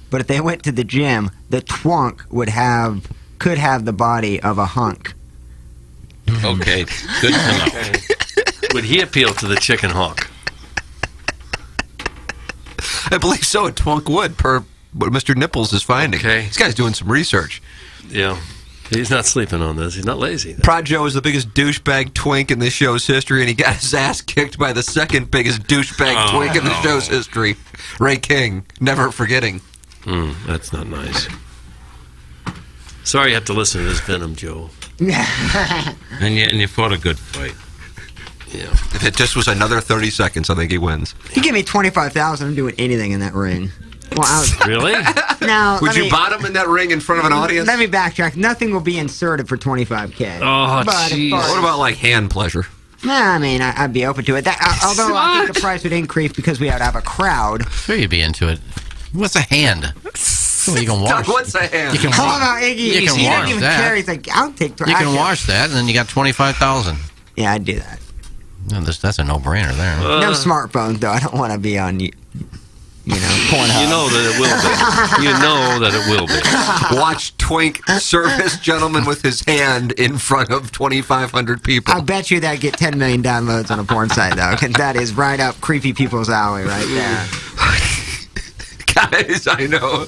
but if they went to the gym, the twunk could have the body of a hunk. Okay, good to know. Would he appeal to the chicken hawk? I believe so. A twunk would, per what Mr. Nipples is finding. Okay. This guy's doing some research. Yeah. He's not sleeping on this. He's not lazy. Prod Joe is the biggest douchebag twink in this show's history, and he got his ass kicked by the second biggest douchebag twink in the show's history, Ray King. Never forgetting. That's not nice. Sorry you have to listen to this venom, Joe. And you fought a good fight. Yeah. If it just was another 30 seconds, I think he wins. You give me $25,000, I'm doing anything in that ring. Well, Really? now, Would you bottom in that ring in front of an audience? Let me backtrack. Nothing will be inserted for $25K. Oh, But jeez. What about, like, hand pleasure? Nah, I mean, I'd be open to it. Although I think the price would increase because we would have a crowd. Sure, you'd be into it. What's a hand? Well, you can wash. Doug, what's a hand? You can Hold wash. on, Iggy. You can He wash doesn't even that. care. He's like, I'll take You can wash that, and then you got 25,000. Yeah, I'd do that. That's a no-brainer there. No smartphone, though. I don't want to be on, Pornhub. You know that it will be. You know that it will be. Watch twink service gentleman with his hand in front of 2,500 people. I bet you that get 10 million downloads on a porn site, though. 'Cause that is right up creepy people's alley right there. Guys, I know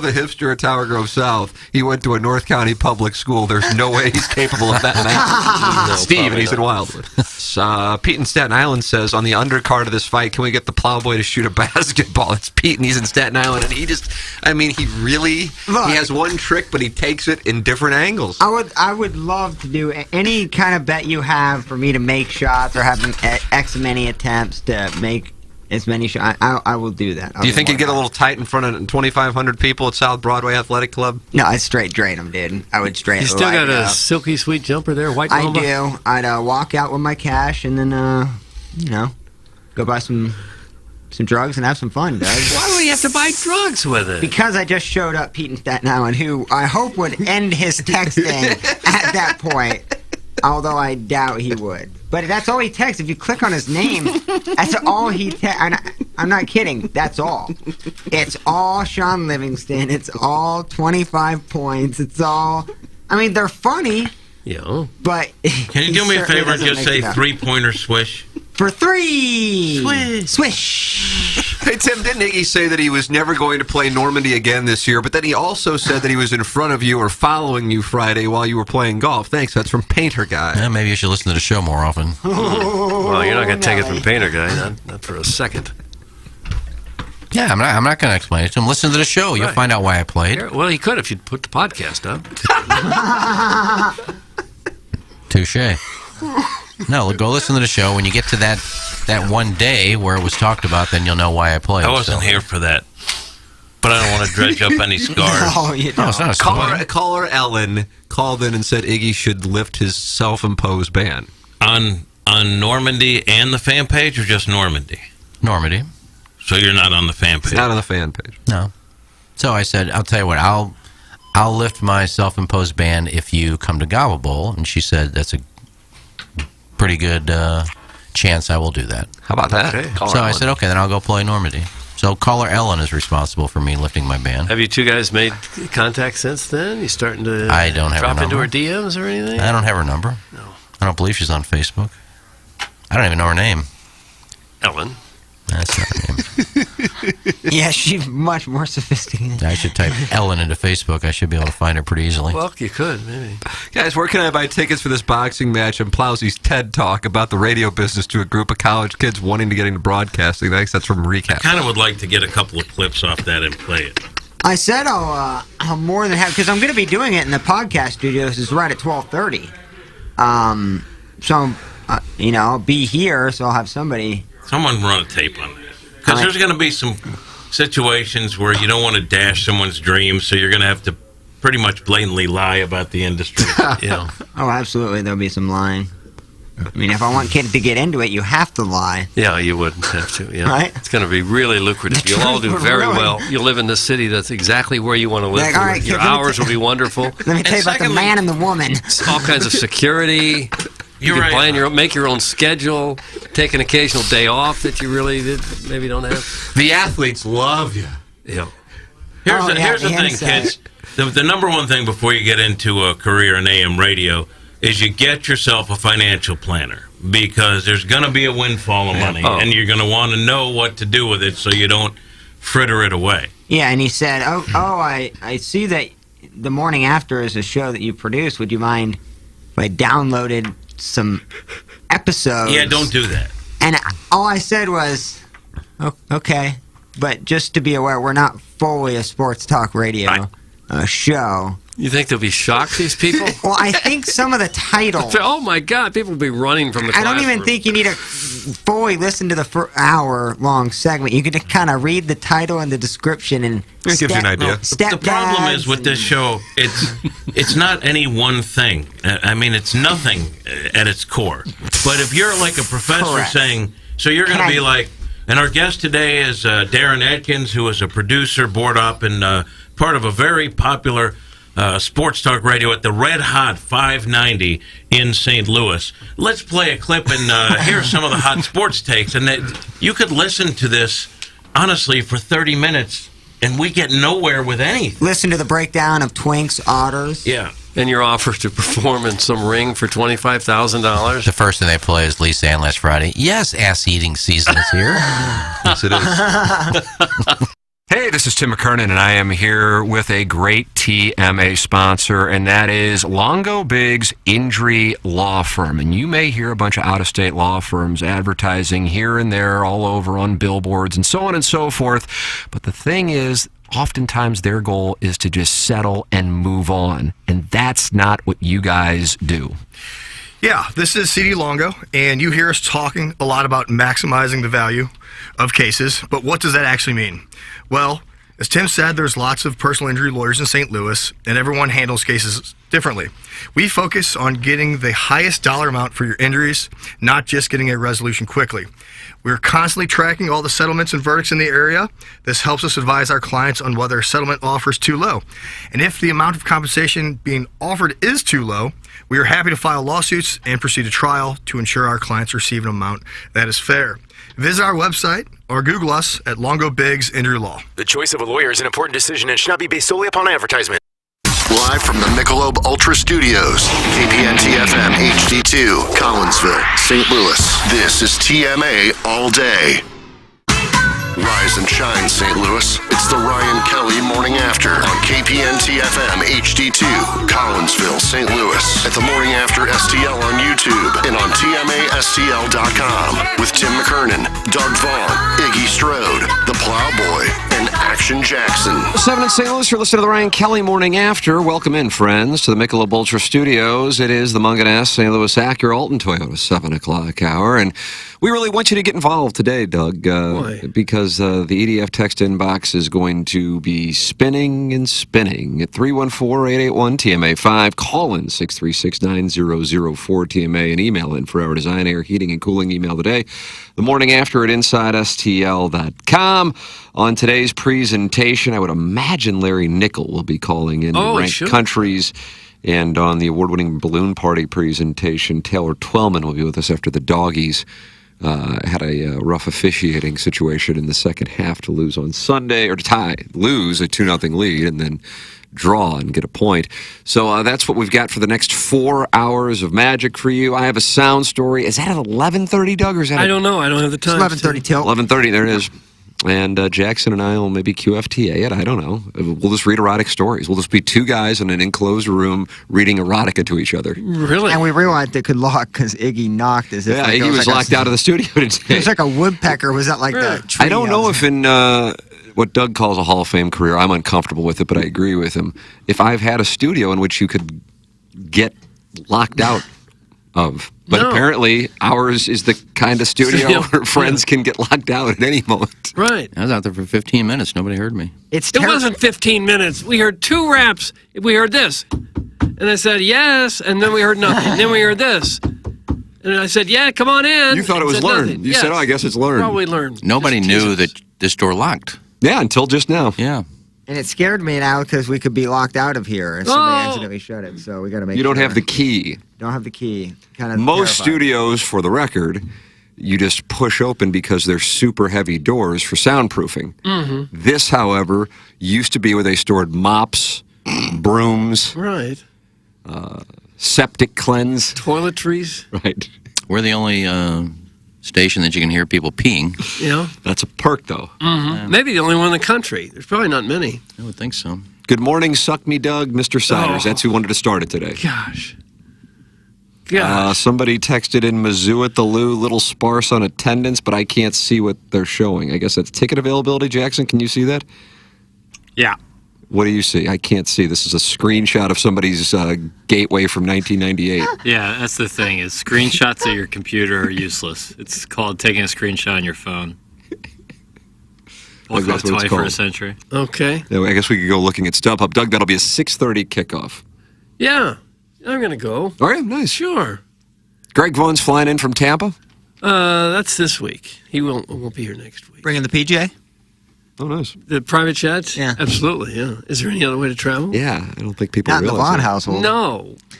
the hipster at Tower Grove South. He went to a North County public school. There's no way he's capable of that math. No, Steve, and he's in not. Wildwood. Pete in Staten Island says, on the undercard of this fight, can we get the plowboy to shoot a basketball? It's Pete, and he's in Staten Island, and he has one trick, but he takes it in different angles. I would love to do any kind of bet you have for me to make shots or have X many attempts to make as many shots. I will do that. Do you think you'd get a little tight in front of 2,500 people at South Broadway Athletic Club? No, I'd straight drain them, dude. I would straight. You still got light a up. silky sweet jumper there, white I mama? do. I'd walk out with my cash and then, go buy some drugs and have some fun, Doug. Why would he have to buy drugs with it? Because I just showed up Pete in Staten Island, who I hope would end his texting at that point, although I doubt he would. But that's all he texts. If you click on his name, that's all he texts. I'm not kidding. That's all. It's all Sean Livingston. It's all 25 points. It's all... I mean, they're funny, Yeah. but... Can you do me a favor and just say three-pointer swish? For 3! Swish! Hey, Tim, didn't Iggy say that he was never going to play Normandy again this year, but then he also said that he was in front of you or following you Friday while you were playing golf? Thanks, that's from Painter Guy. Yeah, maybe you should listen to the show more often. Well, you're not going to take it from Painter Guy, not for a second. Yeah, I'm not going to explain it to him. Listen to the show. You'll Right. find out why I played. Well, he could if you'd put the podcast up. Touche. No, go listen to the show. When you get to that one day where it was talked about, then you'll know why I played. I wasn't here for that. But I don't want to dredge up any scars. No, you No, don't. it's not a story. Caller Ellen called in and said Iggy should lift his self-imposed ban. On Normandy and the fan page, or just Normandy? Normandy. So you're not on the fan page? It's not on the fan page. No. So I said, I'll tell you what, I'll lift my self-imposed ban if you come to Gobble Bowl. And she said, that's a pretty good chance I will do that. How about that? Okay. So I said, okay, then I'll go play Normandy. So caller Ellen is responsible for me lifting my ban. Have you two guys made contact since then? You starting to I don't have her drop into number. her DMs or anything? I don't have her number. No. I don't believe she's on Facebook. I don't even know her name. Ellen. That's not her name. Yeah, she's much more sophisticated. I should type Ellen into Facebook. I should be able to find her pretty easily. Well, you could, maybe. Guys, where can I buy tickets for this boxing match and Plowsy's TED Talk about the radio business to a group of college kids wanting to get into broadcasting? Thanks, that's from Recap. Kind of would like to get a couple of clips off that and play it. I said I'll more than have, because I'm going to be doing it in the podcast studios. It's right at 12:30. So I'll be here, so I'll have somebody. Someone run a tape on that. Because there's going to be some situations where you don't want to dash someone's dreams, so you're going to have to pretty much blatantly lie about the industry. Yeah. Oh, absolutely, there'll be some lying. I mean, if I want kids to get into it, you have to lie. Yeah, you would have to. Yeah. Right? It's going to be really lucrative. You'll all do Truth, very really. well. You'll live in the city that's exactly where you want to live. Like, all right, Your kid, let me hours will be wonderful. Let me tell you about the secondly- man and the woman. All kinds of security. You You're can right. plan make your own schedule. Take an occasional day off that you really maybe don't have. The athletes love you. Yeah. Here's the thing, insight. kids. The number one thing before you get into a career in AM radio is you get yourself a financial planner, because there's going to be a windfall of money, and you're going to want to know what to do with it so you don't fritter it away. Yeah, and he said, I see that the morning after is a show that you produce. Would you mind if I downloaded some episodes? Yeah, don't do that. And all I said was, okay, but just to be aware, we're not fully a sports talk radio show. You think they'll be shocked, these people? Well, I think some of the titles... Oh, my God, people will be running from the I classroom. don't even think you need to fully listen to the hour-long segment. You can just kind of read the title and the description and... It gives you an idea. The problem is with this show, it's not any one thing. I mean, it's nothing at its core. But if you're like a professor saying... So you're going to be like... And our guest today is Darren Atkins, who is a producer, board op, and part of a very popular... sports talk radio at the Red Hot 590 in St. Louis. Let's play a clip and hear some of the hot sports takes. And you could listen to this, honestly, for 30 minutes, and we get nowhere with anything. Listen to the breakdown of Twinks, Otters. Yeah. And you're offered to perform in some ring for $25,000. The first thing they play is Lisa Ann last Friday. Yes, ass-eating season is here. Yes, it is. Hey, this is Tim McKernan, and I am here with a great TMA sponsor, and that is Longo Biggs Injury Law Firm. And you may hear a bunch of out-of-state law firms advertising here and there all over on billboards and so on and so forth. But the thing is, oftentimes their goal is to just settle and move on, and that's not what you guys do. Yeah, this is CD Longo, and you hear us talking a lot about maximizing the value of cases, but what does that actually mean? Well, as Tim said, there's lots of personal injury lawyers in St. Louis, and everyone handles cases differently. We focus on getting the highest dollar amount for your injuries, not just getting a resolution quickly. We're constantly tracking all the settlements and verdicts in the area. This helps us advise our clients on whether a settlement offer is too low. And if the amount of compensation being offered is too low, we are happy to file lawsuits and proceed to trial to ensure our clients receive an amount that is fair. Visit our website or Google us at Longo Biggs Injury Law. The choice of a lawyer is an important decision and should not be based solely upon advertisement. Live from the Michelob Ultra Studios, KPNT-FM HD2, Collinsville, St. Louis. This is TMA All Day. Rise and shine, St. Louis. It's the Ryan Kelly Morning After on KPNT-FM HD2, Collinsville, St. Louis. At the Morning After STL on YouTube and on TMASTL.com with Tim McKernan, Doug Vaughn, Iggy Strode, The Plowboy, and Action Jackson. 7 in St. Louis, you're listening to the Ryan Kelly Morning After. Welcome in, friends, to the Michelob Ultra Studios. It is the Munganess St. Louis Acura Alton Toyota 7 o'clock hour, and we really want you to get involved today, Doug, because the EDF text inbox is going to be spinning and spinning at 314-881-TMA5. Call in 636-9004-TMA and email in for our design, air, heating, and cooling email today. The morning after at InsideSTL.com. On today's presentation, I would imagine Larry Nickel will be calling in to rank countries. And on the award-winning balloon party presentation, Taylor Twellman will be with us after the Doggies had a rough officiating situation in the second half to lose on Sunday, or to lose a 2-0 lead and then draw and get a point. So that's what we've got for the next 4 hours of magic for you. I have a sound story. Is that at 11:30, Doug, or is that? I don't know. I don't have the time. It's 11:30 till. 11:30. There it is. And Jackson and I will maybe QFTA it. I don't know. We'll just read erotic stories. We'll just be two guys in an enclosed room reading erotica to each other. Really? And we realized it could lock because Iggy knocked as if Iggy was locked out of the studio today. It was like a woodpecker. Was that like the tree? I don't know if in what Doug calls a Hall of Fame career, I'm uncomfortable with it, but I agree with him. If I've had a studio in which you could get locked out of. But apparently, ours is the kind of studio where friends can get locked out at any moment. Right. I was out there for 15 minutes. Nobody heard me. It wasn't 15 minutes. We heard 2 raps. We heard this. And I said, yes. And then we heard nothing. Then we heard this. And I said, yeah, come on in. You thought it was learned. Nothing. You said, I guess it's learned. Probably learned. Nobody knew that this door locked. Yeah, until just now. Yeah. And it scared me now because we could be locked out of here if somebody accidentally shut it. So we got to make sure. You don't have the key. Don't have the key. Kind of Most terrifying. studios, for the record, you just push open because they're super heavy doors for soundproofing. Mm-hmm. This, however, used to be where they stored mops, brooms, Right. septic cleanse. Toiletries. Right. We're the only station that you can hear people peeing. Yeah. That's a perk, though. Mm-hmm. Maybe the only one in the country. There's probably not many. I would think so. Good morning, Suck Me Doug, Mr. Siders. Oh. That's who wanted to start it today. Gosh. Somebody texted in Mizzou at the Lou, little sparse on attendance, but I can't see what they're showing. I guess that's ticket availability, Jackson. Can you see that? Yeah. What do you see? I can't see. This is a screenshot of somebody's gateway from 1998. Yeah, that's the thing, is screenshots of your computer are useless. It's called taking a screenshot on your phone. We'll call it 21st century. Okay. Yeah, I guess we could go looking at StubHub. Doug, that'll be a 6:30 kickoff. Yeah. I'm going to go. All right, nice. Sure. Greg Vaughn's flying in from Tampa? That's this week. He won't be here next week. Bringing the PJ? Oh, nice. The private jets? Yeah. Absolutely, yeah. Is there any other way to travel? Yeah, I don't think people Not in the realize Vaughn that. household.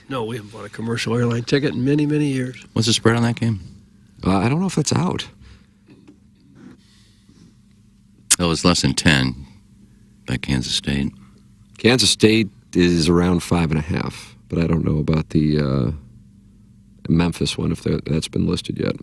No, we haven't bought a commercial airline ticket in many, many years. What's the spread on that game? I don't know if that's out. Oh, it's less than 10 by Kansas State. Kansas State is around 5.5, but I don't know about the Memphis one, if that's been listed yet.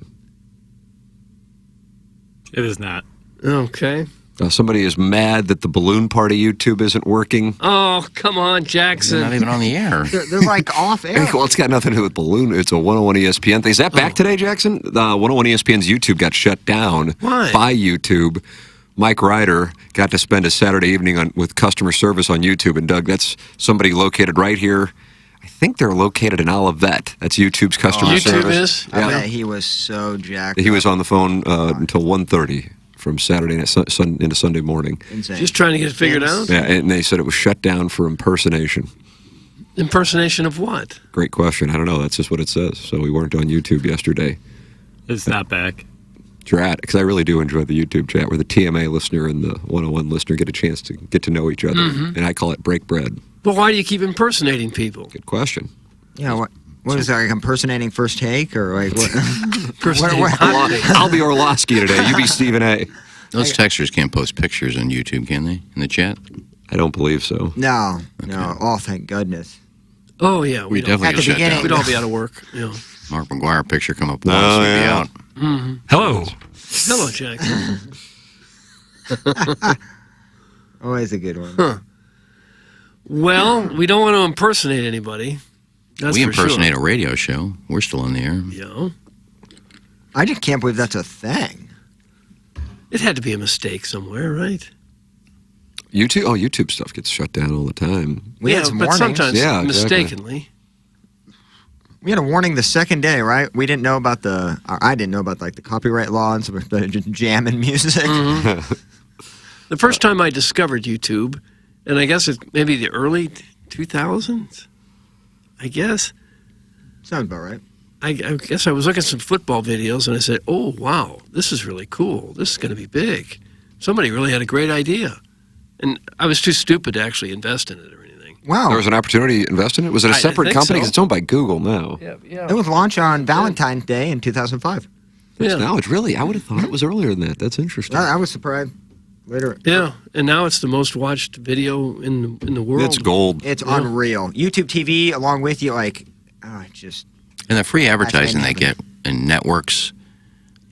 It is not. Okay. Somebody is mad that the balloon party YouTube isn't working. Oh, come on, Jackson. They're not even on the air. They're like off air. Well, it's got nothing to do with balloon. It's a 101 ESPN thing. Is that back today, Jackson? 101 ESPN's YouTube got shut down by YouTube. Mike Ryder got to spend a Saturday evening with customer service on YouTube. And, Doug, that's somebody located right here. I think they're located in Olivet. That's YouTube's customer service. YouTube is? I bet he was so jacked. He was on the phone until 1:30 from Saturday night into Sunday morning. Insane. Just trying to get it figured out? Yeah, and they said it was shut down for impersonation. Impersonation of what? Great question. I don't know. That's just what it says. So we weren't on YouTube yesterday. It's not back. Drat, because I really do enjoy the YouTube chat where the TMA listener and the 101 listener get a chance to get to know each other. Mm-hmm. And I call it break bread. But why do you keep impersonating people? Good question. Yeah, what is that, like impersonating First Take? Or like what? I'll be Orlowski today. You be Stephen A. Those texters can't post pictures on YouTube, can they? In the chat? I don't believe so. No. Oh, thank goodness. Oh, yeah. We definitely At the shut beginning. down. We'd all be out of work. Yeah. Mark McGuire picture come up once, we'd be out. Mm-hmm. Hello. Hello, Jackson. Always a good one. Huh. Well, we don't want to impersonate anybody. That's We for impersonate sure. a radio show. We're still on the air. Yeah. I just can't believe that's a thing. It had to be a mistake somewhere, right? YouTube stuff gets shut down all the time. We had some but warnings. sometimes Yeah, exactly. mistakenly. We had a warning the second day, right? We didn't know about I didn't know about like the copyright law and some of the just jamming music. Mm-hmm. The first time I discovered YouTube, and I guess it's maybe the early 2000s, I guess. Sounds about right. I guess I was looking at some football videos, and I said, oh, wow, this is really cool. This is going to be big. Somebody really had a great idea. And I was too stupid to actually invest in it or anything. Wow. There was an opportunity to invest in it? Was it a I separate think company? so. 'Cause it's owned by Google now. Yeah. It was launched on Valentine's Day in 2005. Yeah. Now it's really, I would have thought it was earlier than that. That's interesting. I was surprised. Later. Yeah, and now it's the most watched video in the world. It's gold. It's unreal. YouTube TV, along with you, like, just. And the free advertising they happening. get in networks,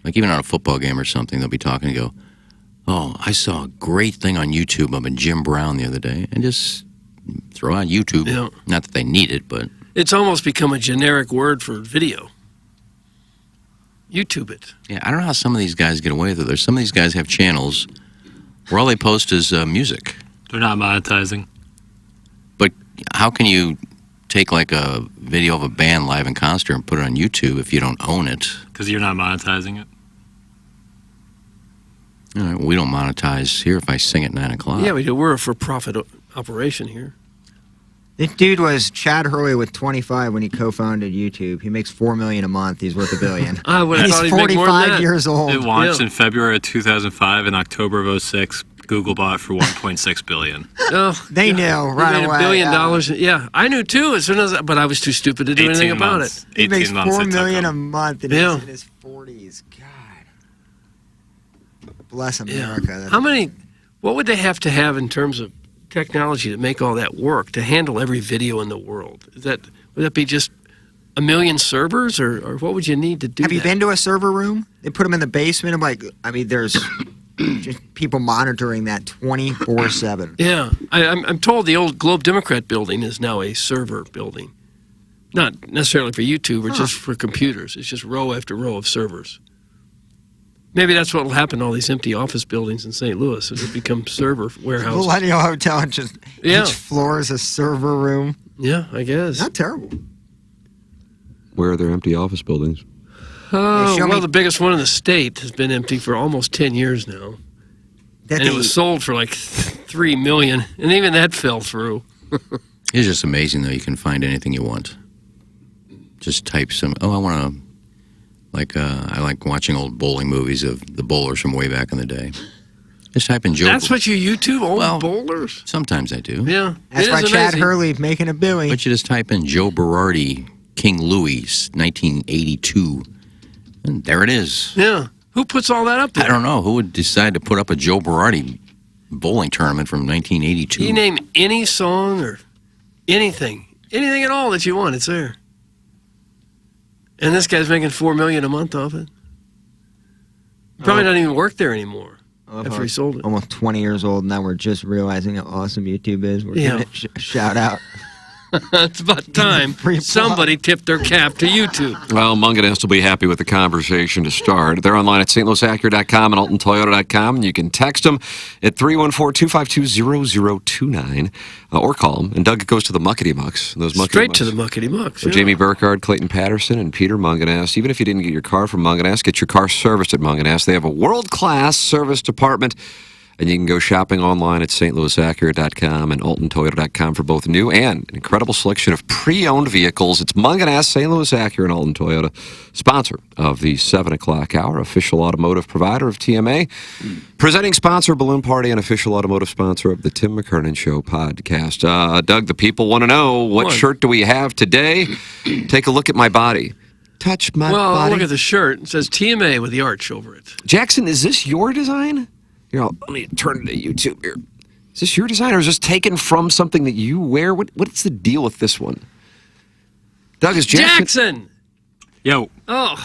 like even on a football game or something, they'll be talking and go, oh, I saw a great thing on YouTube of a Jim Brown the other day. And just throw on YouTube. Yeah. Not that they need it, but It's almost become a generic word for video. YouTube it. yeah, I don't know how some of these guys get away with it. There's some of these guys have channels where all they post is music. They're not monetizing. But how can you take like a video of a band live in concert and put it on YouTube if you don't own it? Because you're not monetizing it. All right, well, we don't monetize here if I sing at 9 o'clock. Yeah, we do. We're a for-profit operation here. This dude was Chad Hurley with 25 when he co-founded YouTube. He makes $4 million a month. He's worth $1 billion. I would have He's thought he'd make more than 45 that. years old. It launched Yeah. in February of 2005. In October of 06, Google bought for $1.6 billion. Oh, They knew right made away. $1 billion. Yeah, I knew too as soon as, but I was too stupid to do anything about it. He makes 18 months $4 it took million a him. month, and Yeah. he's in his 40s. God, bless America. Yeah. That's How many? What would they have to have in terms of technology to make all that work to handle every video in the world? Would that be just a million servers, or what would you need to do? Have you that? been to a server room? They put them in the basement. There's just people monitoring that 24/7. Yeah, I'm told the old Globe Democrat building is now a server building, not necessarily for YouTube, or just for computers. It's just row after row of servers. Maybe that's what will happen to all these empty office buildings in St. Louis. It'll become server warehouses. Millennial Hotel, and just Yeah. each floor is a server room. Yeah, I guess. Not terrible. Where are there empty office buildings? Oh, show well, me- the biggest one in the state has been empty for almost 10 years now. And it was sold for like $3 million, and even that fell through. It's just amazing, though. You can find anything you want. Just type some. I want to. I like watching old bowling movies of the bowlers from way back in the day. Just type in Joe. That's what you YouTube, old Well, bowlers? Sometimes I do. Yeah. That's it why is Chad amazing. Hurley making a billy. But you just type in Joe Berardi, King Louis, 1982. And there it is. Yeah. Who puts all that up there? I don't know. Who would decide to put up a Joe Berardi bowling tournament from 1982? You name any song or anything at all that you want, it's there. And this guy's making $4 million a month off it. Probably not even work there anymore after he sold it. Almost 20 years old, now we're just realizing how awesome YouTube is. We're Yeah. giving it shout out. It's about time Free plug. somebody tipped their cap to YouTube. Well, Munganess will be happy with the conversation to start. They're online at stlouisacura.com and altontoyota.com, and you can text them at 314-252-0029 or call them. And Doug goes to the Muckety Mucks. Those Muckety Straight Mucks. to the Muckety Mucks. So Jamie Burkhardt, Clayton Patterson, and Peter Munganess. Even if you didn't get your car from Munganess, get your car serviced at Munganess. They have a world-class service department. And you can go shopping online at stlouisacura.com and altontoyota.com for both new and an incredible selection of pre-owned vehicles. It's Munganess, St. Louis Acura, and Alton Toyota, sponsor of the 7 o'clock hour, official automotive provider of TMA, presenting sponsor Balloon Party, and official automotive sponsor of the Tim McKernan Show podcast. Doug, the people want to know, what shirt do we have today? Take a look at my body. Touch my body. Look at the shirt. It says TMA with the arch over it. Jackson, is this your design? Here, let me turn it to YouTube here. Is this your design, or is this taken from something that you wear? What's the deal with this one? Doug, is Jackson! Yo, Oh,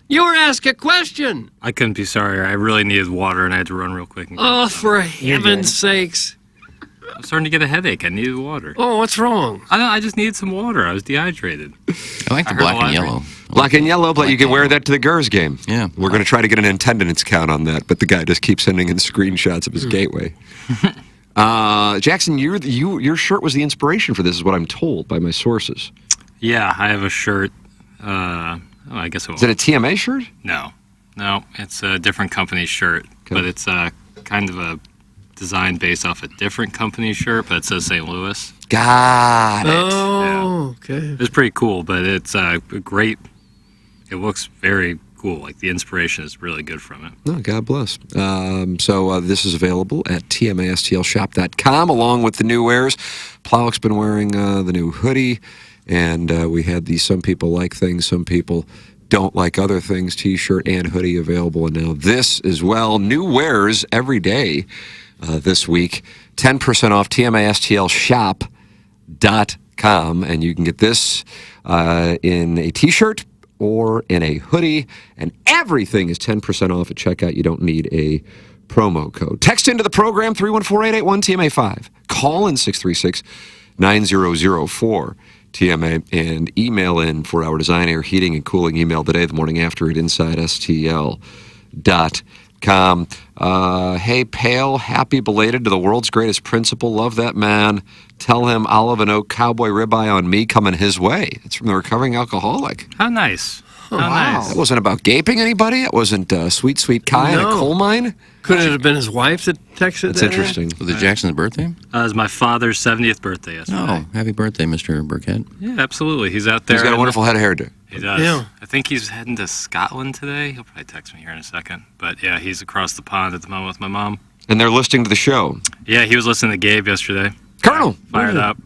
you were asked a question. I couldn't be sorrier. I really needed water, and I had to run real quick. And Oh, for heaven's sakes. I'm starting to get a headache. I needed water. Oh, what's wrong? I just needed some water. I was dehydrated. I like the I heard black a lot and of yellow. Black and yellow, but you can wear that to the Gers game. Yeah. We're going to try to get an attendance count on that, but the guy just keeps sending in screenshots of his gateway. Jackson, your shirt was the inspiration for this, is what I'm told by my sources. Yeah, I have a shirt. I guess it Is it a TMA shirt? No, it's a different company's shirt, but it's kind of a design based off a different company's shirt, but it says St. Louis. Got it. Oh, okay. It's pretty cool, but it's great. It looks very cool. Like, the inspiration is really good from it. No, God bless. So this is available at tmastlshop.com, along with the new wares. Plowek's been wearing the new hoodie, and we had the Some People Like Things, Some People Don't Like Other Things t-shirt and hoodie available, and now this as well. New wares every day this week. 10% off tmastlshop.com, and you can get this in a t-shirt or in a hoodie, and everything is 10% off at checkout. You don't need a promo code. Text into the program 314-881-TMA5. Call in 636-9004 TMA, and email in for our design, air, heating, and cooling email today, the morning after at InsideSTL.com. Hey, Pale, happy belated to the world's greatest principal. Love that man. Tell him Olive and Oak Cowboy Ribeye on me coming his way. It's from the recovering alcoholic. How nice. How wow. nice. That wasn't about gaping anybody. It wasn't Sweet Sweet Kai in a No. coal mine. Could it have been his wife that texted That's that? interesting. Was it Jackson's birthday? It was my father's 70th birthday yesterday. Oh, happy birthday, Mr. Burkhead. Yeah, absolutely. He's out there. He's got a wonderful head of hair, too. He does. Yeah. I think he's heading to Scotland today. He'll probably text me here in a second. But yeah, he's across the pond at the moment with my mom. And they're listening to the show. Yeah, he was listening to Gabe yesterday. Colonel! Fired up.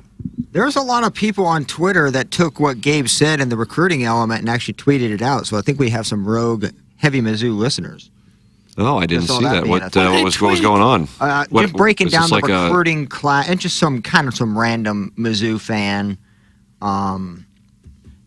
There's a lot of people on Twitter that took what Gabe said in the recruiting element and actually tweeted it out. So I think we have some rogue heavy Mizzou listeners. Oh, I didn't Just all see that that. being What a was going on? Just breaking was down this the like a- recruiting class and just some random Mizzou fan,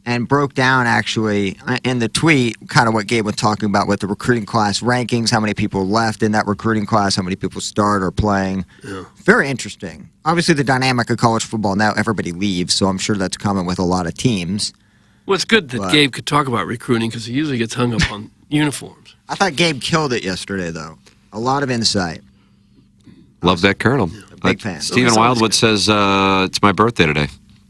and broke down actually in the tweet kind of what Gabe was talking about with the recruiting class rankings, how many people left in that recruiting class, how many people start or playing. Yeah. Very interesting. Obviously, the dynamic of college football now, everybody leaves, so I'm sure that's common with a lot of teams. Well, it's good that Gabe could talk about recruiting because he usually gets hung up on uniforms. I thought Gabe killed it yesterday, though. A lot of insight. Love that Colonel. Big fan. Stephen Wildwood says it's my birthday today.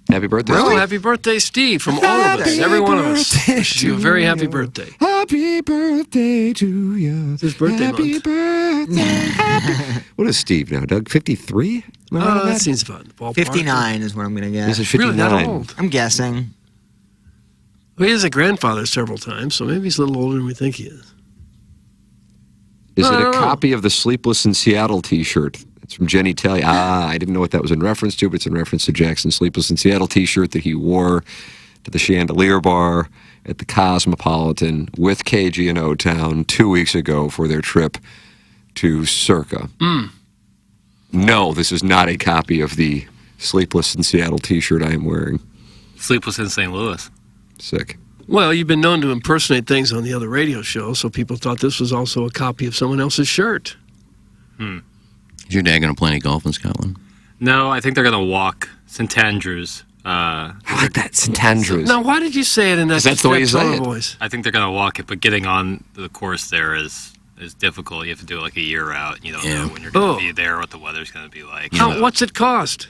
Happy birthday, Really? Steve. Happy birthday, Steve, from all of us, every one of us. Wish you a very happy birthday. Happy birthday to you. It's his birthday Happy month. birthday. What is Steve now, Doug? 53? That seems fun. Ballpark. 59 is what I'm going to guess. Is it 59? Really that old? I'm guessing. Well, he is a grandfather several times, so maybe he's a little older than we think he is. Is I it a don't know. copy of the Sleepless in Seattle t-shirt? It's from Jenny Telly. I didn't know what that was in reference to, but it's in reference to Jackson's Sleepless in Seattle t-shirt that he wore to the Chandelier Bar at the Cosmopolitan with KG in O-Town 2 weeks ago for their trip to Circa. No, this is not a copy of the Sleepless in Seattle t-shirt I am wearing. Sleepless in St. Louis. Sick. Well, you've been known to impersonate things on the other radio shows, so people thought this was also a copy of someone else's shirt. Is your dad going to play any golf in Scotland? No, I think they're going to walk St. Andrews. I like that. St. Andrews. Now, why did you say it in that, 'Cause that's the way you say tone it. of voice? I think they're going to walk it, but getting on the course there is difficult. You have to do it like a year out. You don't know when you're going to be there, what the weather's going to be like. What's it cost?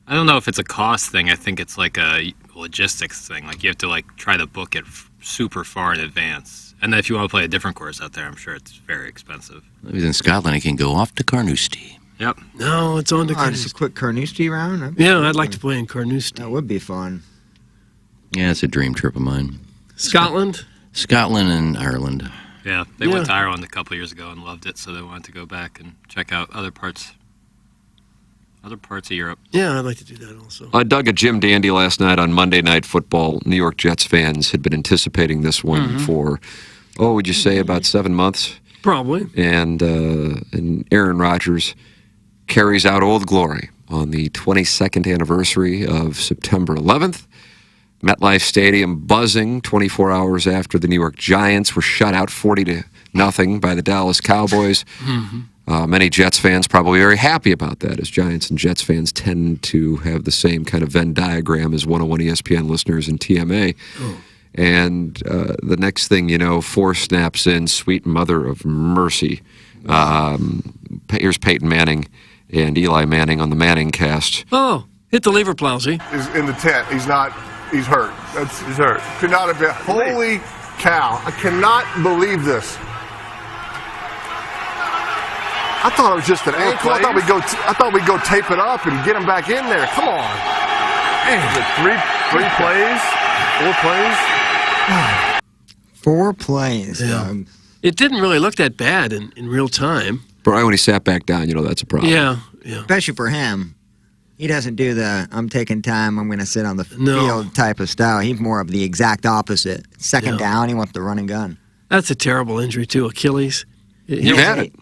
I don't know if it's a cost thing. I think it's like a logistics thing. Like you have to like try to book it super far in advance. And then if you want to play a different course out there, I'm sure it's very expensive. If he's in Scotland, he can go off to Carnoustie. Yep. No, it's on to Just a Carnoustie. quick Carnoustie round? Yeah, I'd like to play in Carnoustie. That would be fun. Yeah, it's a dream trip of mine. Scotland? Scotland and Ireland. Yeah, they went to Ireland a couple years ago and loved it, so they wanted to go back and check out other parts of Europe. Yeah, I'd like to do that also. Doug, at Jim Dandy last night on Monday Night Football, New York Jets fans had been anticipating this one for, would you say about 7 months? Probably. And Aaron Rodgers carries out Old Glory on the 22nd anniversary of September 11th. MetLife Stadium buzzing 24 hours after the New York Giants were shut out 40-0 by the Dallas Cowboys. Many Jets fans probably very happy about that, as Giants and Jets fans tend to have the same kind of Venn diagram as 101 ESPN listeners in TMA. And the next thing you know, 4 snaps in, sweet mother of mercy. Here's Peyton Manning and Eli Manning on the Manning cast. Oh, hit the lever, Plowsy. Is in the tent. He's hurt. He's hurt. Could not have been. Holy cow. I cannot believe this. I thought it was just an ankle. I thought we'd go tape it up and get him back in there. Come on. Man, three plays? 4 plays? 4 plays, Doug. It didn't really look that bad in real time. But right when he sat back down, that's a problem. Yeah. Especially for him. He doesn't do the, I'm taking time, I'm going to sit on the field type of style. He's more of the exact opposite. Second down, he wants the run and gun. That's a terrible injury, too. Achilles. You've had it.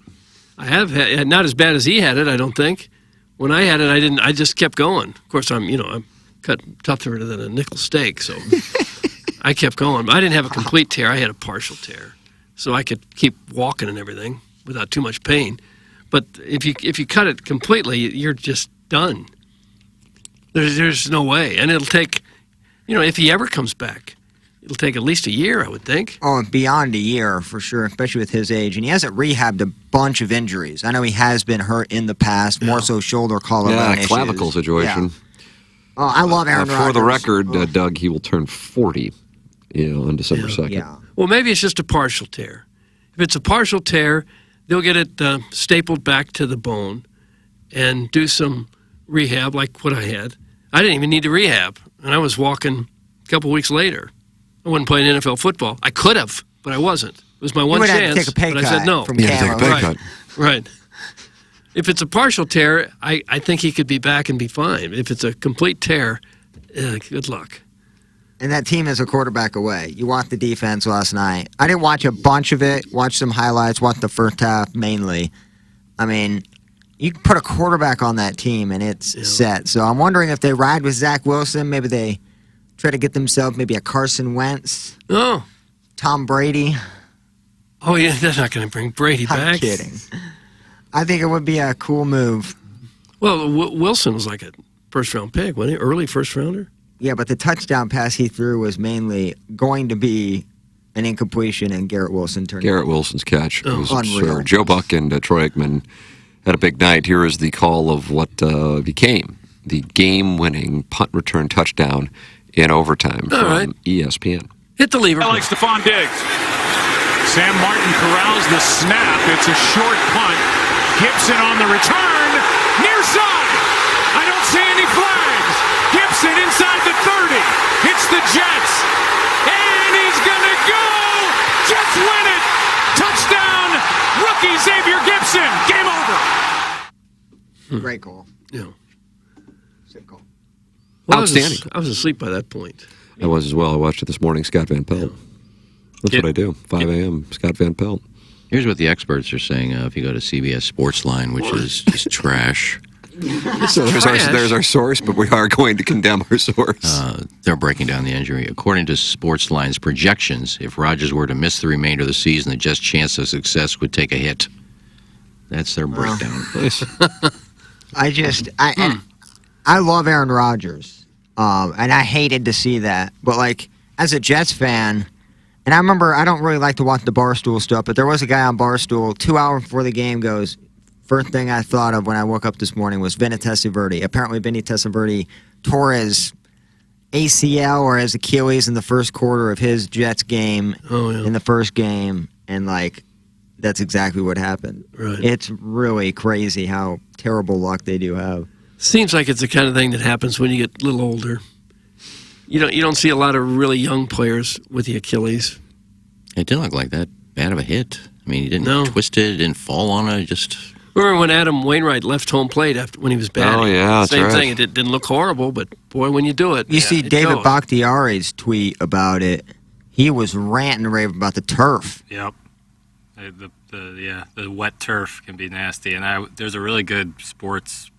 I have had, not as bad as he had it, I don't think. When I had it, I just kept going. Of course, I'm cut tougher than a nickel steak, so I kept going. I didn't have a complete tear. I had a partial tear. So I could keep walking and everything without too much pain. But if you cut it completely, you're just done. There's no way. And it'll take, if he ever comes back, it'll take at least a year, I would think. Oh, beyond a year, for sure, especially with his age. And he hasn't rehabbed a bunch of injuries. I know he has been hurt in the past, more so shoulder, collarbone issues. Clavicle situation. Yeah. Oh, I love Aaron Rodgers. For the record, Doug, he will turn 40 on December 2nd. Yeah. Well, maybe it's just a partial tear. If it's a partial tear, they'll get it stapled back to the bone and do some rehab like what I had. I didn't even need to rehab, and I was walking a couple weeks later. I wasn't playing NFL football. I could have, but I wasn't. It was my one would chance. have to take a pay but cut I said no. from Camo. Take a pay cut. Right. If it's a partial tear, I think he could be back and be fine. If it's a complete tear, good luck. And that team is a quarterback away. You watched the defense last night. I didn't watch a bunch of it. Watched some highlights. Watched the first half mainly. I mean, you put a quarterback on that team and it's set. So I'm wondering if they ride with Zach Wilson. Maybe they try to get themselves maybe a Carson Wentz. Oh. Tom Brady. Oh, yeah, they're not going to bring Brady back. I'm kidding. I think it would be a cool move. Well, Wilson was like a first-round pick, wasn't he? Early first-rounder? Yeah, but the touchdown pass he threw was mainly going to be an incompletion, and Garrett Wilson turned Garrett Wilson's catch was unreal. absurd. Joe Buck and Troy Aikman had a big night. Here is the call of what became the game-winning punt return touchdown in overtime from ESPN. Hit the lever. Like Stephon Diggs. Sam Martin corrals the snap. It's a short punt. Gibson on the return. Near side. I don't see any flags. Gibson inside the 30. Hits the Jets. And he's going to go. Jets win it. Touchdown. Rookie Xavier Gibson. Game over. Great call. Yeah. Sick call. Well, Outstanding. I was asleep by that point. I was as well. I watched it this morning. Scott Van Pelt. That's what I do. 5 a.m. Scott Van Pelt. Here's what the experts are saying. If you go to CBS Sportsline, which is just trash. So there's our source, but we are going to condemn our source. They're breaking down the injury. According to Sportsline's projections, if Rodgers were to miss the remainder of the season, the Jets' chance of success would take a hit. That's their breakdown. Nice. I love Aaron Rodgers, and I hated to see that. But, like, as a Jets fan, and I remember I don't really like to watch the Barstool stuff, but there was a guy on Barstool 2 hours before the game goes, first thing I thought of when I woke up this morning was Vinny Testaverde. Apparently, Vinny Testaverde tore his ACL or his Achilles in the first quarter of his Jets game in the first game, and, like, that's exactly what happened. Right. It's really crazy how terrible luck they do have. Seems like it's the kind of thing that happens when you get a little older. You don't see a lot of really young players with the Achilles. It didn't look like that bad of a hit. I mean, he didn't twist it, didn't fall on it, just... Remember when Adam Wainwright left home plate when he was batting? Oh, yeah, that's Same right. thing. It didn't look horrible, but, boy, when you do it... You see it David goes. Bakhtiari's tweet about it. He was ranting and raving about the turf. Yep. The wet turf can be nasty. And there's a really good sports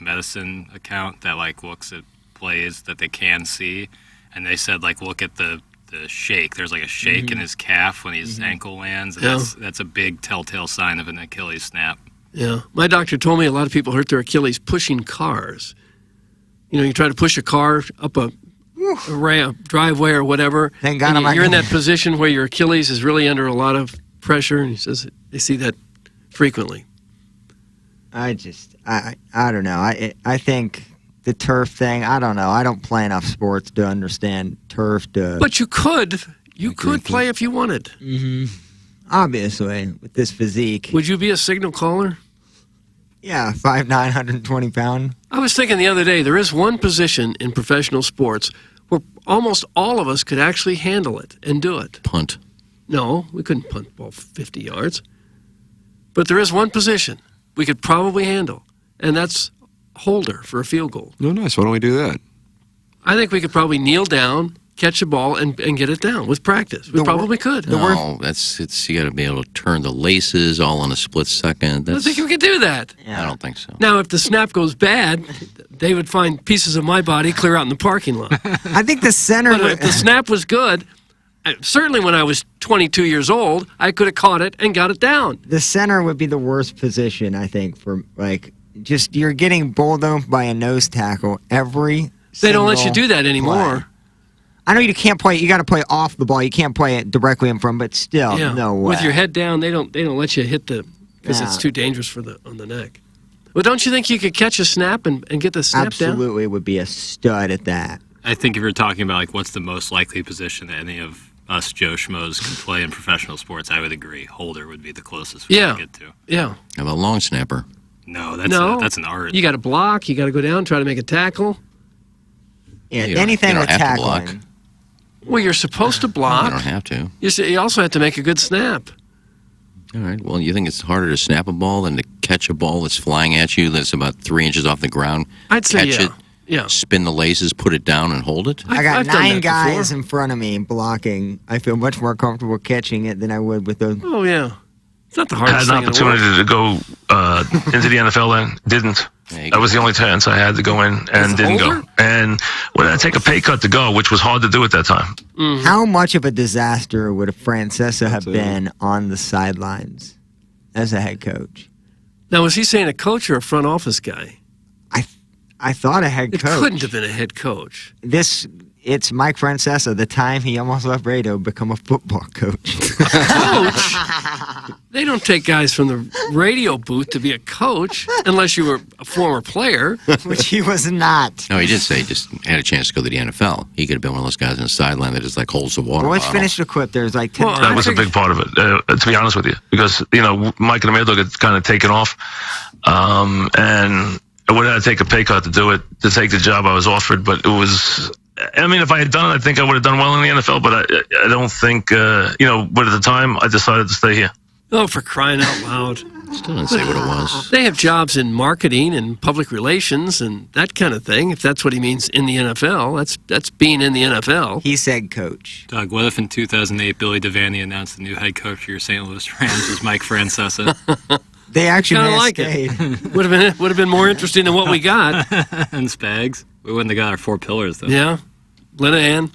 medicine account that looks at plays that they can see, and they said look at the shake. There's a shake in his calf when his ankle lands, and that's a big telltale sign of an Achilles snap. Yeah, my doctor told me a lot of people hurt their Achilles pushing cars. You try to push a car up a driveway or whatever. Thank God you're in that position where your Achilles is really under a lot of pressure, and he says they see that frequently. I don't know. I think the turf thing, I don't know. I don't play enough sports to understand turf. But you could play if you wanted. Mm-hmm. Obviously, with this physique. Would you be a signal caller? Yeah, 5'9", 120 pound. I was thinking the other day, there is one position in professional sports where almost all of us could actually handle it and do it. Punt. No, we couldn't punt the ball 50 yards. But there is one position we could probably handle, and that's holder for a field goal. Oh, nice. Why don't we do that? I think we could probably kneel down, catch the ball, and get it down with practice. We probably could. No, you got to be able to turn the laces all in a split second. I think we could do that. I don't think so. Now, if the snap goes bad, they would find pieces of my body clear out in the parking lot. I think the center... But if the snap was good... Certainly when I was 22 years old, I could have caught it and got it down. The center would be the worst position, I think, for you're getting bulldozed by a nose tackle every They don't let you do that anymore. Play. I know you can't play. You got to play off the ball. You can't play it directly in front, but still, no way. With your head down, they don't let you hit because it's too dangerous on the neck. Well, don't you think you could catch a snap and get the snap down? Absolutely, would be a stud at that. I think if you're talking about what's the most likely position that any of us Joe Schmoes can play in professional sports, I would agree. Holder would be the closest we can get to. Yeah. How about long snapper? No, that's an art. You got to block. You got to go down, try to make a tackle. Yeah, anything with tackling. Block. Well, you're supposed to block. You don't have to. You also have to make a good snap. All right. Well, you think it's harder to snap a ball than to catch a ball that's flying at you that's about 3 inches off the ground? I'd say catch it, spin the laces, put it down, and hold it? I got I've done 9 that guys before. in front of me blocking. I feel much more comfortable catching it than I would with those. Oh, yeah. It's not the I hardest had thing an in the world. opportunity to go into the NFL and didn't. That was the only chance I had to go in and didn't go. And when I take a pay cut to go, which was hard to do at that time. Mm-hmm. How much of a disaster would a Francesa have been on the sidelines as a head coach? Now, was he saying a coach or a front office guy? I thought a head It coach. couldn't have been a head coach. It's Mike Francesa, the time he almost left radio, become a football coach. Coach? They don't take guys from the radio booth to be a coach unless you were a former player. Which he was not. No, he did say he just had a chance to go to the NFL. He could have been one of those guys on the sideline that just like holds the water Well, let's bottle. finish the clip. There's like 10 That was a big part of it, to be honest with you. Because, Mike and Emilio get kind of taken off. And I would have to take a pay cut to do it, to take the job I was offered. But it was... I mean, if I had done it, I think I would have done well in the NFL, but I don't think, but at the time, I decided to stay here. Oh, for crying out loud. Still didn't say what it was. They have jobs in marketing and public relations and that kind of thing, if that's what he means in the NFL. That's being in the NFL. He said coach. Doug, what if in 2008 Billy Devaney announced the new head coach of your St. Louis Rams was Mike Francesa? They actually Kinda may have like stayed. it. Would have been more interesting than what we got. And Spags? We wouldn't have got our 4 pillars, though. Yeah. Linehan.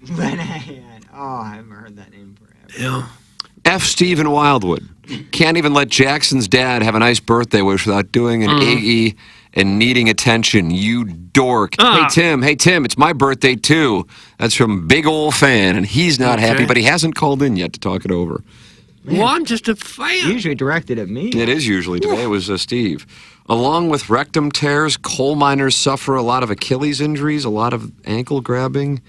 Linehan. Oh, I haven't heard that name forever. Yeah. F. Stephen Wildwood. Can't even let Jackson's dad have a nice birthday wish without doing an AE and needing attention. You dork. Hey, Tim, it's my birthday, too. That's from Big Ol' Fan, and he's not happy, but he hasn't called in yet to talk it over. Man. Well, I'm just a fan. Usually directed at me. It is usually. Today it was Steve. Along with rectum tears, coal miners suffer a lot of Achilles injuries, a lot of ankle grabbing,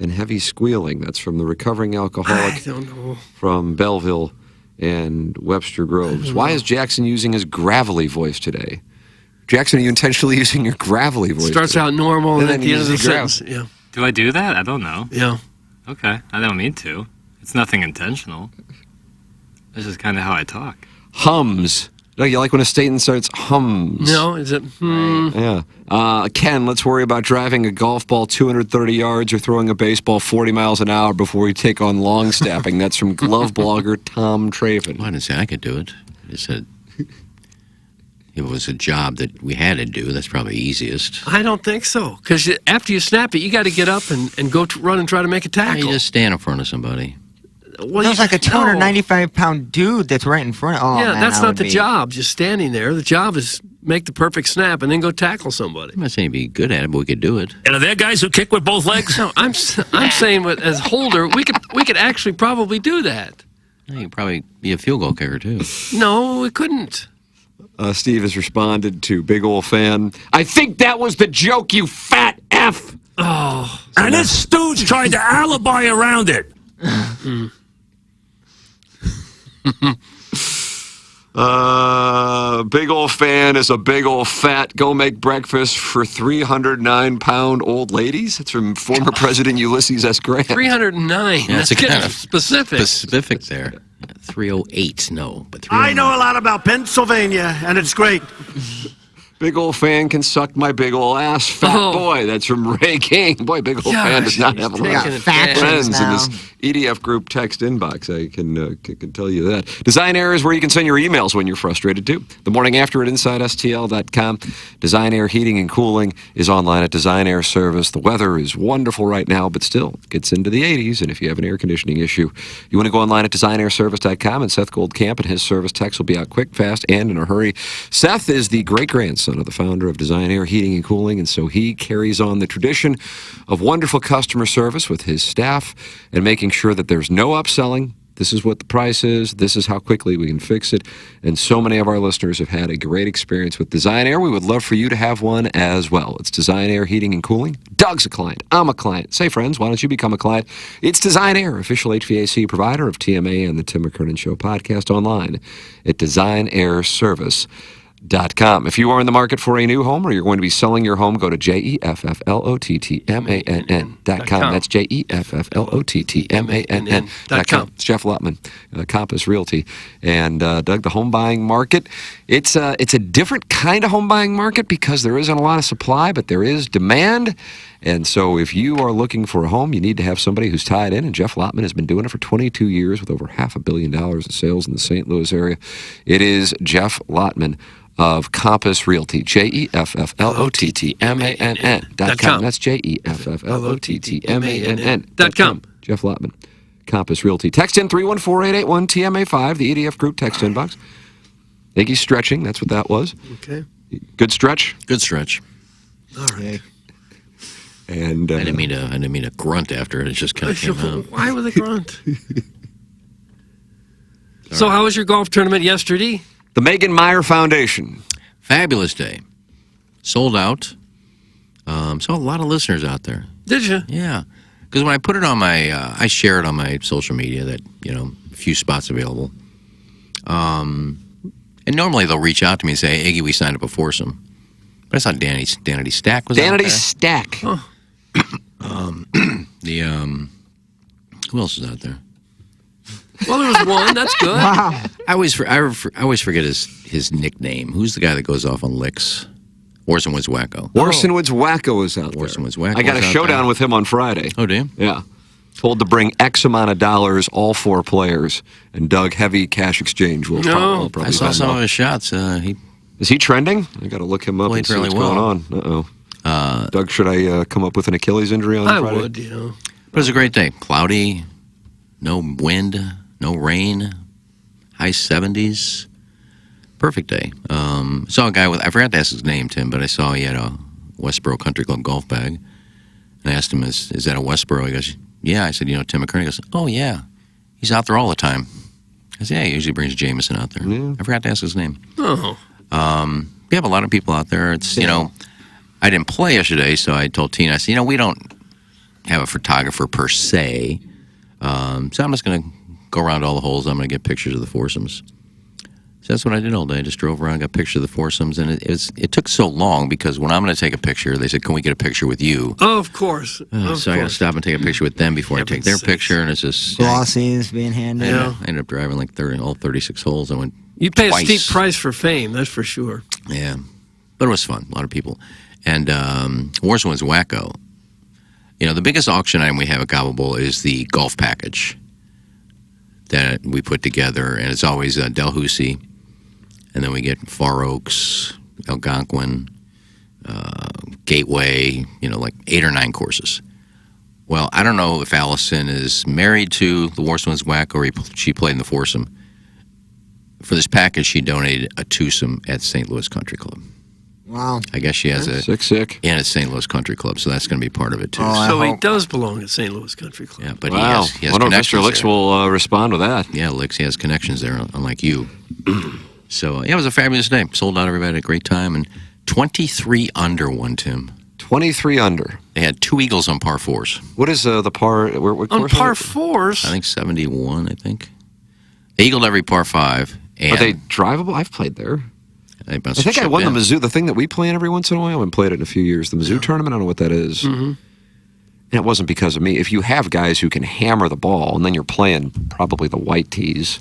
and heavy squealing. That's from the recovering alcoholic I don't know. from Belleville and Webster Groves. Why is Jackson using his gravelly voice today? Jackson, are you intentionally using your gravelly voice? Starts out normal and at the end of the sentence. Yeah. Do I do that? I don't know. Yeah. Okay. I don't mean to. It's nothing intentional. This is kind of how I talk. Hums. No, you like when a statement starts hums. No, is it? Yeah. Ken, let's worry about driving a golf ball 230 yards or throwing a baseball 40 miles an hour before you take on long snapping. That's from glove blogger Tom Traven. Well, I didn't say I could do it. I just said it was a job that we had to do. That's probably easiest. I don't think so. Because after you snap it, you got to get up and go run and try to make a tackle. You just stand in front of somebody. Well, There's like a 295-pound dude that's right in front of. Oh, yeah, man, that's I not would the be- job, just standing there. The job is make the perfect snap and then go tackle somebody. I'm not saying you'd be good at it, but we could do it. And are there guys who kick with both legs? No, I'm saying as Holder, we could actually probably do that. You could probably be a field goal kicker, too. No, we couldn't. Steve has responded to Big Ol' Fan. I think that was the joke, you fat F. Oh. And this stooge tried to alibi around it. Big Ol' Fan is a big ol' fat. Go make breakfast for 309-pound old ladies. That's from former President Ulysses S. Grant. 309. Yeah, That's it's a getting kind of specific. Specific there. 308, no, but 309. I know a lot about Pennsylvania, and it's great. Big Ol' Fan can suck my big ol' ass, fat boy. That's from Ray King. Boy, Big Ol' Fan does not have a lot of friends in this EDF group text inbox. I can tell you that. Design Air is where you can send your emails when you're frustrated, too. The morning after at InsideSTL.com. Design Air Heating and Cooling is online at Design Air Service. The weather is wonderful right now, but still, it gets into the 80s. And if you have an air conditioning issue, you want to go online at DesignAirService.com, and Seth Goldcamp and his service techs will be out quick, fast, and in a hurry. Seth is the great-grandson of the founder of Design Air Heating and Cooling, and so he carries on the tradition of wonderful customer service with his staff and making sure that there's no upselling. This is what the price is. This is how quickly we can fix it. And so many of our listeners have had a great experience with Design Air. We would love for you to have one as well. It's Design Air Heating and Cooling. Doug's a client. I'm a client. Say, friends, why don't you become a client? It's Design Air, official HVAC provider of TMA and the Tim McKernan Show podcast, online at designairservice.com. If you are in the market for a new home or you're going to be selling your home, go to JEFFLOTTMANN.com. That's JEFFLOTTMANN.com. It's Jeff Lutman, Compass Realty. And Doug, the home buying market, it's a different kind of home buying market because there isn't a lot of supply, but there is demand. And so if you are looking for a home, you need to have somebody who's tied in. And Jeff Lotman has been doing it for 22 years with over $500 million in sales in the St. Louis area. It is Jeff Lotman of Compass Realty, JEFFLOTTMANN.com. That's JEFFLOTTMANN.com. Jeff Lotman, Compass Realty. Text in 314-881-TMA5, the EDF group text inbox. Iggy's stretching, that's what that was. Okay. Good stretch? Good stretch. All right. And I didn't mean to grunt after it. It just kind of came out. Why would they grunt? So how was your golf tournament yesterday? The Megan Meyer Foundation. Fabulous day. Sold out. Saw a lot of listeners out there. Did you? Yeah. Because when I put it on my, I share it on my social media that, a few spots available. And normally they'll reach out to me and say, hey, Iggy, we signed up a foursome. But I saw Danny Stack was out there. Danny Stack. Huh. Who else is out there? Well, there was one. That's good. Wow. I always forget his nickname. Who's the guy that goes off on licks? Orson Woods Wacko. Orson Woods Wacko is out there. Orson Woods Wacko. I got a showdown with him on Friday. Oh, do you? Yeah. Told to bring X amount of dollars, all four players, and Doug, heavy cash exchange will probably I saw some of his shots. Is he trending? I got to look him up and see what's going on. Uh-oh. Doug, should I come up with an Achilles injury on Friday? I would, But it was a great day. Cloudy, no wind, no rain, high 70s. Perfect day. Saw a guy I forgot to ask his name, Tim, but I saw he had a Westboro Country Club golf bag. And I asked him, is that a Westboro? He goes, yeah. I said, Tim McCurry? He goes, oh, yeah. He's out there all the time. I said, yeah, he usually brings Jameson out there. Yeah. I forgot to ask his name. Oh. We have a lot of people out there. It's, I didn't play yesterday, so I told Tina, I said, we don't have a photographer per se. So I'm just going to go around all the holes. I'm going to get pictures of the foursomes. So that's what I did all day. I just drove around, got pictures of the foursomes, and it took so long because when I'm going to take a picture, they said, can we get a picture with you? Oh, of course. So I got to stop and take a picture with them before I take their picture, and it's just... Glossies being handed. I ended up driving like all 36 holes. I went You pay twice. a steep price for fame, that's for sure. Yeah. But it was fun. A lot of people. And Orson was wacko. The biggest auction item we have at Gobble Bowl is the golf package that we put together, and it's always Delhousie. And then we get Far Oaks, Algonquin, Gateway, like 8 or 9 courses. Well, I don't know if Allison is married to the Warsman's Whack or she played in the foursome. For this package, she donated a twosome at St. Louis Country Club. Wow. I guess she has sick. And at St. Louis Country Club, so that's going to be part of it, too. So he does belong at St. Louis Country Club. Yeah, but wow. he has I wonder if connections Mr. Licks there. will respond to that. Yeah, Licks, he has connections there, unlike you. So, it was a fabulous day. Sold out, everybody had a great time. And 23 under won, Tim. 23 under. They had 2 eagles on par 4s. What is the par? What on course par is it? 4s? I think 71, I think. They eagled every par 5. And Are they drivable? I've played there. I think I won the Mizzou, the thing that we play in every once in a while. I haven't played it in a few years. The Mizzou tournament, I don't know what that is. Mm-hmm. And it wasn't because of me. If you have guys who can hammer the ball, and then you're playing probably the white tees,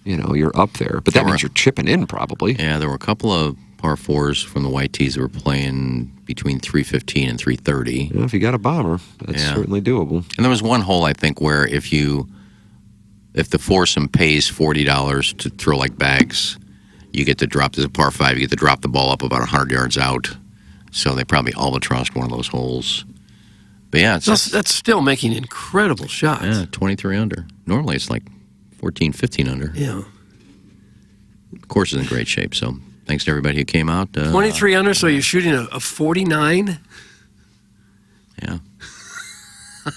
you're up there. But that means you're chipping in probably. Yeah, there were a couple of par 4s from the white tees that were playing between 315 and 330. If you got a bomber, that's certainly doable. And there was one hole, I think, where if the foursome pays $40 to throw like bags, you get to drop, there's a par 5, you get to drop the ball up about 100 yards out. So they probably albatrossed one of those holes. But yeah, that's still making incredible shots. Yeah, 23 under. Normally it's like 14, 15 under. Yeah. The course is in great shape, so thanks to everybody who came out. 23 under, so you're shooting a 49? Yeah.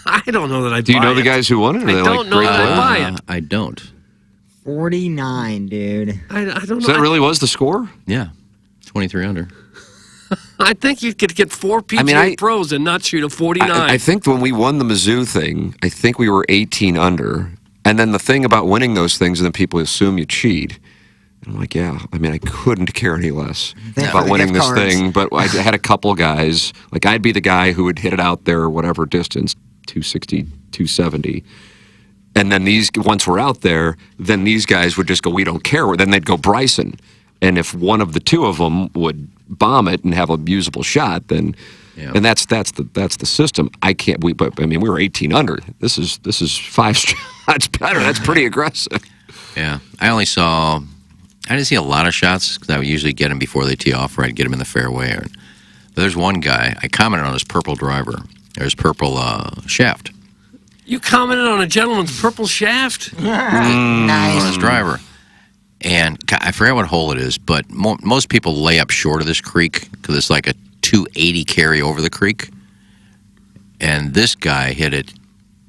I don't know that I buy it. Do you know the guys who won it? I don't know that I buy it. I don't. 49, dude. I don't know. So that really was the score? Yeah. 23 under. I think you could get 4 PGA pros and not shoot a 49. I think when we won the Mizzou thing, I think we were 18 under. And then the thing about winning those things is that people assume you cheat. And I'm like, yeah. I mean, I couldn't care any less Thanks for about the winning gift this cards. thing. But I had a couple guys. Like, I'd be the guy who would hit it out there, whatever distance, 260, 270. And then once we're out there, then these guys would just go, we don't care. Then they'd go Bryson. And if one of the two of them would bomb it and have a usable shot, then, and that's the system. I can't. We were 18 under. This is 5 shots better. That's pretty aggressive. Yeah, I didn't see a lot of shots because I would usually get them before they tee off, or I'd get them in the fairway. But there's one guy I commented on his purple driver, or his purple shaft. You commented on a gentleman's purple shaft? Nice. On his driver. And I forget what hole it is, but most people lay up short of this creek because it's like a 280 carry over the creek. And this guy hit it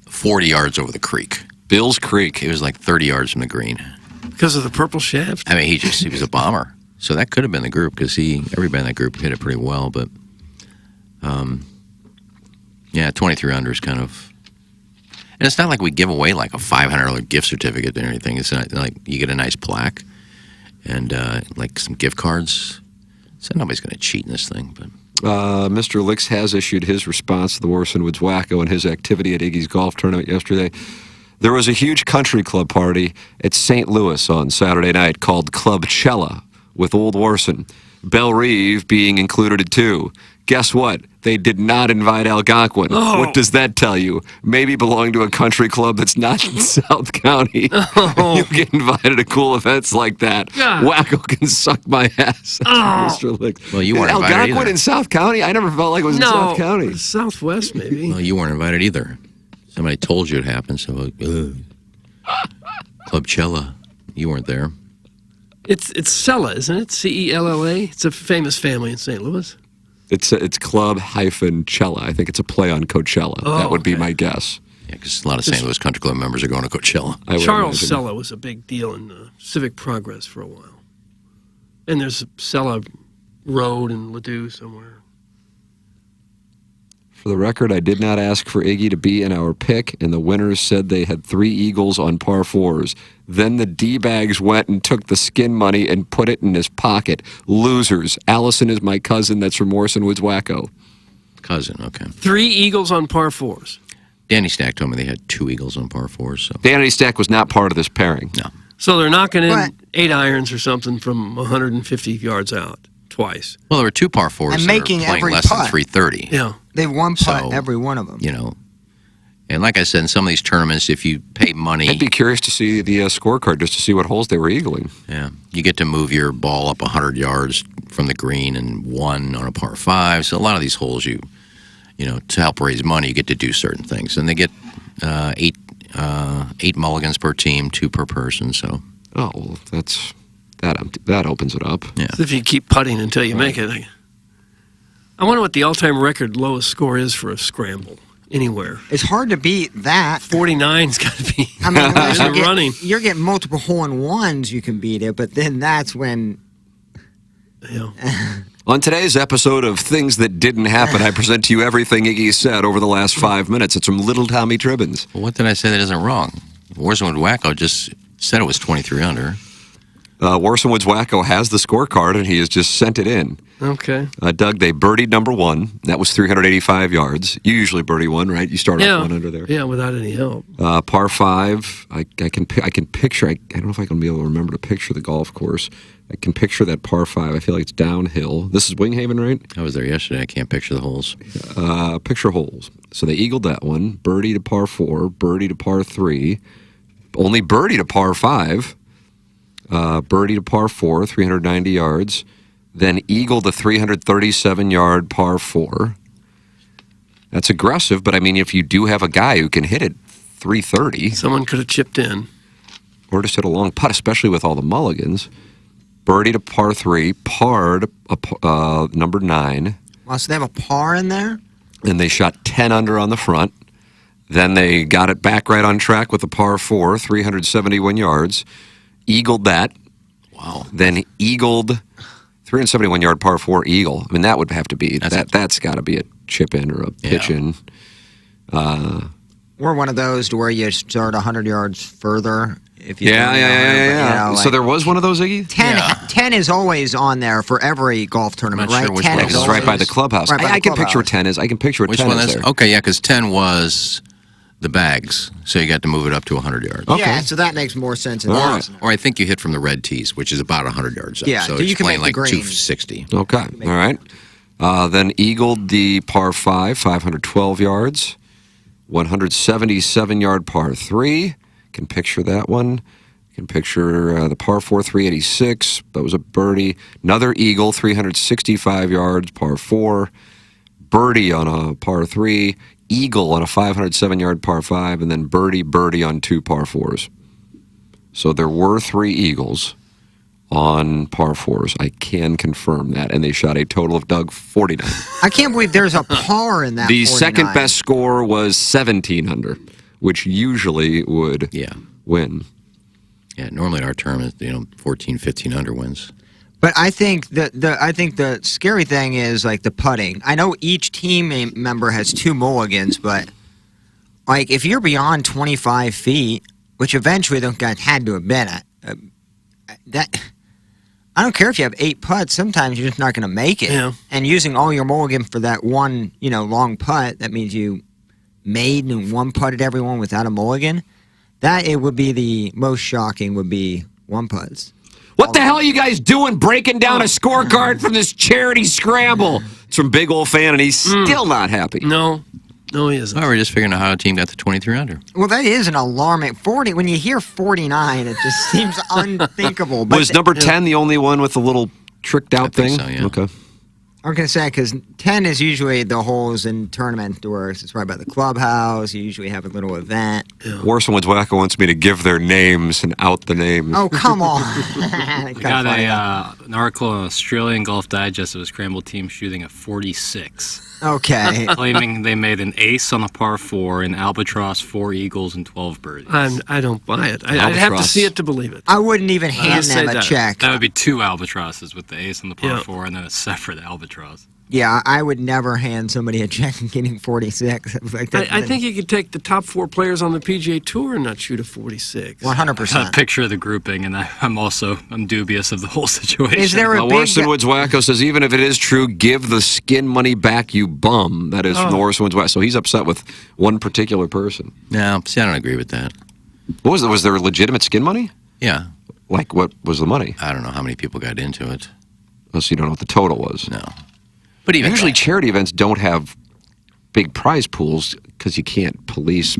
40 yards over the creek. Bill's Creek. It was like 30 yards from the green. Because of the purple shaft? I mean, he was a bomber. So that could have been the group because everybody in that group hit it pretty well. But, 23 under is kind of... And it's not like we give away like a $500 gift certificate or anything. It's not like you get a nice plaque and like some gift cards. So nobody's going to cheat in this thing. But Mr. Licks has issued his response to the Warson Woods Wacko and his activity at Iggy's golf tournament yesterday. There was a huge country club party at St. Louis on Saturday night called Club Cella with Old Warson. Belle Reeve being included it too. Guess what? They did not invite Algonquin. Oh. What does that tell you? Maybe belong to a country club that's not in South County. Oh. You get invited to cool events like that. God. Wacko can suck my ass. Mr. Licks. Well, you weren't invited Algonquin either. in South County? I never felt like it was in South County. Southwest, maybe. Well, you weren't invited either. Somebody told you it happened, so Club Cella, you weren't there. It's Cella, isn't it? C-E-L-L-A? It's a famous family in St. Louis. It's Club-Cella. I think it's a play on Coachella. Oh, that would be my guess. Yeah, because a lot of St. Louis Country Club members are going to Coachella. Charles Cella was a big deal in Civic Progress for a while. And there's Cella Road in Ladue somewhere. For the record, I did not ask for Iggy to be in our pick, and the winners said they had 3 eagles on par 4s. Then the D-bags went and took the skin money and put it in his pocket. Losers. Allison is my cousin that's from Morrison Woods Wacko. Cousin, okay. 3 eagles on par 4s. Danny Stack told me they had 2 eagles on par 4s. So. Danny Stack was not part of this pairing. No. So they're knocking in 8 irons or something from 150 yards out twice. Well, there were 2 par 4s And that making are playing every less putt. than 330. Yeah. They've one putt So, every one of them. You know, and like I said, in some of these tournaments, if you pay money... I'd be curious to see the scorecard just to see what holes they were eagling. Yeah, you get to move your ball up 100 yards from the green and 1 on a par 5. So a lot of these holes, you know, to help raise money, you get to do certain things. And they get 8 mulligans per team, 2 per person, so... Oh, well, that opens it up. Yeah. So if you keep putting until you make it. I wonder what the all-time record lowest score is for a scramble anywhere. It's hard to beat that. 49's got to be I mean, unless in the running. you're getting multiple hole-in-ones, you can beat it, but then that's when... Yeah. On today's episode of Things That Didn't Happen, I present to you everything Iggy said over the last 5 minutes. It's from Little Tommy Tribbins. Well, what did I say that isn't wrong? Warson Wood Wacko just said it was 23 under. Warson Woods Wacko has the scorecard, and he has just sent it in. Okay. Doug, they birdied number 1. That was 385 yards. You usually birdie 1, right? You start off 1 under there. Yeah, without any help. Par 5. I can picture. I don't know if I can be able to remember to picture the golf course. I can picture that par 5. I feel like it's downhill. This is Winghaven, right? I was there yesterday. I can't picture the holes. Picture holes. So they eagled that one. Birdie to par 4. Birdie to par 3. Only birdie to par 5. Birdie to par 4, 390 yards. Then eagle the 337-yard par 4. That's aggressive, but I mean, if you do have a guy who can hit it 330. Someone could have chipped in. Or just hit a long putt, especially with all the mulligans. Birdie to par 3, parred number 9. Wow, so they have a par in there? And they shot 10 under on the front. Then they got it back right on track with the par 4, 371 yards. Eagled that. Wow. Then eagled 371-yard par 4 eagle. I mean, that would have to be, that's got to be a chip in or a pitch in. We're one of those to where you start 100 yards further If you yeah. So there was one of those, Iggy? 10 is always on there for every golf tournament, right? 10 It's right by the clubhouse. Right by I the can picture clubhouse. 10 is. I can picture what Which 10 one is is? there. Okay, yeah, because 10 was the bags, so you got to move it up to 100 yards. Okay. Yeah, so that makes more sense. Or I think you hit from the red tees, which is about 100 yards up. Yeah, so so you it's can playing make the like green. 260. Okay, all right. Then eagled the par 5, 512 yards. 177-yard par 3. Can picture that one. Can picture the par 4, 386. That was a birdie. Another eagle, 365 yards, par 4. Birdie on a par 3. Eagle on a 507-yard par 5. And then birdie on 2 par 4s. So there were 3 eagles on par 4s. I can confirm that. And they shot a total of, Doug, 49. I can't believe there's a par in that. The 49. second best score was 17 under, which usually would win. Yeah, normally our term is 14, 15 under wins. But I think the scary thing is like the putting. I know each team member has 2 mulligans, but like if you're beyond 25 feet, which eventually those guys had to have been at, that I don't care if you have 8 putts. Sometimes you're just not going to make it. Yeah. And using all your mulligan for that one, long putt, that means you made and 1 putted everyone without a mulligan. That it would be the most shocking. Would be 1 putts. What the hell are you guys doing breaking down a scorecard from this charity scramble? It's from Big Ol' Fan, and he's still not happy. No, he isn't. Well, we're just figuring out how a team got to 23 under. Well, that is an alarming 40. When you hear 49, it just seems unthinkable. But Was number 10 the only one with the little tricked out thing? So, yeah. Okay. I'm going to say, because 10 is usually the holes in tournament where it's right by the clubhouse. You usually have a little event. Warson Woods-Wacko wants me to give their names and out the names. Oh, come on. We got an article on Australian Golf Digest of a scrambled team shooting a 46. Okay. Claiming they made an ace on a par 4, an albatross, 4 eagles, and 12 birdies. I don't buy it. I'd have to see it to believe it. I wouldn't even hand them a check. That would be 2 albatrosses with the ace on the par 4 and then a separate albatross. Yeah, I would never hand somebody a check and getting 46. Like that, I think you could take the top 4 players on the PGA Tour and not shoot a 46. 100%. A picture of the grouping, and I'm dubious of the whole situation. Is there a big... Warson Woods-Wacko says, even if it is true, give the skin money back, you bum. That is from Warson Woods-Wacko. So he's upset with one particular person. No, see, I don't agree with that. What was it? Was there legitimate skin money? Yeah. Like, what was the money? I don't know how many people got into it. Oh, so you don't know what the total was? No. But even usually charity events don't have big prize pools because you can't police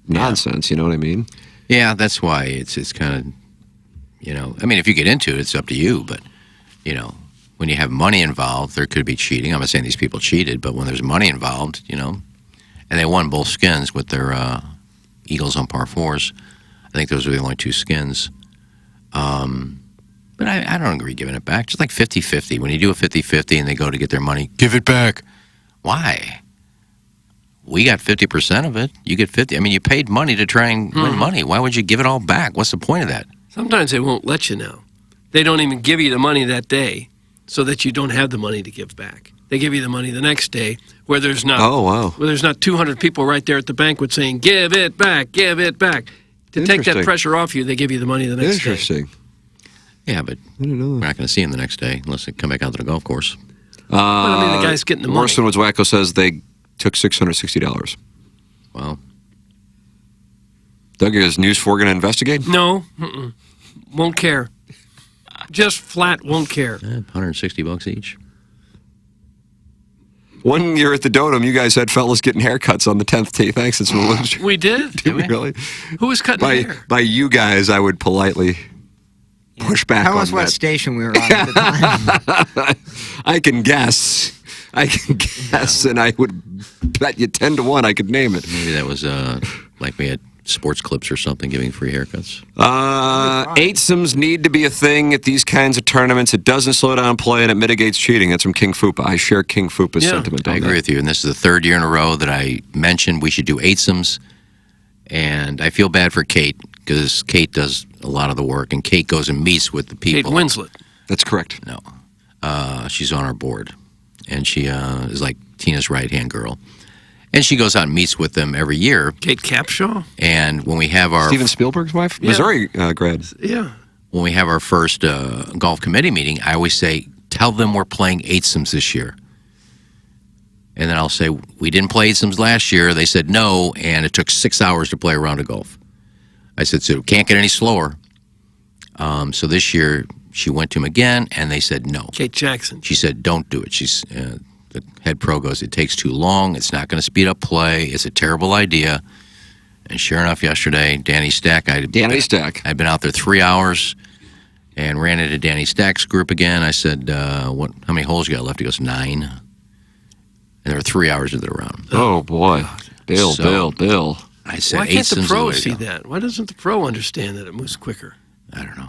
nonsense. You know what I mean? Yeah, that's why it's kind of, I mean, if you get into it, it's up to you. But, when you have money involved, there could be cheating. I'm not saying these people cheated, but when there's money involved, and they won both skins with their eagles on par 4s. I think those were the only 2 skins. But I don't agree giving it back. Just like 50-50. When you do a 50-50 and they go to get their money, give it back. Why? We got 50% of it. You get 50. I mean, you paid money to try and win money. Why would you give it all back? What's the point of that? Sometimes they won't let you now. They don't even give you the money that day so that you don't have the money to give back. They give you the money the next day where there's not where there's not 200 people right there at the banquet saying, give it back, give it back. To take that pressure off you, they give you the money the next day. Interesting. Yeah, but we're not going to see him the next day unless they come back out to the golf course. But I mean, the guy's getting the money. Warson Woods-Wacko says they took $660. Wow. Doug, is News 4 going to investigate? No. Won't care. Just flat won't care. $160 each. One year at the Dotem, you guys had fellas getting haircuts on the 10th tee. Thanks, it's from Williams. We did? Did we really? Who was cutting hair? By you guys, I would politely push back on that. Tell us what station we were on at the time. I can guess. And I would bet you 10 to 1 I could name it. Maybe that was like we had sports clips or something giving free haircuts. Eightsomes need to be a thing at these kinds of tournaments. It doesn't slow down play and it mitigates cheating. That's from King Fupa. I share King Fupa's sentiment on I agree with you. And this is the 3rd year in a row that I mentioned we should do eightsomes. And I feel bad for Kate because Kate does a lot of the work. And Kate goes and meets with the people. Kate Winslet. That's correct. No. She's on our board. And she is like Tina's right-hand girl. And she goes out and meets with them every year. Kate Capshaw? And when we have our... Steven Spielberg's wife? Yeah. Missouri grad. Yeah. When we have our first golf committee meeting, I always say, tell them we're playing eightsomes this year. And then I'll say, we didn't play eightsomes last year. They said no, and it took 6 hours to play a round of golf. I said, so it can't get any slower. So this year, she went to him again, and they said no. Kate Jackson. She said, don't do it. She's the head pro goes, it takes too long. It's not going to speed up play. It's a terrible idea. And sure enough, yesterday, Danny Stack. I'd been out there 3 hours and ran into Danny Stack's group again. I said, how many holes you got left? He goes, 9. And there were 3 hours of the round. Oh, boy. Bill. I said, why can't the eightsomes pro the way to see go. that? Why doesn't the pro understand that it moves quicker? I don't know.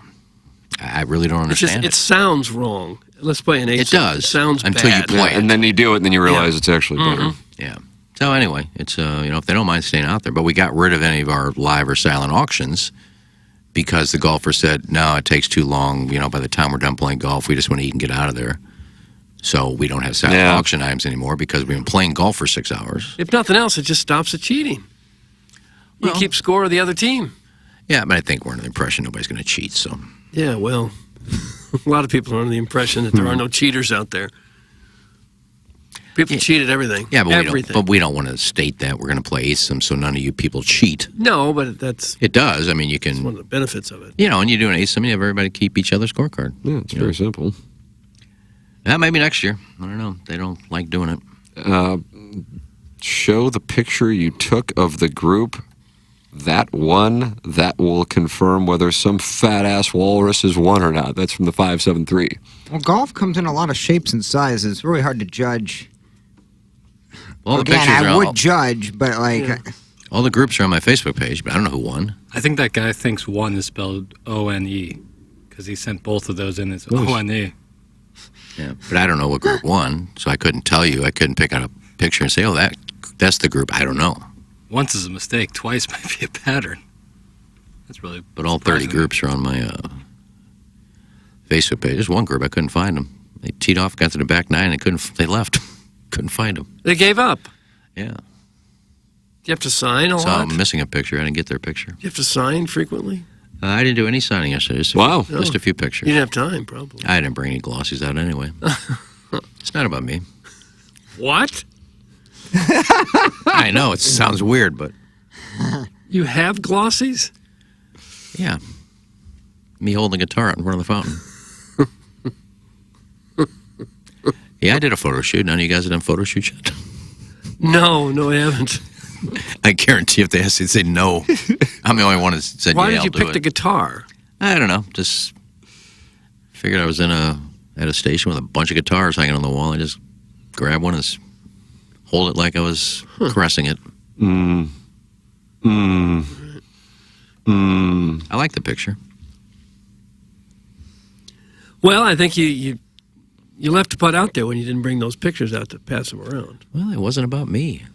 I really don't It's just, understand it sounds wrong. Let's play an 8. It does. It sounds until bad. you play it. And then you do it, and then you realize it's actually better. Yeah. So anyway, it's if they don't mind staying out there, but we got rid of any of our live or silent auctions because the golfer said, no, it takes too long. By the time we're done playing golf, we just want to eat and get out of there. So we don't have silent auction items anymore because we've been playing golf for 6 hours. If nothing else, it just stops the cheating. You keep score of the other team. Yeah, but I think we're under the impression nobody's going to cheat. So Yeah, well, a lot of people are under the impression that there are no cheaters out there. People cheat at everything. Yeah, but everything. we don't want to state that we're going to play eightsomes so none of you people cheat. No, but that's... It does. I mean, you can... It's one of the benefits of it. And you do an eightsome, you have everybody keep each other's scorecard. Yeah, it's very simple. Maybe next year. I don't know. They don't like doing it. Show the picture you took of the group. That one, that will confirm whether some fat-ass walrus has won or not. That's from the 573. Well, golf comes in a lot of shapes and sizes. It's really hard to judge. Well, Again, I would judge, but all the groups are on my Facebook page, but I don't know who won. I think that guy thinks one is spelled O-N-E because he sent both of those in as O-N-E. Yeah, but I don't know what group won, so I couldn't tell you. I couldn't pick out a picture and say, oh, that's the group. I don't know. Once is a mistake, twice might be a pattern. That's really But all 30 groups are on my Facebook page. There's one group, I couldn't find them. They teed off, got to the back 9, and they left. Couldn't find them. They gave up. Yeah. Do you have to sign a So lot? I'm missing a picture. I didn't get their picture. Do you have to sign frequently? I didn't do any signing yesterday. Just a few pictures. You didn't have time, probably. I didn't bring any glossies out anyway. It's not about me. What? I know, it sounds weird, but... You have glossies? Yeah. Me holding a guitar out in front of the fountain. Yeah, I did a photo shoot. None of you guys have done photo shoots yet? No, I haven't. I guarantee if they asked you, they'd say no. I'm the only one that said, Why yeah, did you I'll do pick it. the guitar? I don't know. Just figured I was at a station with a bunch of guitars hanging on the wall. I just grabbed one and hold it like I was caressing it. I like the picture. Well, I think you left a putt out there when you didn't bring those pictures out to pass them around. Well, it wasn't about me.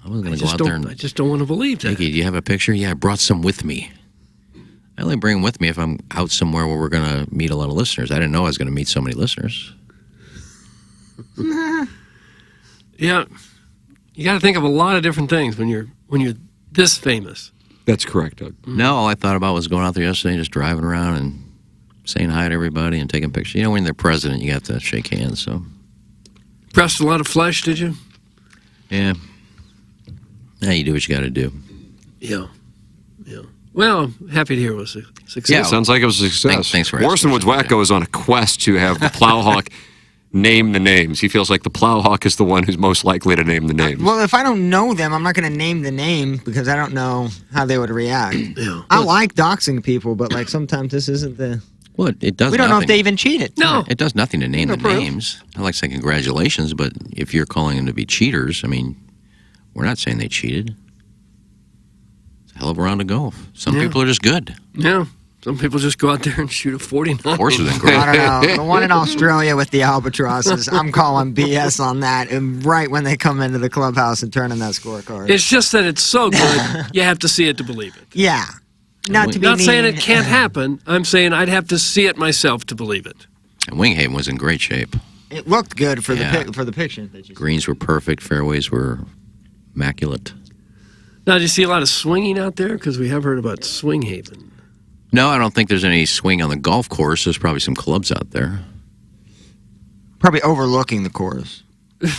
I wasn't going to go out there and... I just don't want to believe that. Nikki, do you have a picture? Yeah, I brought some with me. I only bring them with me if I'm out somewhere where we're going to meet a lot of listeners. I didn't know I was going to meet so many listeners. Yeah, you got to think of a lot of different things when you're this famous. That's correct, Doug. No, all I thought about was going out there yesterday and just driving around and saying hi to everybody and taking pictures. You know, when they're president, you got to shake hands, so... Pressed a lot of flesh, did you? Yeah. Yeah, you do what you got to do. Yeah. Well, happy to hear it was a success. Yeah, sounds like it was a success. Thanks for Morrison Woods Wacko is on a quest to have the Plowhawk name the names. He feels like the Plowhawk is the one who's most likely to name the names. Well, if I don't know them, I'm not going to name the name because I don't know how they would react. Yeah. I like doxing people, but sometimes this isn't the... Well, it does We don't know if nothing. they even cheated. No. It does nothing to name the proof. names. I like saying congratulations, but if you're calling them to be cheaters, I mean, we're not saying they cheated. It's a hell of a round of golf. Some people are just good. Yeah. Some people just go out there and shoot a 49. Horse was great. I don't know. The one in Australia with the albatrosses, I'm calling BS on that. And right when they come into the clubhouse and turn in that scorecard. It's just that it's so good, you have to see it to believe it. Yeah. Not to be Not saying mean. it can't happen. I'm saying I'd have to see it myself to believe it. And Winghaven was in great shape. It looked good for Yeah. the picture. Greens were perfect. Fairways were immaculate. Now, do you see a lot of swinging out there? Because we have heard about Swing Haven. No, I don't think there's any swing on the golf course. There's probably some clubs out there. Probably overlooking the course.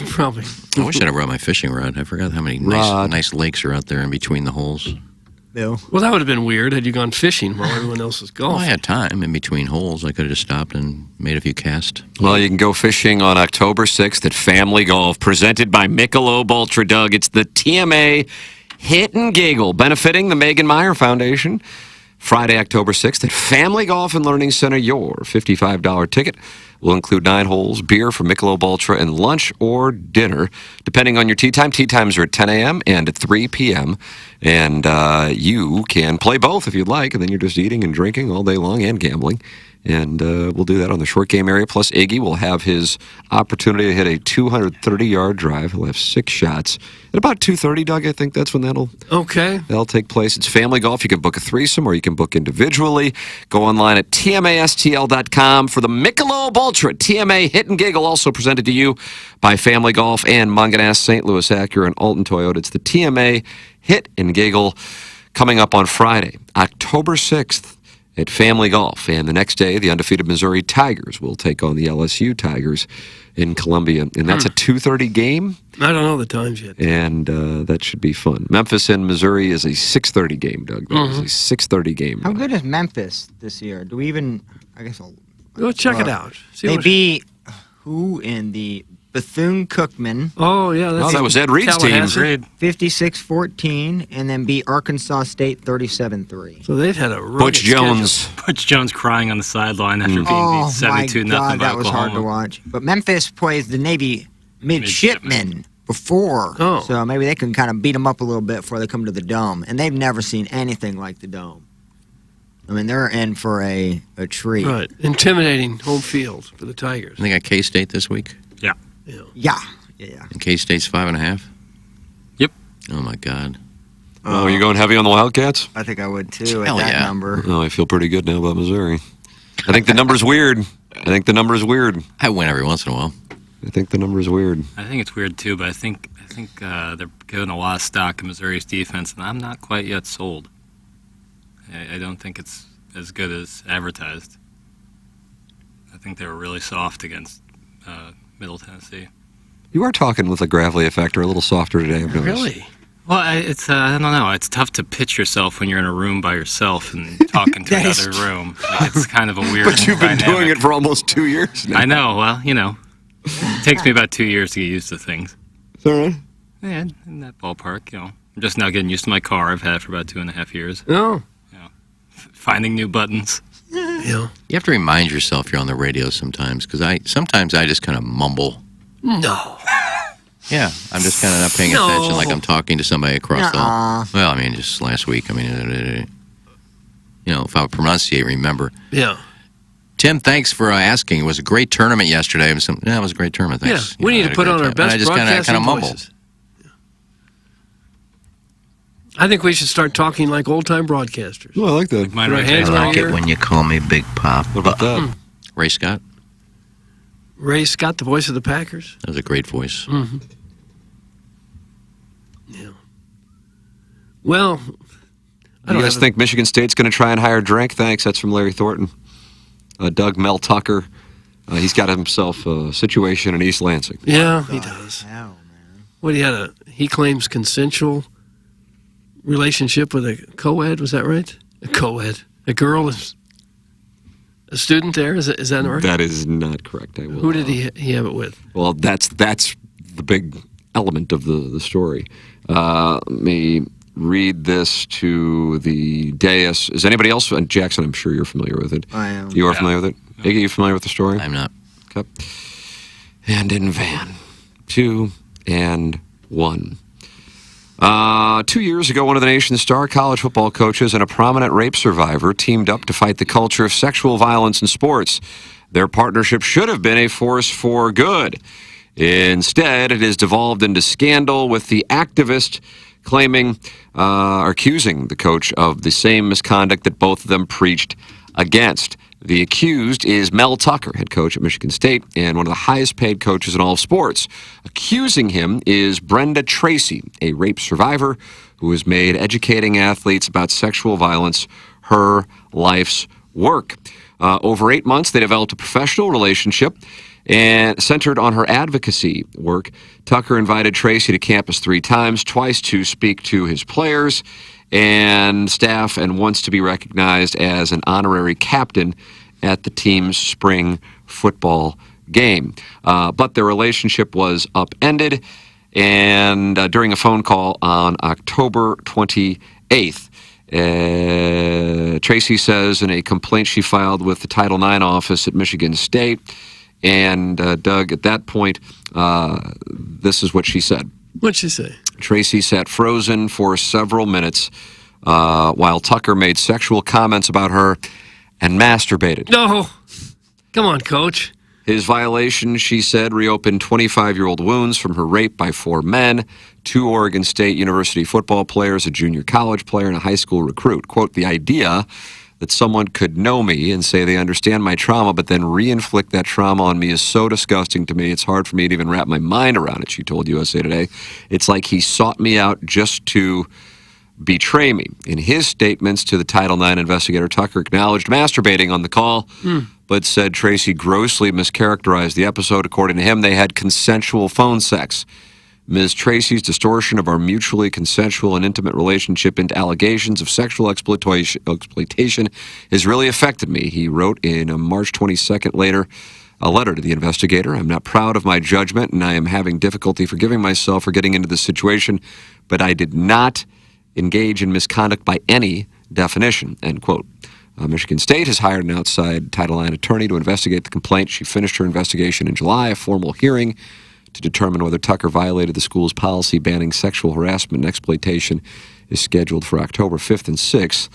Probably. I wish I'd have brought my fishing rod. I forgot how many nice lakes are out there in between the holes. Bill. Well, that would have been weird had you gone fishing while everyone else was golfing. Well, I had time in between holes. I could have just stopped and made a few casts. Well, you can go fishing on October 6th at Family Golf, presented by Michelob Ultra, Doug. It's the TMA Hit and Giggle, benefiting the Megan Meyer Foundation. Friday, October 6th at Family Golf and Learning Center. Your $55 ticket will include 9 holes, beer from Michelob Ultra, and lunch or dinner, depending on your tee time. Tee times are at 10 a.m. and at 3 p.m., and you can play both if you'd like, and then you're just eating and drinking all day long and gambling. And we'll do that on the short game area. Plus, Iggy will have his opportunity to hit a 230-yard drive. He'll have 6 shots. At about 2:30, Doug, I think that's when that'll take place. It's Family Golf. You can book a threesome or you can book individually. Go online at tmastl.com for the Michelob Ultra TMA Hit and Giggle, also presented to you by Family Golf and Munganast, St. Louis Acura, and Alton Toyota. It's the TMA Hit and Giggle coming up on Friday, October 6th. At Family Golf. And the next day, the undefeated Missouri Tigers will take on the LSU Tigers in Columbia. And that's a 2:30 game. I don't know the times yet. And that should be fun. Memphis and Missouri is a 6:30 game, Doug. That is a 6:30 game. How good is Memphis this year? Do we even, I guess I'll... Go check it out. See they beat who in the Bethune-Cookman. Oh, yeah. That was Ed Reed's team. 56-14, and then beat Arkansas State 37-3. So they've had a Butch Jones. Butch Jones crying on the sideline after being beat 72-0 by Oklahoma. That was hard to watch. But Memphis plays the Navy midshipmen before, so maybe they can kind of beat them up a little bit before they come to the Dome. And they've never seen anything like the Dome. I mean, they're in for a treat. Right. Intimidating home field for the Tigers. They got K-State this week? Yeah. And K-State's 5.5? Yep. Oh, my God. Oh, are you going heavy on the Wildcats? I think I would, too, Hell at that yeah. number. Oh, I feel pretty good now about Missouri. I think the number's weird. I win every once in a while. I think the number's weird. I think it's weird, too, but I think they're giving a lot of stock in Missouri's defense, and I'm not quite yet sold. I don't think it's as good as advertised. I think they were really soft against Middle Tennessee. You are talking with a gravelly effect, or a little softer today, I've noticed. Really? Well, it's I don't know. It's tough to pitch yourself when you're in a room by yourself and talking to another room. Like, it's kind of a weird But you've been dynamic. doing it for almost 2 years now. I know. Well, it takes me about 2 years to get used to things. Is that right? Yeah, in that ballpark, I'm just now getting used to my car. I've had it for about 2.5 years. Oh. Finding new buttons. Yeah. You have to remind yourself you're on the radio sometimes, because sometimes I just kind of mumble. No. Yeah, I'm just kind of not paying attention, like I'm talking to somebody across the hall. Well, I mean, just last week, if I would pronunciate, remember. Yeah. Tim, thanks for asking. It was a great tournament yesterday. It was a great tournament. Thanks. Yeah, we need to put on our best I just broadcasting kind of mumble. voices. I think we should start talking like old-time broadcasters. Oh, I like that. Mine Put our right hands there. on our ear. when you call me Big Pop. What about that? Ray Scott? Ray Scott, the voice of the Packers. That was a great voice. Mm-hmm. Yeah. Well, You guys think Michigan State's going to try and hire Drink? Thanks. That's from Larry Thornton. Doug Mel Tucker. He's got himself a situation in East Lansing. Yeah, he does. What, he claims consensual relationship with a co-ed, was that right? A co-ed. A girl is a student there, is that right? That is not correct. Who did he have it with? Well, that's the big element of the story. Let me read this to the dais. Is anybody else? Jackson, I'm sure you're familiar with it. I am. You are familiar with it? Iggy, you familiar with the story? I'm not. Okay. And in van. 2 and 1. 2 years ago, one of the nation's star college football coaches and a prominent rape survivor teamed up to fight the culture of sexual violence in sports. Their partnership should have been a force for good. Instead, it has devolved into scandal, with the activist accusing the coach of the same misconduct that both of them preached against. The accused is Mel Tucker, head coach at Michigan State and one of the highest paid coaches in all of sports. Accusing him is Brenda Tracy, a rape survivor who has made educating athletes about sexual violence her life's work. Over 8 months, they developed a professional relationship and centered on her advocacy work. Tucker invited Tracy to campus 3 times, twice to speak to his players and staff, and wants to be recognized as an honorary captain at the team's spring football game. But their relationship was upended and during a phone call on October 28th. Tracy says in a complaint she filed with the Title IX office at Michigan State. And Doug, at that point, this is what she said. What'd she say? Tracy sat frozen for several minutes while Tucker made sexual comments about her and masturbated. No. Come on, Coach. His violation, she said, reopened 25-year-old wounds from her rape by 4 men, 2 Oregon State University football players, a junior college player, and a high school recruit. Quote, the idea that someone could know me and say they understand my trauma but then re-inflict that trauma on me is so disgusting to me. It's hard for me to even wrap my mind around it, she told USA Today. It's like he sought me out just to betray me. In his statements to the Title IX investigator, Tucker acknowledged masturbating on the call, but said Tracy grossly mischaracterized the episode. According to him, they had consensual phone sex. Ms. Tracy's distortion of our mutually consensual and intimate relationship into allegations of sexual exploitation has really affected me, he wrote in a March 22nd later, a letter to the investigator. I'm not proud of my judgment, and I am having difficulty forgiving myself for getting into this situation, but I did not engage in misconduct by any definition, end quote. Michigan State has hired an outside Title IX attorney to investigate the complaint. She finished her investigation in July. A formal hearing to determine whether Tucker violated the school's policy banning sexual harassment and exploitation is scheduled for October 5th and 6th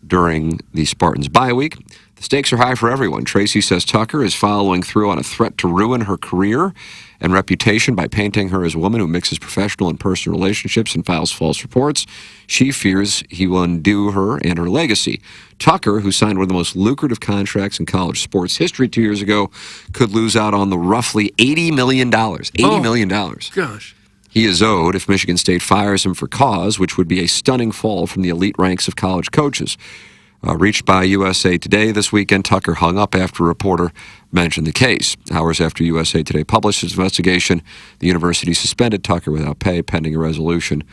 during the Spartans' bye week. The stakes are high for everyone. Tracy says Tucker is following through on a threat to ruin her career and reputation by painting her as a woman who mixes professional and personal relationships and files false reports. She fears he will undo her and her legacy. Tucker, who signed one of the most lucrative contracts in college sports history 2 years ago, could lose out on the roughly $80 million. $80 million. Gosh. He is owed if Michigan State fires him for cause, which would be a stunning fall from the elite ranks of college coaches. Reached by USA Today this weekend, Tucker hung up after a reporter mentioned the case. Hours after USA Today published its investigation, the university suspended Tucker without pay pending a resolution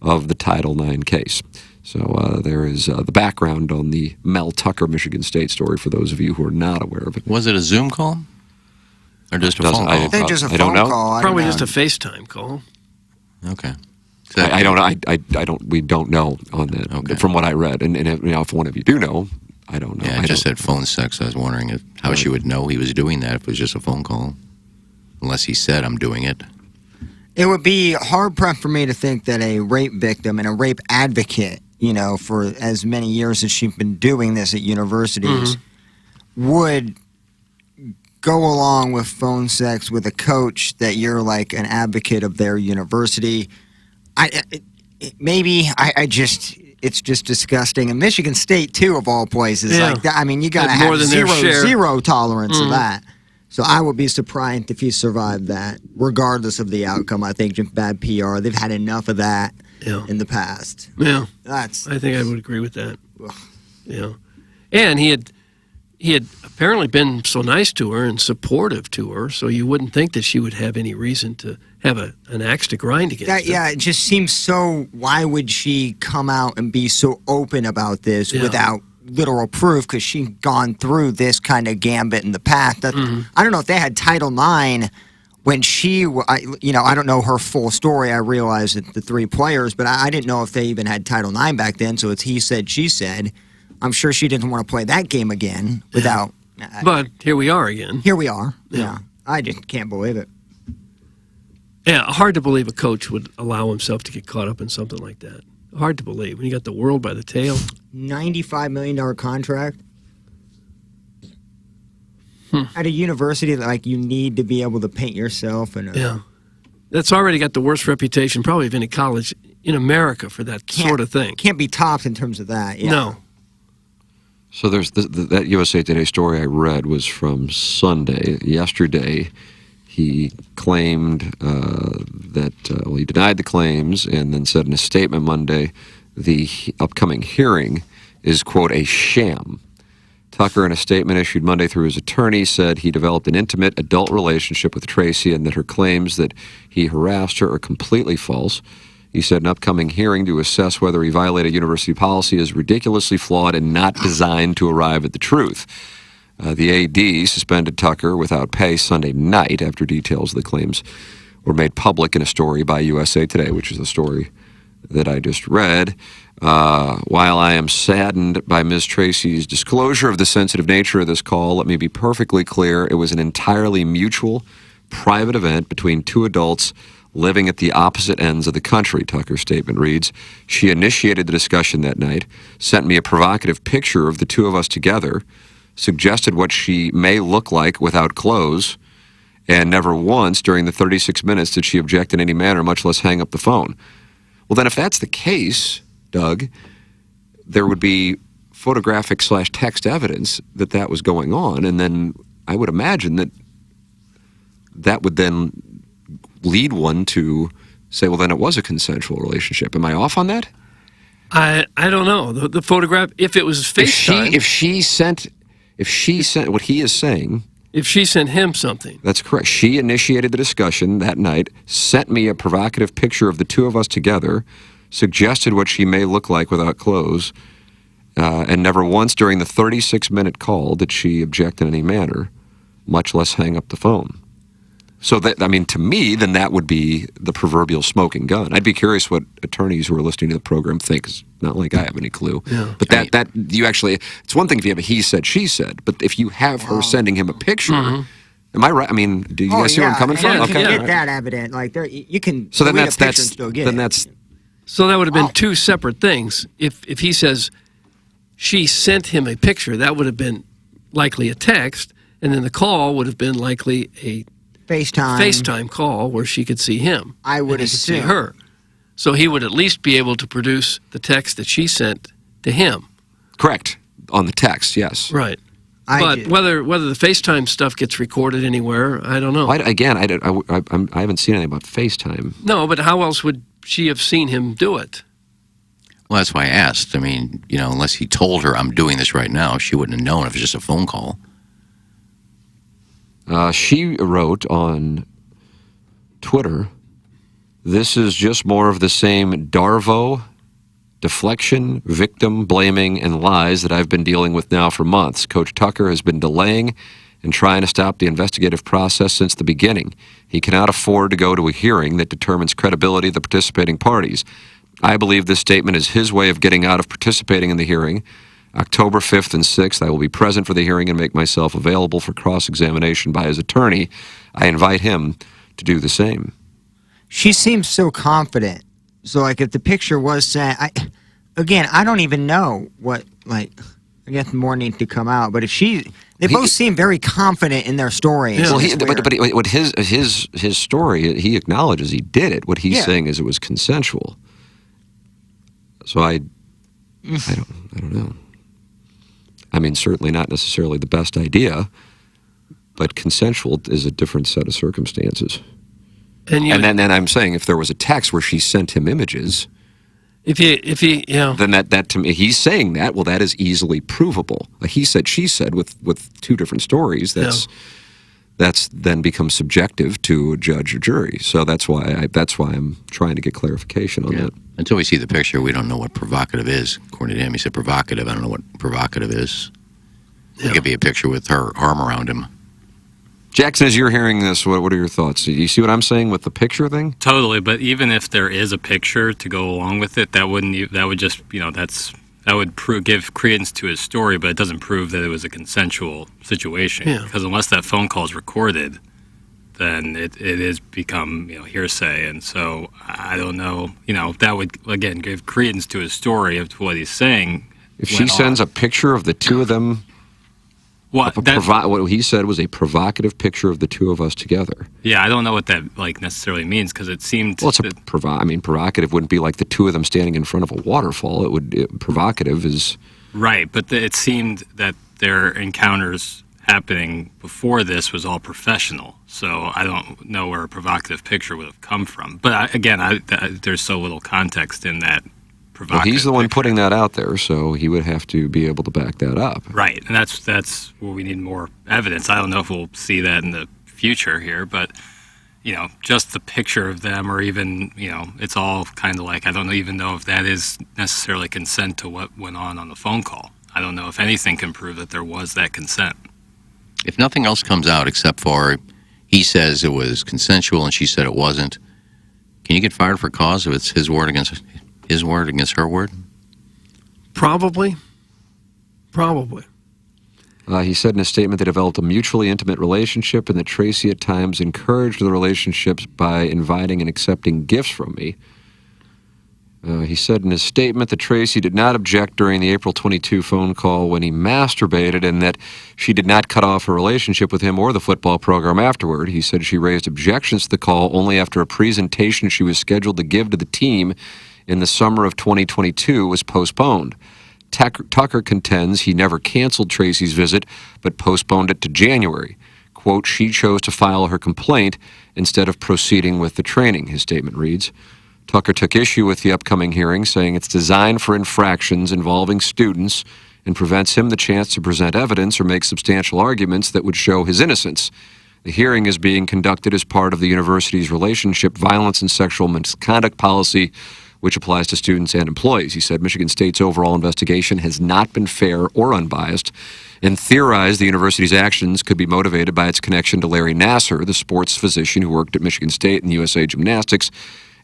of the Title IX case. So there is the background on the Mel Tucker Michigan State story for those of you who are not aware of it. Was it a Zoom call? Or just a phone call? I think just a phone call. Probably just a FaceTime call. Okay. I don't. We don't know on that. Okay. From what I read, and if one of you do know, I don't know. Yeah, I just said phone sex. I was wondering how she would know he was doing that if it was just a phone call, unless he said, "I'm doing it." It would be hard pressed for me to think that a rape victim and a rape advocate, for as many years as she's been doing this at universities, would go along with phone sex with a coach that you're like an advocate of their university. It's just disgusting. And Michigan State, too, of all places. Yeah. Like that. I mean, you got to have zero tolerance of that. So I would be surprised if he survived that, regardless of the outcome. I think just bad PR. They've had enough of that in the past. Yeah. I think I would agree with that. Yeah. And he had apparently been so nice to her and supportive to her, so you wouldn't think that she would have any reason to have an axe to grind against him. Yeah, it just seems so. Why would she come out and be so open about this without literal proof? Because she'd gone through this kind of gambit in the past. I don't know if they had Title IX when she, I don't know her full story. I realize that the 3 players, but I didn't know if they even had Title IX back then. So it's he said, she said. I'm sure she didn't want to play that game again without. But here we are again. Here we are. Yeah. I just can't believe it. Yeah, hard to believe a coach would allow himself to get caught up in something like that. Hard to believe when you got the world by the tail. $95 million contract. At a university that like you need to be able to paint yourself and that's already got the worst reputation probably of any college in America for that sort of thing. Can't be topped in terms of that. Yeah. No. So there's that USA Today story I read was from Sunday. Yesterday, he claimed that he denied the claims and then said in a statement Monday the upcoming hearing is, quote, a sham. Tucker, in a statement issued Monday through his attorney, said he developed an intimate adult relationship with Tracy and that her claims that he harassed her are completely false. He said an upcoming hearing to assess whether he violated university policy is ridiculously flawed and not designed to arrive at the truth. The AD suspended Tucker without pay Sunday night after details of the claims were made public in a story by USA Today, which is the story that I just read. While I am saddened by Ms. Tracy's disclosure of the sensitive nature of this call, let me be perfectly clear. It was an entirely mutual, private event between two adults living at the opposite ends of the country, Tucker's statement reads. She initiated the discussion that night, sent me a provocative picture of the two of us together, suggested what she may look like without clothes, and never once during the 36 minutes did she object in any manner, much less hang up the phone. Well, then if that's the case, Doug, there would be photographic/text evidence that that was going on, and then I would imagine that that would then lead one to say, well, then it was a consensual relationship. Am I off on that? I don't know. The photograph, if it was FaceTime. If she sent what he is saying. If she sent him something. That's correct. She initiated the discussion that night, sent me a provocative picture of the two of us together, suggested what she may look like without clothes, and never once during the 36-minute call did she object in any manner, much less hang up the phone. So, that, I mean, to me, then that would be the proverbial smoking gun. I'd be curious what attorneys who are listening to the program think. It's not like I have any clue. Yeah. But that you actually, it's one thing if you have a he said, she said, but if you have her sending him a picture, am I right? I mean, do you guys see where I'm coming from? You can get that evident. Like, you can so then read that's, a picture and still get it. So that would have been two separate things. If he says she sent him a picture, that would have been likely a text, and then the call would have been likely a FaceTime call where she could see him. I would assume. See her. So he would at least be able to produce the text that she sent to him. Correct. On the text, yes. Right. But whether the FaceTime stuff gets recorded anywhere, I don't know. I haven't seen anything about FaceTime. No, but how else would she have seen him do it? Well, that's why I asked. I mean, unless he told her I'm doing this right now, she wouldn't have known if it was just a phone call. She wrote on Twitter, this is just more of the same Darvo, deflection, victim blaming, and lies that I've been dealing with now for months. Coach Tucker has been delaying and trying to stop the investigative process since the beginning. He cannot afford to go to a hearing that determines credibility of the participating parties. I believe this statement is his way of getting out of participating in the hearing. October 5th and 6th, I will be present for the hearing and make myself available for cross-examination by his attorney. I invite him to do the same. She seems so confident. So, like, if the picture was sent, I don't even know what, I guess more needs to come out. But if they both seem very confident in their story. Yeah. Well, but what his story, he acknowledges he did it. What he's saying is it was consensual. So I don't know. I mean, certainly not necessarily the best idea, but consensual is a different set of circumstances. And then I'm saying if there was a text where she sent him images, then that to me, he's saying that, well, that is easily provable. He said, she said with two different stories. That's then becomes subjective to a judge or jury. So that's why I'm trying to get clarification on that. Until we see the picture, we don't know what provocative is. According to him, he said provocative. I don't know what provocative is. It could be a picture with her arm around him. Jackson, as you're hearing this, what are your thoughts? Do you see what I'm saying with the picture thing? Totally, but even if there is a picture to go along with it, that would give credence to his story, but it doesn't prove that it was a consensual situation. Yeah. Because unless that phone call is recorded, then it is become hearsay, and so I don't know. That would again give credence to his story of what he's saying. If she sends a picture of the two of them. What he said was a provocative picture of the two of us together. Yeah, I don't know what that necessarily means because it seemed. Well, provocative wouldn't be like the two of them standing in front of a waterfall. Provocative is Right, but it seemed that their encounters happening before this was all professional. So I don't know where a provocative picture would have come from. But there's so little context in that provocative Well, he's the one putting that out there, so he would have to be able to back that up. Right, and that's where we need more evidence. I don't know if we'll see that in the future here, but just the picture of them, or even it's all kind of like, I don't even know if that is necessarily consent to what went on the phone call. I don't know if anything can prove that there was that consent. If nothing else comes out except for he says it was consensual and she said it wasn't, can you get fired for cause if it's his word against her word? Probably. He said in a statement they developed a mutually intimate relationship and that Tracy at times encouraged the relationships by inviting and accepting gifts from me. He said in his statement that Tracy did not object during the April 22 phone call when he masturbated, and that she did not cut off her relationship with him or the football program afterward. He said she raised objections to the call only after a presentation she was scheduled to give to the team in the summer of 2022 was postponed. Tucker contends he never canceled Tracy's visit, but postponed it to January. Quote, she chose to file her complaint instead of proceeding with the training, his statement reads. Tucker took issue with the upcoming hearing, saying it's designed for infractions involving students and prevents him the chance to present evidence or make substantial arguments that would show his innocence. The hearing is being conducted as part of the university's relationship violence and sexual misconduct policy, which applies to students and employees. He said Michigan State's overall investigation has not been fair or unbiased, and theorized the university's actions could be motivated by its connection to Larry Nassar, the sports physician who worked at Michigan State and USA Gymnastics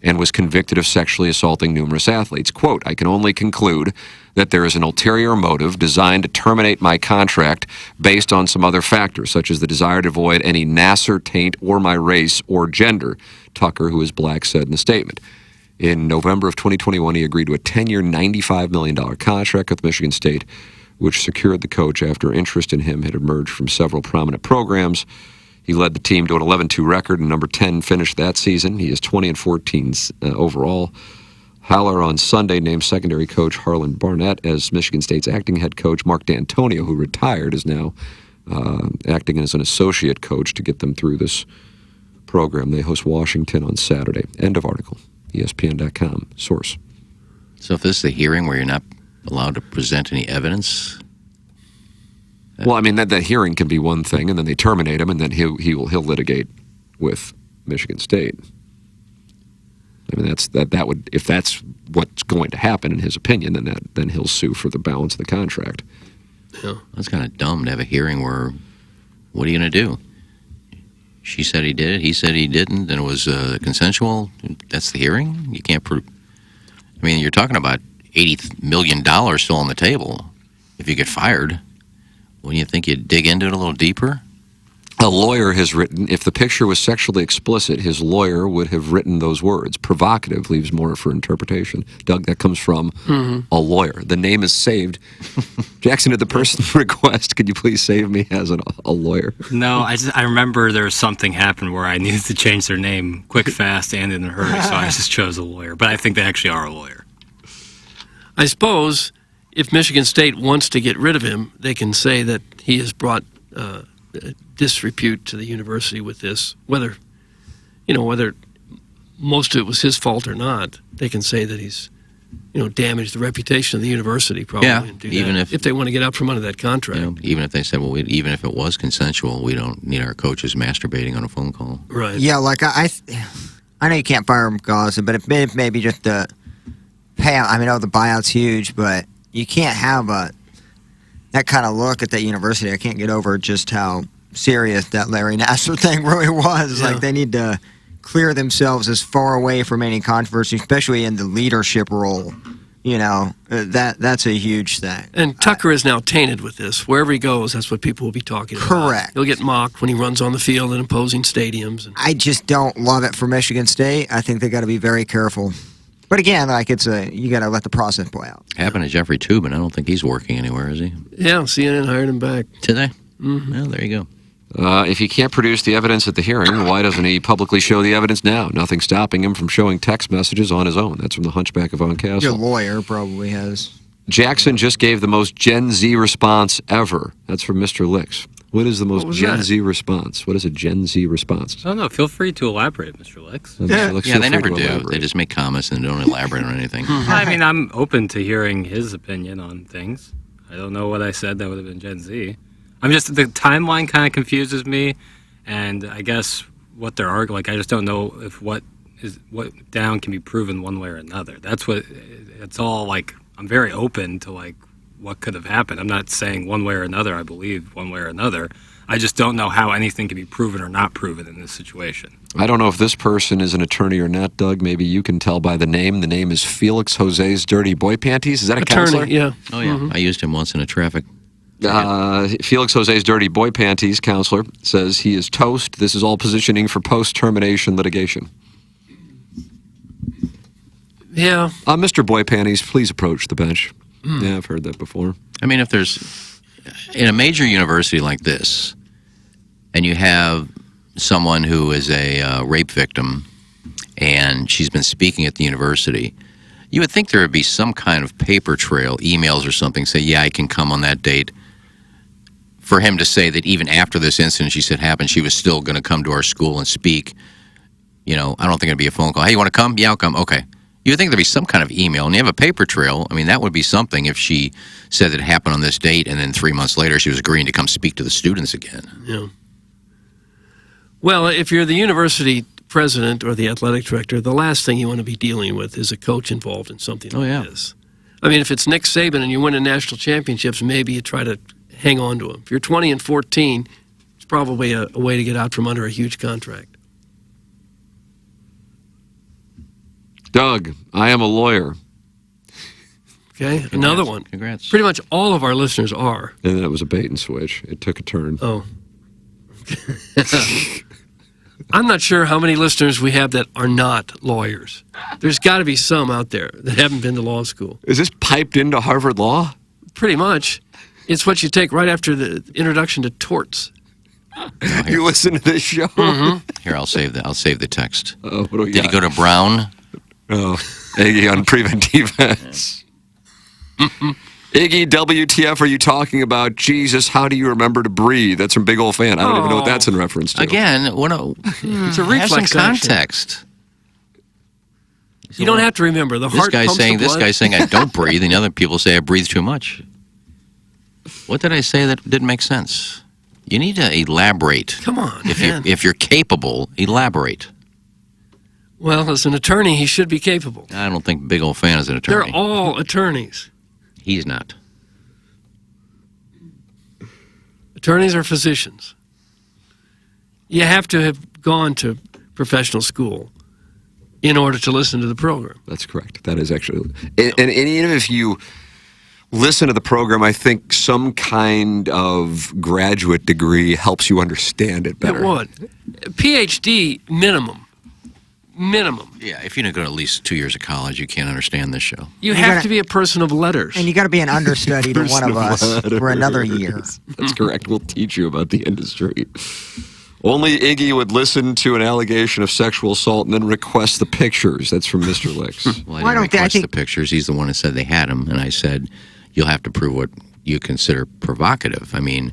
and was convicted of sexually assaulting numerous athletes. Quote, I can only conclude that there is an ulterior motive designed to terminate my contract based on some other factors, such as the desire to avoid any Nassar taint or my race or gender, Tucker, who is black, said in a statement. In November of 2021, he agreed to a 10-year, $95 million contract with Michigan State, which secured the coach after interest in him had emerged from several prominent programs. He led the team to an 11-2 record and number 10 finished that season. He is 20-14 overall. Haller on Sunday named secondary coach Harlan Barnett as Michigan State's acting head coach. Mark D'Antonio, who retired, is now acting as an associate coach to get them through this program. They host Washington on Saturday. End of article. ESPN.com. Source. So if this is a hearing where you're not allowed to present any evidence? Well, I mean, that hearing can be one thing, and then they terminate him, and then he'll litigate with Michigan State. I mean, that would, if that's what's going to happen in his opinion, then he'll sue for the balance of the contract. Yeah, that's kind of dumb to have a hearing where, what are you going to do? She said he did it, he said he didn't, and it was consensual. That's the hearing? You can't prove. I mean, you're talking about $80 million still on the table. If you get fired, wouldn't you think you'd dig into it a little deeper? A lawyer has written, if the picture was sexually explicit, his lawyer would have written those words. Provocative leaves more for interpretation. Doug, that comes from a lawyer. The name is saved. Jackson, did the person request, could you please save me as a lawyer? No, I remember there was something happened where I needed to change their name quick, fast, and in a hurry, so I just chose a lawyer. But I think they actually are a lawyer. I suppose if Michigan State wants to get rid of him, they can say that he has brought disrepute to the university with this, whether most of it was his fault or not. They can say that he's damaged the reputation of the university, probably. Yeah, and do even that, if they want to get out from under that contract. Even if they said, well, even if it was consensual, we don't need our coaches masturbating on a phone call. Right. Yeah, like I know you can't fire him because, but if maybe just the payout. I mean, the buyout's huge, but you can't have that kind of look at that university. I can't get over just how serious that Larry Nassar thing really was. Yeah. Like, they need to clear themselves as far away from any controversy, especially in the leadership role. That's a huge thing. And Tucker is now tainted with this. Wherever he goes, that's what people will be talking about. Correct. He'll get mocked when he runs on the field in opposing stadiums. I just don't love it for Michigan State. I think they got to be very careful. But again, you got to let the process play out. Happened to Jeffrey Tubin. I don't think he's working anywhere, is he? Yeah, CNN hired him back. Did they? Mm-hmm. Well, there you go. If he can't produce the evidence at the hearing, why doesn't he publicly show the evidence now? Nothing stopping him from showing text messages on his own. That's from the Hunchback of Von Castle. Your lawyer probably has. Jackson just gave the most Gen Z response ever. That's from Mr. Licks. What is the most Gen Z response? What is a Gen Z response? I don't know. Feel free to elaborate, Mr. Licks. Mr. Licks, Yeah, they feel never free to do. elaborate. They just make comments and don't elaborate on anything. I mean, I'm open to hearing his opinion on things. I don't know what I said that would have been Gen Z. The timeline kind of confuses me, and I guess what they're arguing, like, I just don't know if what down can be proven one way or another. It's all, like, I'm very open to, like, what could have happened. I'm not saying one way or another, I believe one way or another. I just don't know how anything can be proven or not proven in this situation. I don't know if this person is an attorney or not, Doug. Maybe you can tell by the name. The name is Felix Jose's Dirty Boy Panties. Is that a counselor? Attorney, yeah. Oh, yeah. I used him once in a traffic. Felix Jose's Dirty Boy Panties counselor says he is toast. This is all positioning for post-termination litigation. Yeah. Mr. Boy Panties, please approach the bench. Yeah, I've heard that before. I mean, if there's in a major university like this, and you have someone who is a rape victim, and she's been speaking at the university, you would think there would be some kind of paper trail, emails or something, say, yeah, I can come on that date. For him to say that even after this incident she said happened, she was still going to come to our school and speak. I don't think it'd be a phone call. Hey, you want to come? Yeah, I'll come. Okay. You would think there'd be some kind of email, and you have a paper trail. I mean, that would be something if she said that it happened on this date, and then 3 months later she was agreeing to come speak to the students again. Yeah. Well, if you're the university president or the athletic director, the last thing you want to be dealing with is a coach involved in something like this. I mean, if it's Nick Saban and you win a national championships, maybe you try to hang on to him. If you're 20-14, it's probably a way to get out from under a huge contract. Doug, I am a lawyer. Okay, Congrats. another one. Congrats. Pretty much all of our listeners are. And then it was a bait and switch. It took a turn. Oh. I'm not sure how many listeners we have that are not lawyers. There's got to be some out there that haven't been to law school. Is this piped into Harvard Law? Pretty much. It's what you take right after the introduction to torts. You listen to this show? Here, I'll save the text. What do we Did got? he go to Brown? Oh, Iggy on prevent defense. Iggy, WTF are you talking about? Jesus, how do you remember to breathe? That's from Big Ol' Fan. I don't even know what that's in reference to. Again, it's a have reflex some action. context. You don't have to remember. The heart pumps the blood. This guy's saying I don't breathe, and the other people say I breathe too much. What did I say that didn't make sense? You need to elaborate. Come on, if you're capable, elaborate. Well, as an attorney, he should be capable. I don't think Big Ol' Fan is an attorney. They're all attorneys. He's not. Attorneys are physicians. You have to have gone to professional school in order to listen to the program. That's correct. That is actually... And even if you listen to the program, I think some kind of graduate degree helps you understand it better. It would. PhD minimum. Yeah, if you don't go to at least 2 years of college, you can't understand this show. You have to be a person of letters. And you got to be an understudy to one of us for another year. That's correct. We'll teach you about the industry. Only Iggy would listen to an allegation of sexual assault and then request the pictures. That's from Mr. Licks. Well, I didn't request the pictures. He's the one that said they had them, and I said, you'll have to prove what you consider provocative. I mean,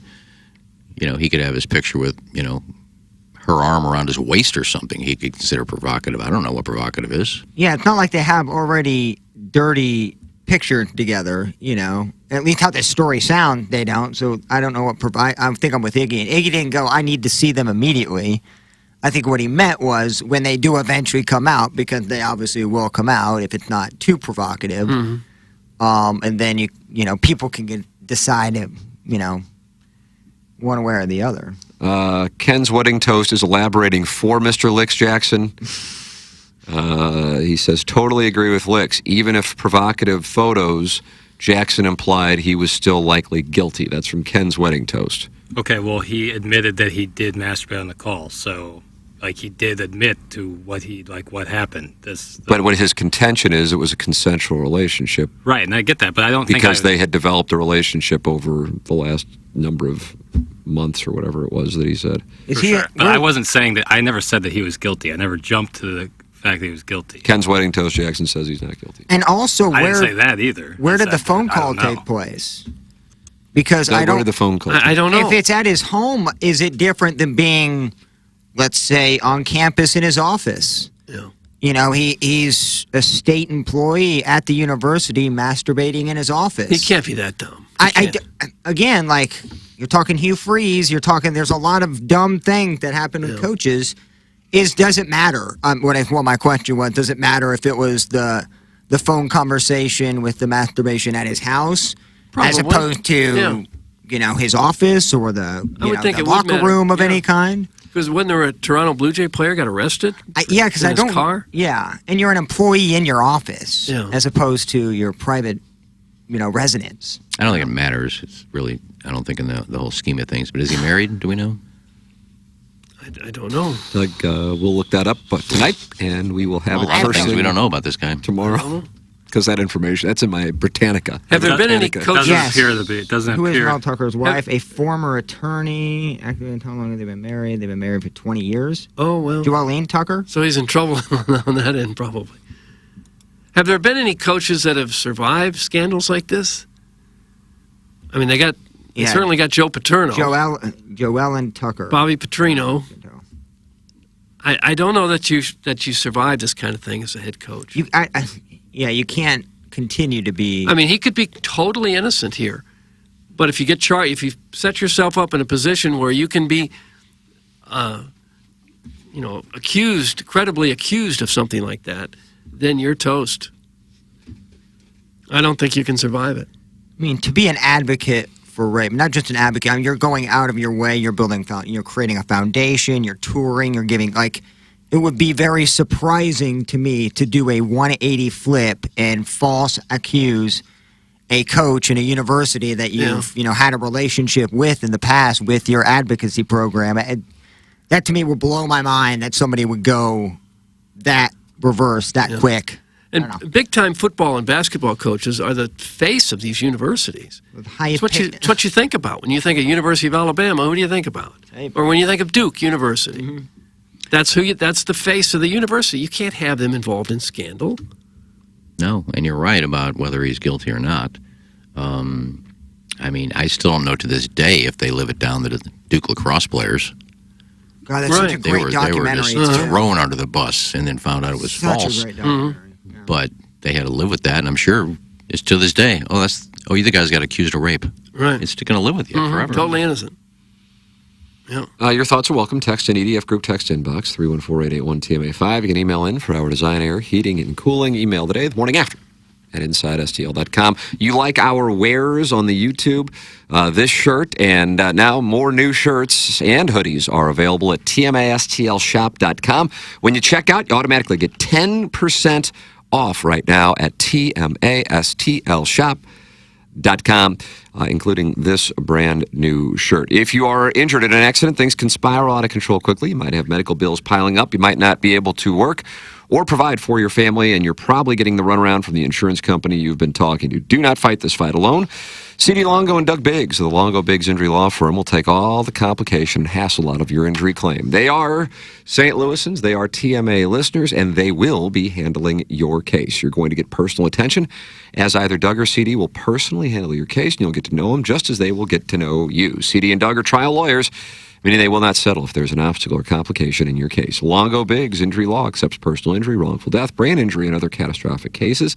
he could have his picture with, her arm around his waist or something he could consider provocative. I don't know what provocative is. Yeah, it's not like they have already dirty pictured together, At least how the story sound, they don't. So I don't know what I think I'm with Iggy. And Iggy didn't go, I need to see them immediately. I think what he meant was when they do eventually come out, because they obviously will come out if it's not too provocative. And then, people can decide, one way or the other. Ken's wedding toast is elaborating for Mr. Licks Jackson. He says, totally agree with Licks. Even if provocative photos, Jackson implied he was still likely guilty. That's from Ken's wedding toast. Okay, well, he admitted that he did masturbate on the call, so, he did admit to what happened. But what his contention is, it was a consensual relationship. Right, and I get that, but I don't think because they had developed a relationship over the last number of months or whatever it was that he said. But I wasn't saying that. I never said that he was guilty. I never jumped to the fact that he was guilty. Ken's Wedding Toast Jackson says he's not guilty. And also, I where didn't say that either. Where I did the said phone that. call I don't know. take place? Because Doug, I don't. Where did the phone call? I don't know. If it's at his home, is it different than being, let's say, on campus in his office? Yeah. You know, he's a state employee at the university masturbating in his office. He can't be that dumb. Again, like, you're talking Hugh Freeze, you're talking, there's a lot of dumb things that happen with coaches. Does it matter? What my question was, does it matter if it was the phone conversation with the masturbation at his house as Probably. opposed to, his office or the, the locker room of any kind? Because when there a Toronto Blue Jay player got arrested? Because I don't. Car? Yeah, and you're an employee in your office as opposed to your private, residence. I don't think it matters. It's really, I don't think in the whole scheme of things. But is he married? Do we know? I don't know. Doug, we'll look that up tonight, and we will have A lot it of things first we don't know about this guy. tomorrow. Because that information, that's in my Britannica. Have there been any coaches? It doesn't Who is appear. Mel Tucker's wife? A former attorney. How long have they been married? They've been married for 20 years. Oh, well. Joellen Tucker? So he's in trouble on that end, probably. Have there been any coaches that have survived scandals like this? I mean, they certainly got Joe Paterno. Joellen Tucker. Bobby Petrino. I don't know that you survived this kind of thing as a head coach. You can't continue to be. I mean, he could be totally innocent here, but if you get charged, if you set yourself up in a position where you can be, credibly accused of something like that, then you're toast. I don't think you can survive it. I mean, to be an advocate for rape, not just an advocate. I mean, you're going out of your way. You're you're creating a foundation. You're touring. You're giving It would be very surprising to me to do a 180 flip and false accuse a coach in a university that you've had a relationship with in the past with your advocacy program. That to me would blow my mind that somebody would go that reverse that quick. And big-time football and basketball coaches are the face of these universities. It's what you think about. When you think of University of Alabama, who do you think about? Or when you think of Duke University. Mm-hmm. That's the face of the university. You can't have them involved in scandal. No, and you're right about whether he's guilty or not. I mean, I still don't know to this day if they live it down to the Duke lacrosse players. God, that's such a great documentary. They were just thrown under the bus and then found out it was false. Such a great documentary. Mm-hmm. But they had to live with that, and I'm sure it's to this day. You the guy's got accused of rape. Right. It's going to live with you forever. Totally innocent. Yeah. Your thoughts are welcome. Text in EDF Group text inbox 314-881-TMA5. You can email in for our design, air, heating, and cooling. Email today, the morning after at InsideSTL.com. You like our wares on the YouTube? This shirt and now more new shirts and hoodies are available at TMASTLshop.com. When you check out, you automatically get 10% off right now at TMASTLshop.com, including this brand new shirt. If you are injured in an accident, things can spiral out of control quickly. You might have medical bills piling up. You might not be able to work or provide for your family, and you're probably getting the runaround from the insurance company you've been talking to. Do not fight this fight alone. C.D. Longo and Doug Biggs of the Longo Biggs Injury Law Firm will take all the complication and hassle out of your injury claim. They are St. Louisans, they are TMA listeners, and they will be handling your case. You're going to get personal attention, as either Doug or C.D. will personally handle your case, and you'll get to know them just as they will get to know you. C.D. and Doug are trial lawyers, meaning they will not settle if there's an obstacle or complication in your case. Longo Biggs Injury Law accepts personal injury, wrongful death, brain injury, and other catastrophic cases.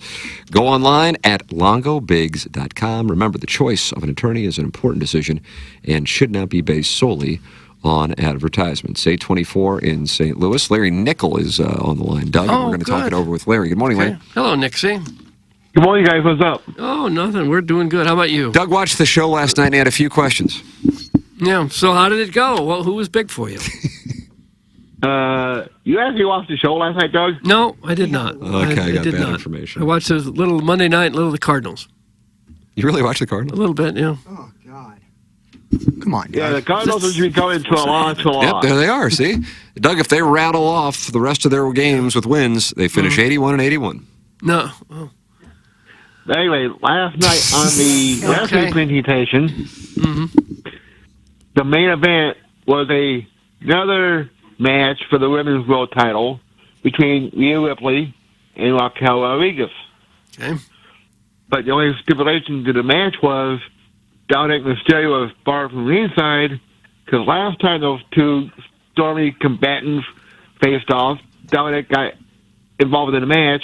Go online at longobiggs.com. Remember, the choice of an attorney is an important decision and should not be based solely on advertisements. 824 in St. Louis. Larry Nickel is on the line. Doug, and we're going to talk it over with Larry. Good morning, Larry. Hello, Nixie. Good morning, guys. What's up? Oh, nothing. We're doing good. How about you? Doug watched the show last night and had a few questions. Yeah, so how did it go? Well, who was big for you? You actually watched the show last night, Doug? No, I did not. Okay, I got did bad not. information. I watched a little Monday night, little of the Cardinals. You really watched the Cardinals? A little bit, yeah. Oh, God. Come on, Doug. Yeah, the Cardinals are becoming to a lot. Yep, there they are, see? Doug, if they rattle off the rest of their games with wins, they finish 81 and 81. No. Oh. Anyway, last night on the wrestling presentation, the main event was another match for the women's world title between Rhea Ripley and Raquel Rodriguez. Okay. But the only stipulation to the match was Dominic Mysterio was barred from ringside because last time those two stormy combatants faced off, Dominic got involved in the match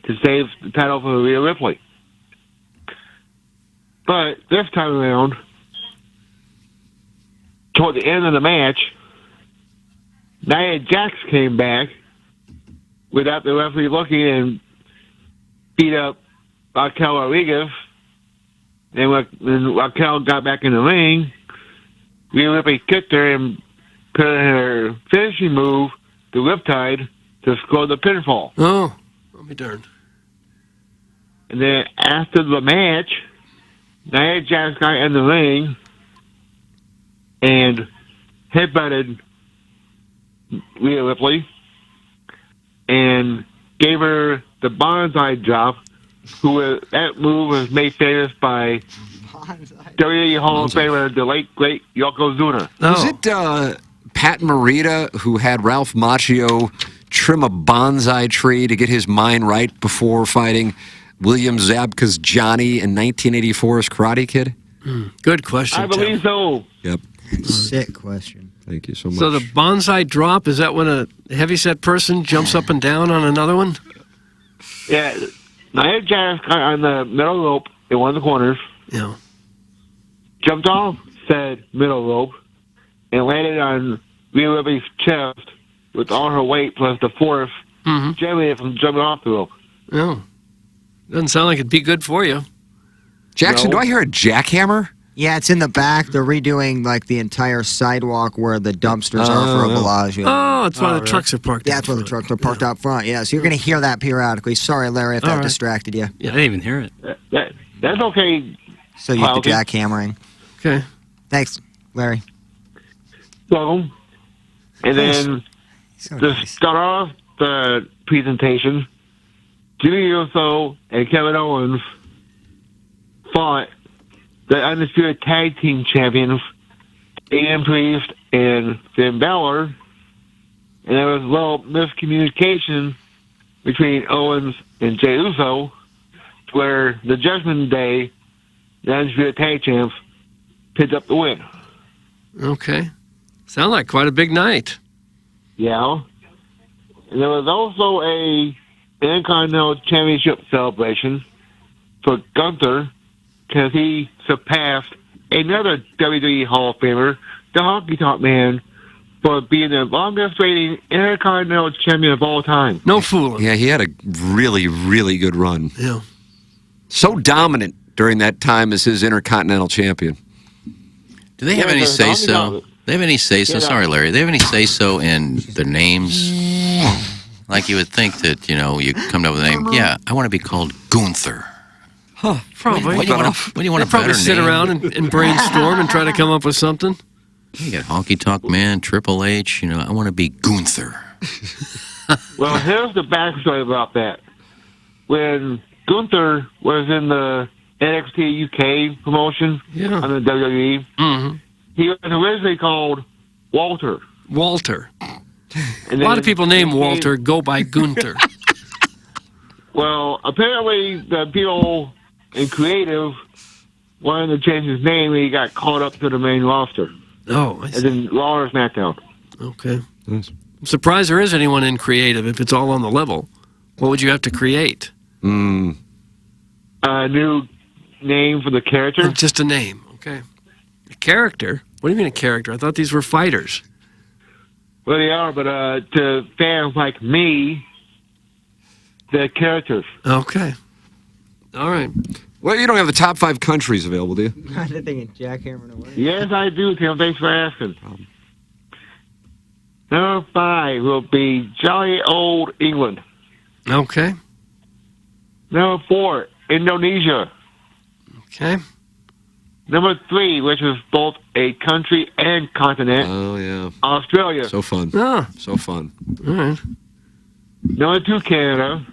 to save the title for Rhea Ripley. But this time around, toward the end of the match, Nia Jax came back without the referee looking and beat up Raquel Rodriguez. And when Raquel got back in the ring, Rhea Ripley kicked her and put in her finishing move, the Riptide, to score the pinfall. Oh, I'll be darned. And then after the match, Nia Jax got in the ring and headbutted Rhea Ripley and gave her the bonsai drop, that move was made famous by WWE Hall of Famer, the late, great Yokozuna. Was it Pat Morita who had Ralph Macchio trim a bonsai tree to get his mind right before fighting William Zabka's Johnny in 1984's Karate Kid? Good question. I believe so. Yep. Sick question. Thank you so much. So the bonsai drop, is that when a heavyset person jumps up and down on another one? Yeah. Nia Jax got on the middle rope in one of the corners. Yeah. Jumped off said middle rope and landed on Rhea Ripley's chest with all her weight plus the force generated from jumping off the rope. Oh. Doesn't sound like it'd be good for you. Jackson, do I hear a jackhammer? Yeah, it's in the back. They're redoing like the entire sidewalk where the dumpsters are for a Bellagio. Oh, it's why the trucks are parked. Yeah, that's where the trucks are parked out front. Yeah, so you're going to hear that periodically. Sorry, Larry, if that distracted you. Yeah, I didn't even hear it. That's okay. So you get the jackhammering. Okay. Thanks, Larry. Welcome. And then to start off the presentation, Jimmy Uso and Kevin Owens fought the undisputed tag team champions, Damian Priest and Finn Balor, and there was a little miscommunication between Owens and Jey Uso, where the Judgment Day, the undisputed tag champs, picked up the win. Okay. Sound like quite a big night. Yeah. And there was also a Intercontinental Championship celebration for Gunther, because he surpassed another WWE Hall of Famer, the Honky Tonk Man, for being the longest reigning Intercontinental Champion of all time. No fooling. Yeah, he had a really, really good run. Yeah. So dominant during that time as his Intercontinental Champion. Do they have any say-so? They have any say-so? Sorry, Larry. They have any say-so in their names? Like you would think that, you come up with a name. Yeah, I want to be called Gunther. Huh, probably. What do you want a probably better sit name? around and brainstorm and try to come up with something. You got Honky Tonk Man, Triple H. I want to be Gunther. Well, here's the backstory about that. When Gunther was in the NXT UK promotion on the WWE, he was originally called Walter. Walter. And a lot of people named Walter go by Gunther. Well, apparently the people in creative wanted to change his name and he got called up to the main roster. Oh, I see. And then Raw or SmackDown. Okay. Nice. I'm surprised there is anyone in creative if it's all on the level. What would you have to create? A new name for the character. Just a name. Okay. A character? What do you mean a character? I thought these were fighters. Well, they are, but to fans like me, they're characters. Okay. All right. Well, you don't have the top 5 countries available, do you? I didn't think of jackhammering away. Yes, I do, Tim. Thanks for asking. Number 5 will be jolly old England. Okay. Number 4, Indonesia. Okay. Number 3, which is both a country and continent. Oh, yeah. Australia. So fun. Oh. So fun. All right. Number 2, Canada.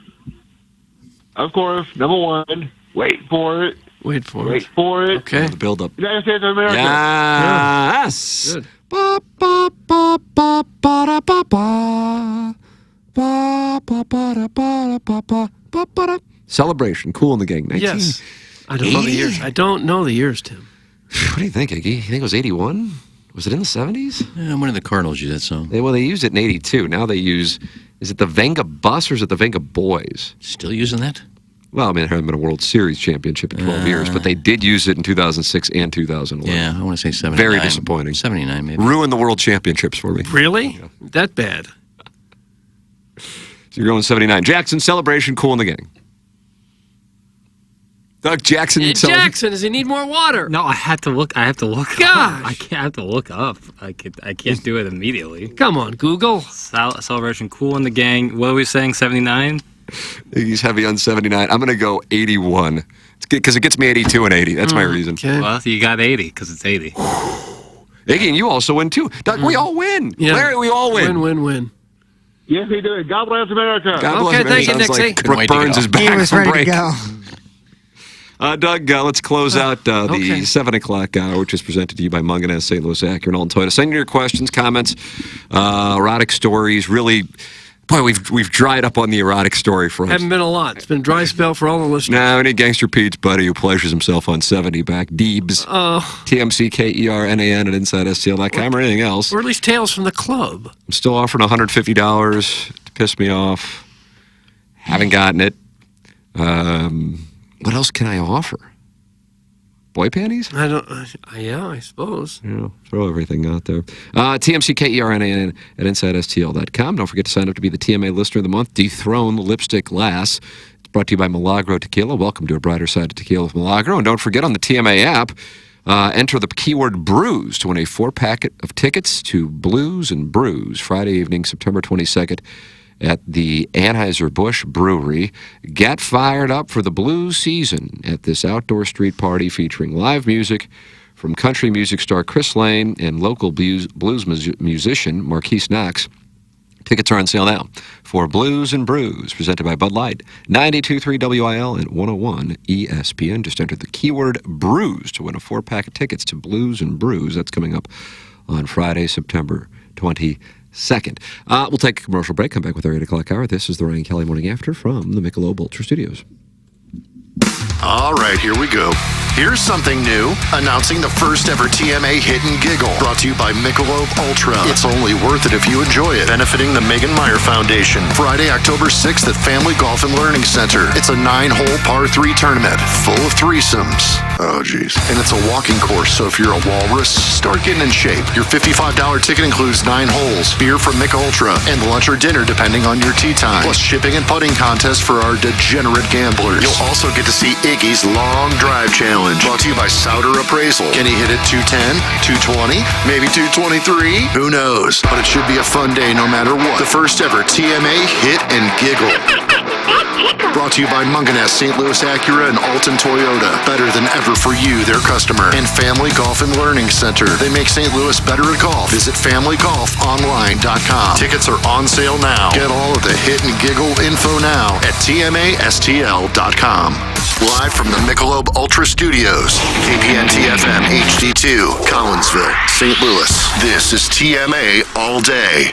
Of course, number 1, wait for it. Wait for it. Okay. The build-up. United States of America. Yes. Good. Ba, ba, ba, ba, ba, da, ba, ba. Celebration, Cool in the Gang. Yes. I don't know the years. I don't know the years, Tim. What do you think, Iggy? You think it was 81? Was it in the 70s? When did the Cardinals use that song? They used it in 82. Now they use, is it the Venga Bus or is it the Venga Boys? Still using that? Well, I mean, there hasn't been a World Series championship in 12 years, but they did use it in 2006 and 2011. Yeah, I want to say 79. Very disappointing. 79, maybe. Ruined the World Championships for me. Really? Yeah. That bad? So you're going 79. Jackson, Celebration, Cool in the Gang. Doug Jackson. Jackson, does he need more water? No, I have to look. Gosh. I have to look up. I can't do it immediately. Come on, Google. Celebration, Cool in the Gang. What are we saying? 79. He's heavy on 79. I'm going to go 81 because it gets me 82 and 80. That's my reason. Okay. Well, you got 80 because it's 80. Iggy, and you also win too. Doug, we all win. Yeah. Larry, we all win. Win. Yes, we do. God bless America. God bless America. Thank you, Sounds Nixie. like Brooke Burns is back He was from ready break. to go. Doug, let's close out the 7 o'clock hour, which is presented to you by Munganess, St. Louis Acura and Alton Toyota. Send in your questions, comments, erotic stories. Really, boy, we've dried up on the erotic story front. Haven't been a lot. It's been a dry spell for all the listeners. Now, any Gangster Pete's buddy who pleasures himself on 70 back, Deebs, TMCKERNAN at InsideSTL.com or anything else. Or at least Tales from the Club. I'm still offering $150 to piss me off. Haven't gotten it. What else can I offer? Boy panties? I suppose. Yeah, throw everything out there. TMCKERNAN at InsideSTL.com. Don't forget to sign up to be the TMA Listener of the Month. Dethrone the Lipstick Lass. It's brought to you by Milagro Tequila. Welcome to a brighter side of tequila with Milagro. And don't forget on the TMA app, enter the keyword Brews to win a 4-pack of tickets to Blues and Brews Friday evening, September 22nd. At the Anheuser-Busch Brewery. Get fired up for the blues season at this outdoor street party featuring live music from country music star Chris Lane and local blues musician Marquise Knox. Tickets are on sale now for Blues and Brews, presented by Bud Light, 92.3 WIL and 101 ESPN. Just enter the keyword Brews to win a 4-pack of tickets to Blues and Brews. That's coming up on Friday, September 22nd. We'll take a commercial break. Come back with our 8 o'clock hour. This is the Ryan Kelly Morning After from the Michelob Ultra Studios. All right, here we go. Here's something new. Announcing the first ever TMA Hit and Giggle. Brought to you by Michelob Ultra. It's only worth it if you enjoy it. Benefiting the Megan Meyer Foundation. Friday, October 6th at Family Golf and Learning Center. It's a 9-hole par 3 tournament full of threesomes. Oh, geez. And it's a walking course, so if you're a walrus, start getting in shape. Your $55 ticket includes 9 holes, beer from Mich Ultra, and lunch or dinner depending on your tee time. Plus shipping and putting contest for our degenerate gamblers. You'll also get to see Iggy's Long Drive Challenge. Brought to you by Souter Appraisal. Can he hit it 210, 220, maybe 223? Who knows? But it should be a fun day no matter what. The first ever TMA Hit and Giggle. Brought to you by Munganess, St. Louis Acura and Alton Toyota. Better than ever for you, their customer. And Family Golf and Learning Center. They make St. Louis better at golf. Visit FamilyGolfOnline.com. Tickets are on sale now. Get all of the Hit and Giggle info now at TMASTL.com. Live from the Michelob Ultra Studios, KPNT-FM HD2, Collinsville, St. Louis. This is TMA All Day.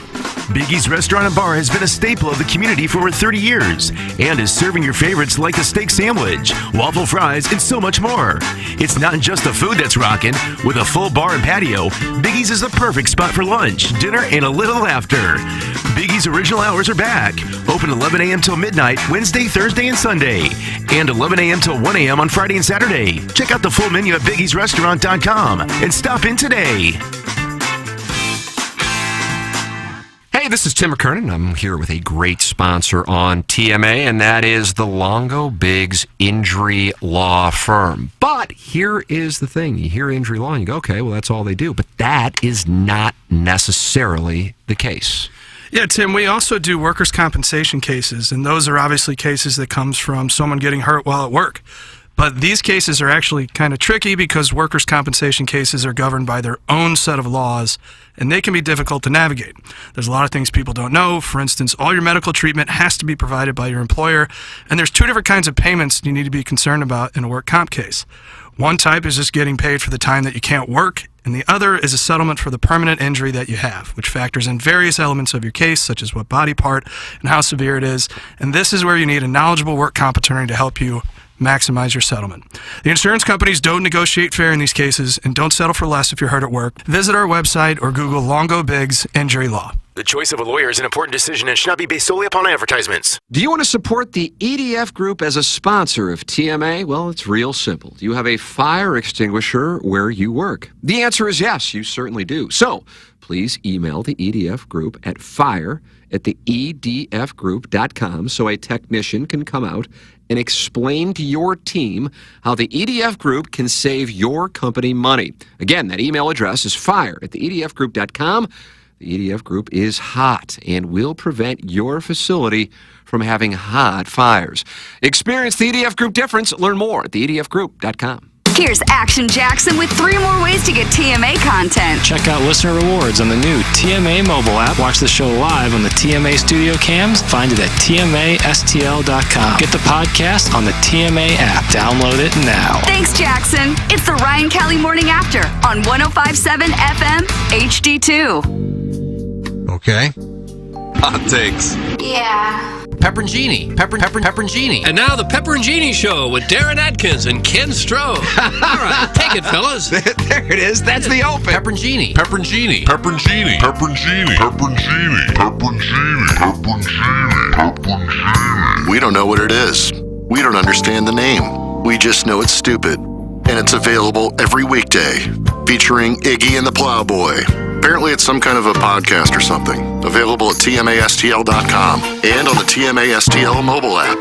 Biggie's Restaurant and Bar has been a staple of the community for over 30 years and is serving your favorites like the steak sandwich, waffle fries, and so much more. It's not just the food that's rocking. With a full bar and patio, Biggie's is the perfect spot for lunch, dinner, and a little laughter. Biggie's original hours are back. Open 11 a.m. till midnight, Wednesday, Thursday, and Sunday. And 11 a.m. till 1 a.m. on Friday and Saturday. Check out the full menu at biggiesrestaurant.com and stop in today. Hey, this is Tim McKernan. I'm here with a great sponsor on TMA, and that is the Longo Biggs Injury Law Firm. But here is the thing. You hear injury law and you go, okay, well, that's all they do. But that is not necessarily the case. Yeah, Tim, we also do workers' compensation cases, and those are obviously cases that comes from someone getting hurt while at work. But these cases are actually kind of tricky because workers' compensation cases are governed by their own set of laws, and they can be difficult to navigate. There's a lot of things people don't know. For instance, all your medical treatment has to be provided by your employer, and there's 2 different kinds of payments you need to be concerned about in a work comp case. One type is just getting paid for the time that you can't work, and the other is a settlement for the permanent injury that you have, which factors in various elements of your case, such as what body part and how severe it is. And this is where you need a knowledgeable work comp attorney to help you maximize your settlement. The insurance companies don't negotiate fair in these cases and don't settle for less if you're hurt at work. Visit our website or Google Longo Biggs Injury Law. The choice of a lawyer is an important decision and should not be based solely upon advertisements. Do you want to support the EDF Group as a sponsor of TMA? Well, it's real simple. Do you have a fire extinguisher where you work? The answer is yes, you certainly do. So please email the EDF Group at fire@theedfgroup.com so a technician can come out and explain to your team how the EDF Group can save your company money. Again, that email address is fire@theedfgroup.com. The EDF Group is hot and will prevent your facility from having hot fires. Experience the EDF Group difference. Learn more at theedfgroup.com. Here's Action Jackson with 3 more ways to get TMA content. Check out listener rewards on the new TMA mobile app. Watch the show live on the TMA studio cams. Find it at tmastl.com. Get the podcast on the TMA app. Download it now. Thanks, Jackson. It's the Ryan Kelly Morning After on 105.7 FM HD2. Okay. Hot takes. Yeah. Pepperoncini. Pepperoncini. And now the Pepperoncini Show with Darren Atkins and Ken Stroh. All right, take it, fellas. There it is. That's the open. Pepperoncini. Pepperoncini. Pepperoncini. Pepperoncini. Pepperoncini. Pepperoncini. Pepperoncini. Pepperoncini. We don't know what it is. We don't understand the name. We just know it's stupid. And it's available every weekday, featuring Iggy and the Plowboy. Apparently it's some kind of a podcast or something. Available at tmastl.com and on the TMASTL mobile app.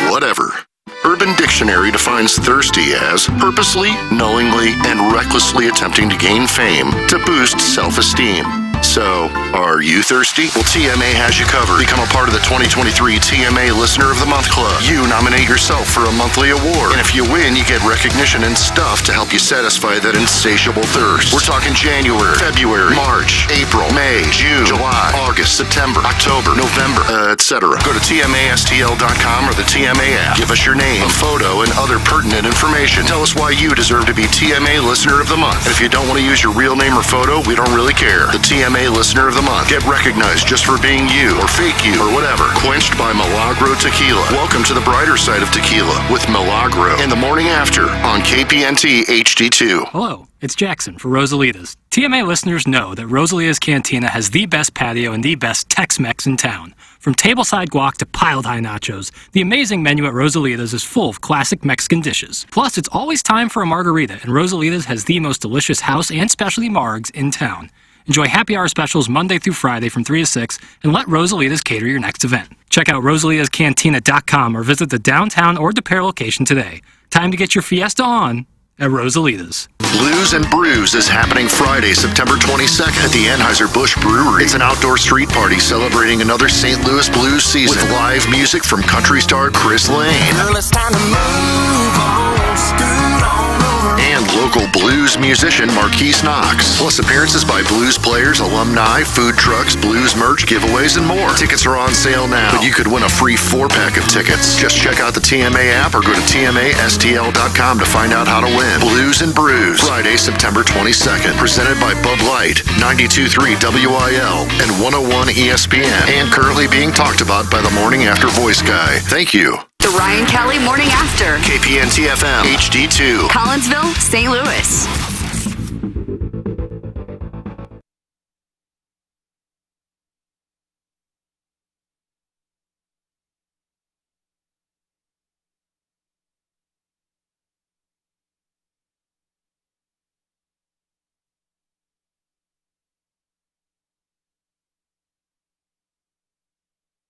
Whatever. Urban Dictionary defines thirsty as purposely, knowingly, and recklessly attempting to gain fame to boost self-esteem. So, are you thirsty? Well, TMA has you covered. Become a part of the 2023 TMA Listener of the Month Club. You nominate yourself for a monthly award. And if you win, you get recognition and stuff to help you satisfy that insatiable thirst. We're talking January, February, March, April, May, June, July, August, September, October, November, etc. Go to tmastl.com or the TMA app. Give us your name, a photo, and other pertinent information. Tell us why you deserve to be TMA Listener of the Month. And if you don't want to use your real name or photo, we don't really care. The TMA Listener of the Month. Get recognized just for being you or fake you or whatever. Quenched by Milagro Tequila. Welcome to the brighter side of tequila with Milagro in the morning after on KPNT HD2. Hello, it's Jackson for Rosalita's. TMA listeners know that Rosalita's Cantina has the best patio and the best Tex-Mex in town. From tableside guac to piled high nachos, the amazing menu at Rosalita's is full of classic Mexican dishes. Plus, it's always time for a margarita, and Rosalita's has the most delicious house and specialty margs in town. Enjoy happy hour specials Monday through Friday from 3 to 6, and let Rosalita's cater your next event. Check out rosalitascantina.com or visit the downtown or Apparel location today. Time to get your fiesta on at Rosalita's. Blues and Brews is happening Friday, September 22nd at the Anheuser-Busch Brewery. It's an outdoor street party celebrating another St. Louis blues season with live music from country star Chris Lane. Girl, it's time to move on, scoot on over. And local blues musician Marquise Knox. Plus appearances by blues players, alumni, food trucks, blues merch, giveaways, and more. Tickets are on sale now, but you could win a free 4-pack of tickets. Just check out the TMA app or go to tmastl.com to find out how to win. Blues and Brews, Friday, September 22nd. Presented by Bud Light, 92.3 WIL, and 101 ESPN. And currently being talked about by the Morning After Voice Guy. Thank you. The Ryan Kelly Morning After. KPNT FM HD2. Collinsville, St. Louis.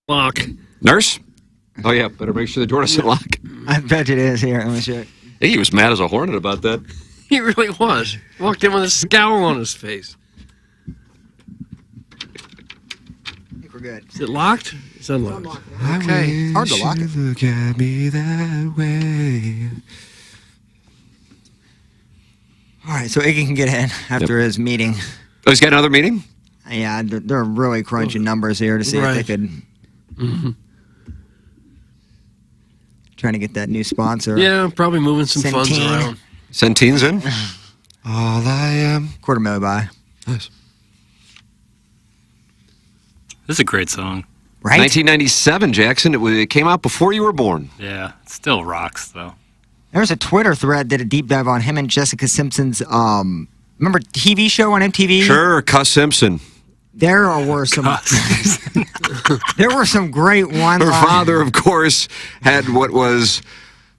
Lock. Nurse? Oh, yeah. Better make sure the door doesn't lock. I bet it is. Here, let me check. I think he was mad as a hornet about that. He really was. Walked in with a scowl on his face. I think we're good. Is it locked? It's unlocked. Okay. Hard to lock it. Look at me that way. All right, so Iggy can get in after his meeting. Oh, he's got another meeting? Yeah, they're really crunching numbers here to see if they could... Mm-hmm. Trying to get that new sponsor. Yeah, probably moving some funds Centene. around. Centene's in. All I am. $250,000 buy. Nice. This is a great song. Right? 1997, Jackson. It came out before you were born. Yeah, it still rocks though. There's a Twitter thread that a deep dive on him and Jessica Simpson's remember TV show on MTV? Sure, Cuss Simpson. There were some great ones. Her father, of course, had what was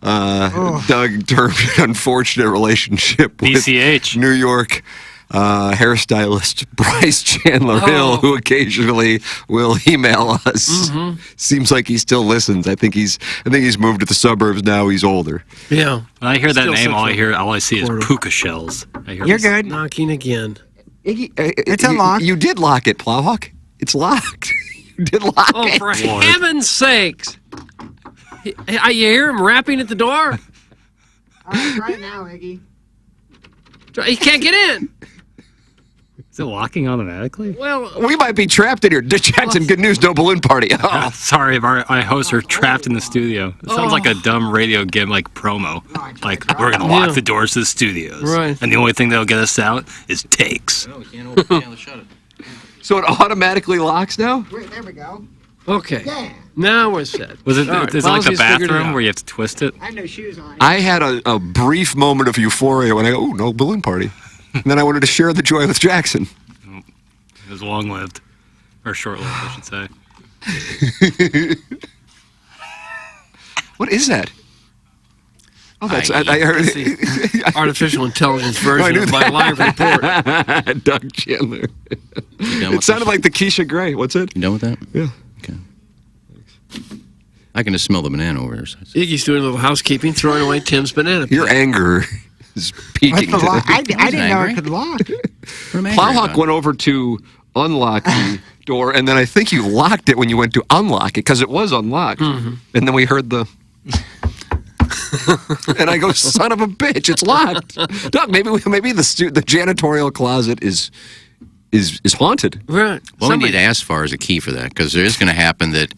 Doug termed an unfortunate relationship with BCH. New York hairstylist Bryce Chandler Hill, who occasionally will email us. Mm-hmm. Seems like he still listens. I think he's moved to the suburbs now. He's older. Yeah. When I hear that Still name, all sexual. I see is puka shells. You're good. Knocking again. It's unlocked. You did lock it, Plowhawk. It's locked. You did lock Oh, it. for heaven's sakes. You hear him rapping at the door? Right now, Iggy. He can't get in. Is it locking automatically? Well, we might be trapped in here. Jackson, good news, no balloon party. Oh. Sorry, my hosts are trapped in the studio. It sounds like a dumb radio gimmick promo. Like, we're going to lock the doors to the studios. Right. And the only thing that'll get us out is takes. No, we can't shut it. So it automatically locks now? Wait, there we go. Okay. Yeah. Now we're set. Is it like a Policy's figured it bathroom out. where you have to twist it? I have no shoes on. I had a brief moment of euphoria when I go, no balloon party. And then I wanted to share the joy with Jackson. It was long-lived. Or short-lived, I should say. What is that? Oh, that's I heard the artificial intelligence I version knew of my live report. Doug Chandler. It sounded like the Keisha Gray. What's it? You done with that? Yeah. Okay. I can just smell the banana over there. Iggy's doing a little housekeeping, throwing away Tim's banana peel. Your anger is peaking. What's the lock? today. I didn't know it could lock. Plowhawk went over to unlock the door, and then I think you locked it when you went to unlock it because it was unlocked. Mm-hmm. And then we heard the. And I go, son of a bitch, it's locked. Doug, maybe the janitorial closet is haunted. Right. Well, we need to ask far as a key for that because there is going to happen that,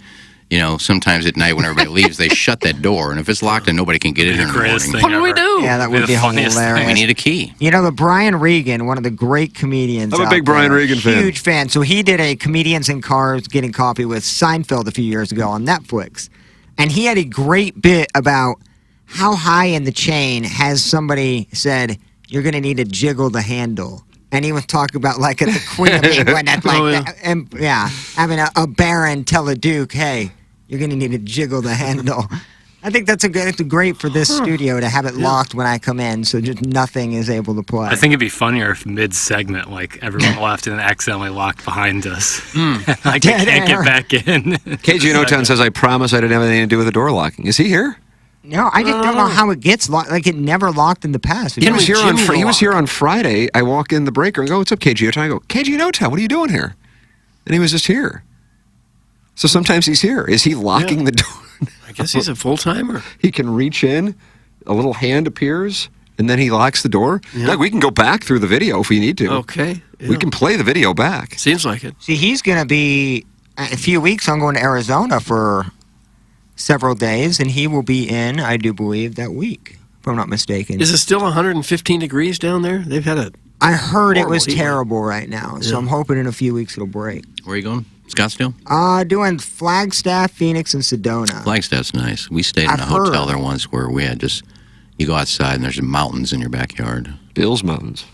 sometimes at night when everybody leaves, they shut that door, and if it's locked, then nobody can get in in the morning. What do we do? Yeah, that would be hilarious. We need a key. You know, the Brian Regan, one of the great comedians. I'm a big Brian Regan fan. Huge fan. So he did a Comedians in Cars Getting Coffee with Seinfeld a few years ago on Netflix. And he had a great bit about how high in the chain has somebody said, you're going to need to jiggle the handle. And he was talking about like at the Queen of England, at like having a baron tell a duke, hey, you're going to need to jiggle the handle. I think it's great for this studio to have it locked when I come in, so just nothing is able to play. I think it'd be funnier if mid-segment, like, everyone left and accidentally locked behind us. Like, I can't get back in. KG in O-Town says, I promise I didn't have anything to do with the door locking. Is he here? No, I just don't know how it gets locked. Like, it never locked in the past. He was here on Friday. I walk in the breaker and go, what's up, KG O-Town? I go, KG in O-Town, what are you doing here? And he was just here. So sometimes he's here. Is he locking the door? I guess he's a full-timer. He can reach in, a little hand appears, and then he locks the door. Yeah. Like, we can go back through the video if we need to. Okay. Yeah. We can play the video back. Seems like it. See, he's going to be, a few weeks, I'm going to Arizona for several days, and he will be in, I do believe, that week, if I'm not mistaken. Is it still 115 degrees down there? They've had a... I heard it was horrible heat. terrible right now, so I'm hoping in a few weeks it'll break. Where are you going? Scottsdale? Doing Flagstaff, Phoenix, and Sedona. Flagstaff's nice. We stayed in a hotel there once where we had just, you go outside and there's mountains in your backyard. Bill's Mountains.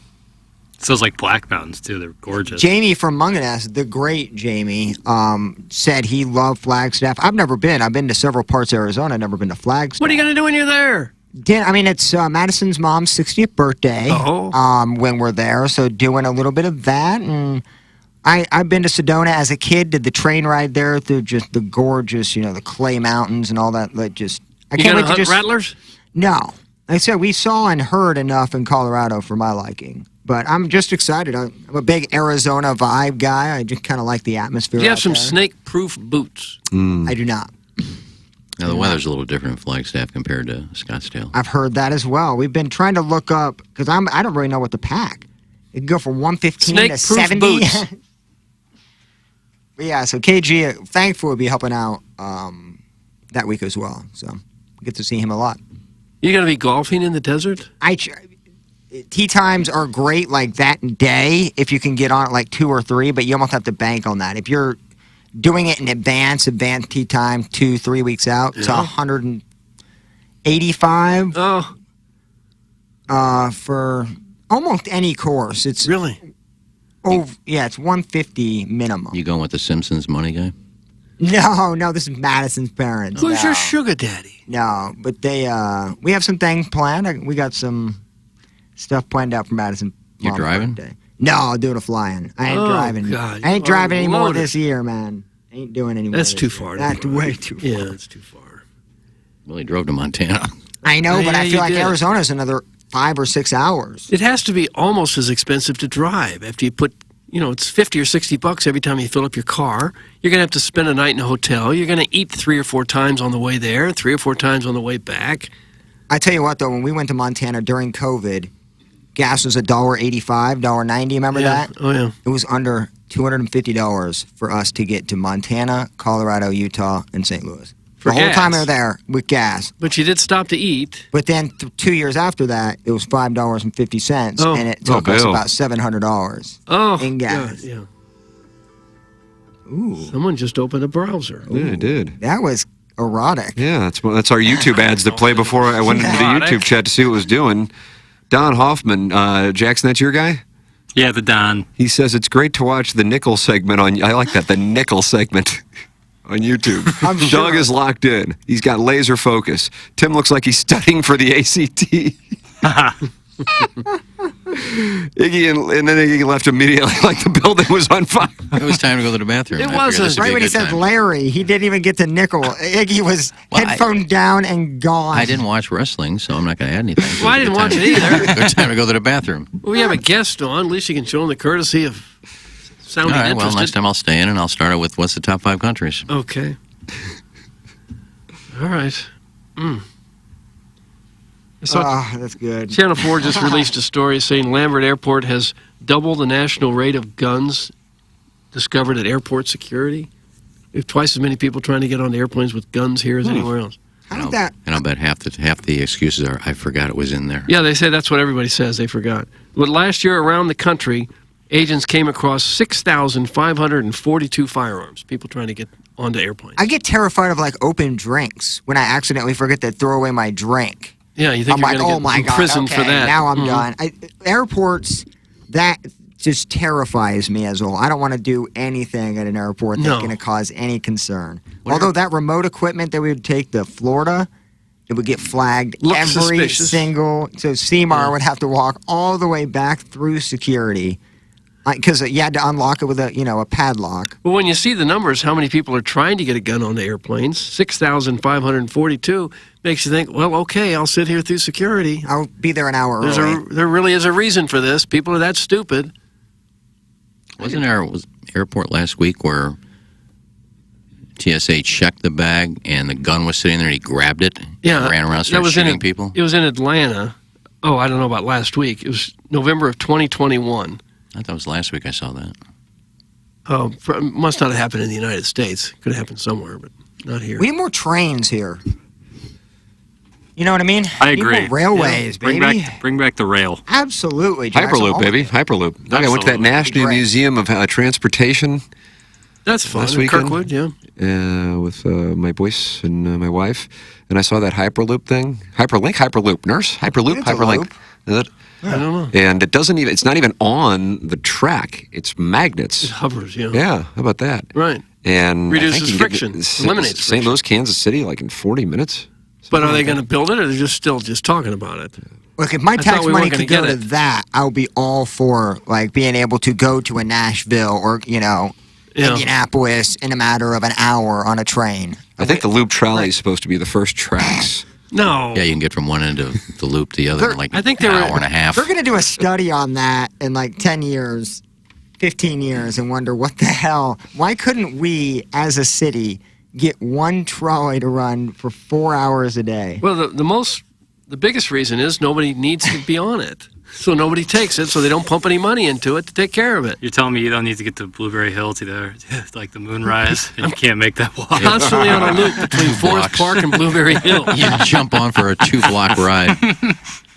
Sounds like Black Mountains, too. They're gorgeous. Jamie from Munganess, the great Jamie, said he loved Flagstaff. I've never been. I've been to several parts of Arizona. I've never been to Flagstaff. What are you going to do when you're there? It's Madison's mom's 60th birthday when we're there, so doing a little bit of that. And I've been to Sedona as a kid, did the train ride there through just the gorgeous, the Clay Mountains and all that. I can't wait to just... rattlers? No. Like I said, we saw and heard enough in Colorado for my liking. But I'm just excited. I'm a big Arizona vibe guy. I just kind of like the atmosphere. Do you have some there. snake-proof boots? I do not. Now, the weather's a little different in Flagstaff compared to Scottsdale. I've heard that as well. We've been trying to look up, because I don't really know what to pack. It can go from 115 to Snake-proof 70. boots. But yeah, so KG, thankfully, will be helping out that week as well. So we get to see him a lot. You going to be golfing in the desert? tee times are great like that day if you can get on at like 2 or 3, but you almost have to bank on that. If you're doing it in advance tee time 2-3 weeks out, it's $185 for almost any course. It's really it's $150 minimum. You going with the Simpsons money guy? No, this is Madison's parents. Who's your sugar daddy? No, but we have some things planned. We got some stuff planned out for Madison. You're driving? Birthday. No, I'll do the flying. I ain't driving. God, I ain't driving anymore this year, man. Ain't doing anymore. That's too this year. far. That's way too far. Yeah, that's too far. Well, he drove to Montana. I know, but Yeah, I feel you like did. Arizona's another 5 or 6 hours. It has to be almost as expensive to drive after you put, it's $50 or $60 every time you fill up your car. You're going to have to spend a night in a hotel. You're going to eat 3 or 4 times on the way there, 3 or 4 times on the way back. I tell you what, though, when we went to Montana during COVID, gas was $1.85, $1.90. Remember that? Oh, yeah. It was under $250 for us to get to Montana, Colorado, Utah, and St. Louis. For the whole gas. time we were there with gas. But you did stop to eat. But then 2 years after that, it was $5.50, Oh. and it took us Bill. about $700 God, in gas. yeah. Ooh, Someone just opened a browser. Yeah, I did. that was erotic. Yeah, that's our YouTube ads that play before I went into the YouTube chat to see what it was doing. Don Hoffman, Jackson, that's your guy? Yeah, the Don. He says it's great to watch the nickel segment on. I like that, the nickel segment on YouTube. I'm sure. Doug is locked in. He's got laser focus. Tim looks like he's studying for the ACT. Iggy and then Iggy left immediately, like the building was on fire. It was time to go to the bathroom. It I figured wasn't. this would be Right a when he good said time. Larry, he didn't even get to nickel. Iggy was Well, headphone down and gone. I didn't watch wrestling, so I'm not going to add anything. So Well, I it's a didn't good watch time- it either. Good time to go to the bathroom. Well, we have a guest on. At least you can show him the courtesy of All sounding right, well, interested. next time I'll stay in and I'll start it with what's the top 5 countries. Okay. All right. I saw That's good. Channel 4 just released a story saying Lambert Airport has double the national rate of guns discovered at airport security. We have twice as many people trying to get on the airplanes with guns here as anywhere else. How did that? And I'll bet half the excuses are I forgot it was in there. Yeah, they say that's what everybody says. They forgot. But last year around the country, agents came across 6,542 firearms. People trying to get onto airplanes. I get terrified of like open drinks when I accidentally forget to throw away my drink. Yeah, you think I'm you're like, going to oh get my in god, prison okay, for that. now I'm Mhm. done. Airports, that just terrifies me as well. I don't want to do anything at an airport that's No. going to cause any concern. Although that remote equipment that we would take to Florida, it would get flagged Looks every suspicious. single. So Seymour would have to walk all the way back through security because you had to unlock it with a padlock. Well, when you see the numbers, how many people are trying to get a gun on the airplanes, 6,542, makes you think, well, okay, I'll sit here through security. I'll be there an hour early. There really is a reason for this. People are that stupid. Wasn't there was airport last week where TSA checked the bag and the gun was sitting there and he grabbed it Yeah, and ran around that started was in shooting it- people? It was in Atlanta. Oh, I don't know about last week. It was November of 2021. I thought it was last week I saw that. Oh, must not have happened in the United States. Could have happened somewhere, but not here. We need more trains here. You know what I mean? I We need agree. more railways, Bring baby. back the rail. Absolutely. Jackson. Hyperloop, baby. Hyperloop. Look, I went to that Absolutely. National Great. Museum of Transportation That's fun. last In weekend. Kirkwood, yeah. With my boys and my wife. And I saw that Hyperloop thing. Hyperlink, Hyperloop. Nurse? Hyperloop, It's a Hyperlink. loop. Is it? I don't know. And it's not even on the track. It's magnets. It hovers, yeah. Yeah, how about that? Right. And I Reduces think you can get friction, to eliminates St. Louis, Kansas City, like in 40 minutes. But are they going to build it, or they're still talking about it? Look, if my I tax thought we money weren't could gonna go get to it. that, I would be all for like being able to go to a Nashville or Yeah. Indianapolis in a matter of an hour on a train. I think the loop trolley is supposed to be the first tracks. No. Yeah, you can get from one end of the loop to the other in like I think an they were- hour and a half. They're going to do a study on that in like 10 years, 15 years, and wonder what the hell. Why couldn't we, as a city, get one trolley to run for 4 hours a day? Well, the biggest reason is nobody needs to be on it. So nobody takes it, so they don't pump any money into it to take care of it. You're telling me you don't need to get to Blueberry Hill to there, like the moonrise, and you can't make that walk. Constantly on a loop between Forest Park and Blueberry Hill. You jump on for a 2-block ride.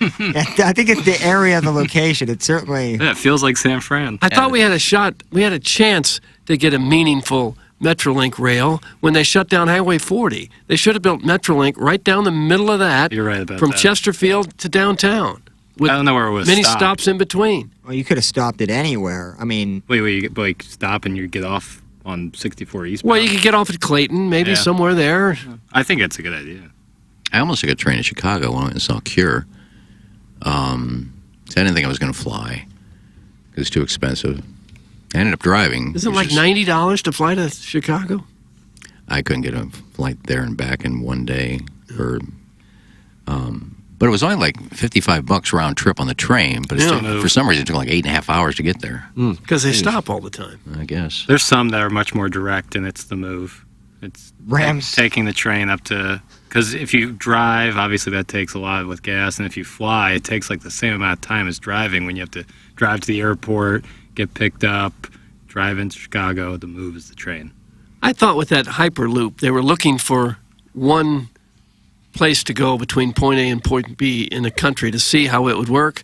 I think it's the area, the location. It's certainly. Yeah, it feels like San Fran. I thought we had a chance to get a meaningful Metrolink rail when they shut down Highway 40. They should have built Metrolink right down the middle of that. You're right about from that. Chesterfield to downtown. With I don't know where it was. Many stops in between. Well, you could have stopped it anywhere. I mean, wait, you like stop and you get off on 64 East. Well, you could get off at Clayton, maybe somewhere there. I think that's a good idea. I almost took a train to Chicago when I went and saw Cure. So I didn't think I was going to fly. It was too expensive. I ended up driving. Isn't it like $90 to fly to Chicago? I couldn't get a flight there and back in one day. But it was only like $55 round trip on the train. But for some reason, it took like 8.5 hours to get there. Because they stop all the time. I guess. There's some that are much more direct, and it's the move. It's Rams taking the train up to. Because if you drive, obviously that takes a lot with gas, and if you fly, it takes like the same amount of time as driving. When you have to drive to the airport, get picked up, drive into Chicago, the move is the train. I thought with that Hyperloop, they were looking for one place to go between point A and point B in the country to see how it would work.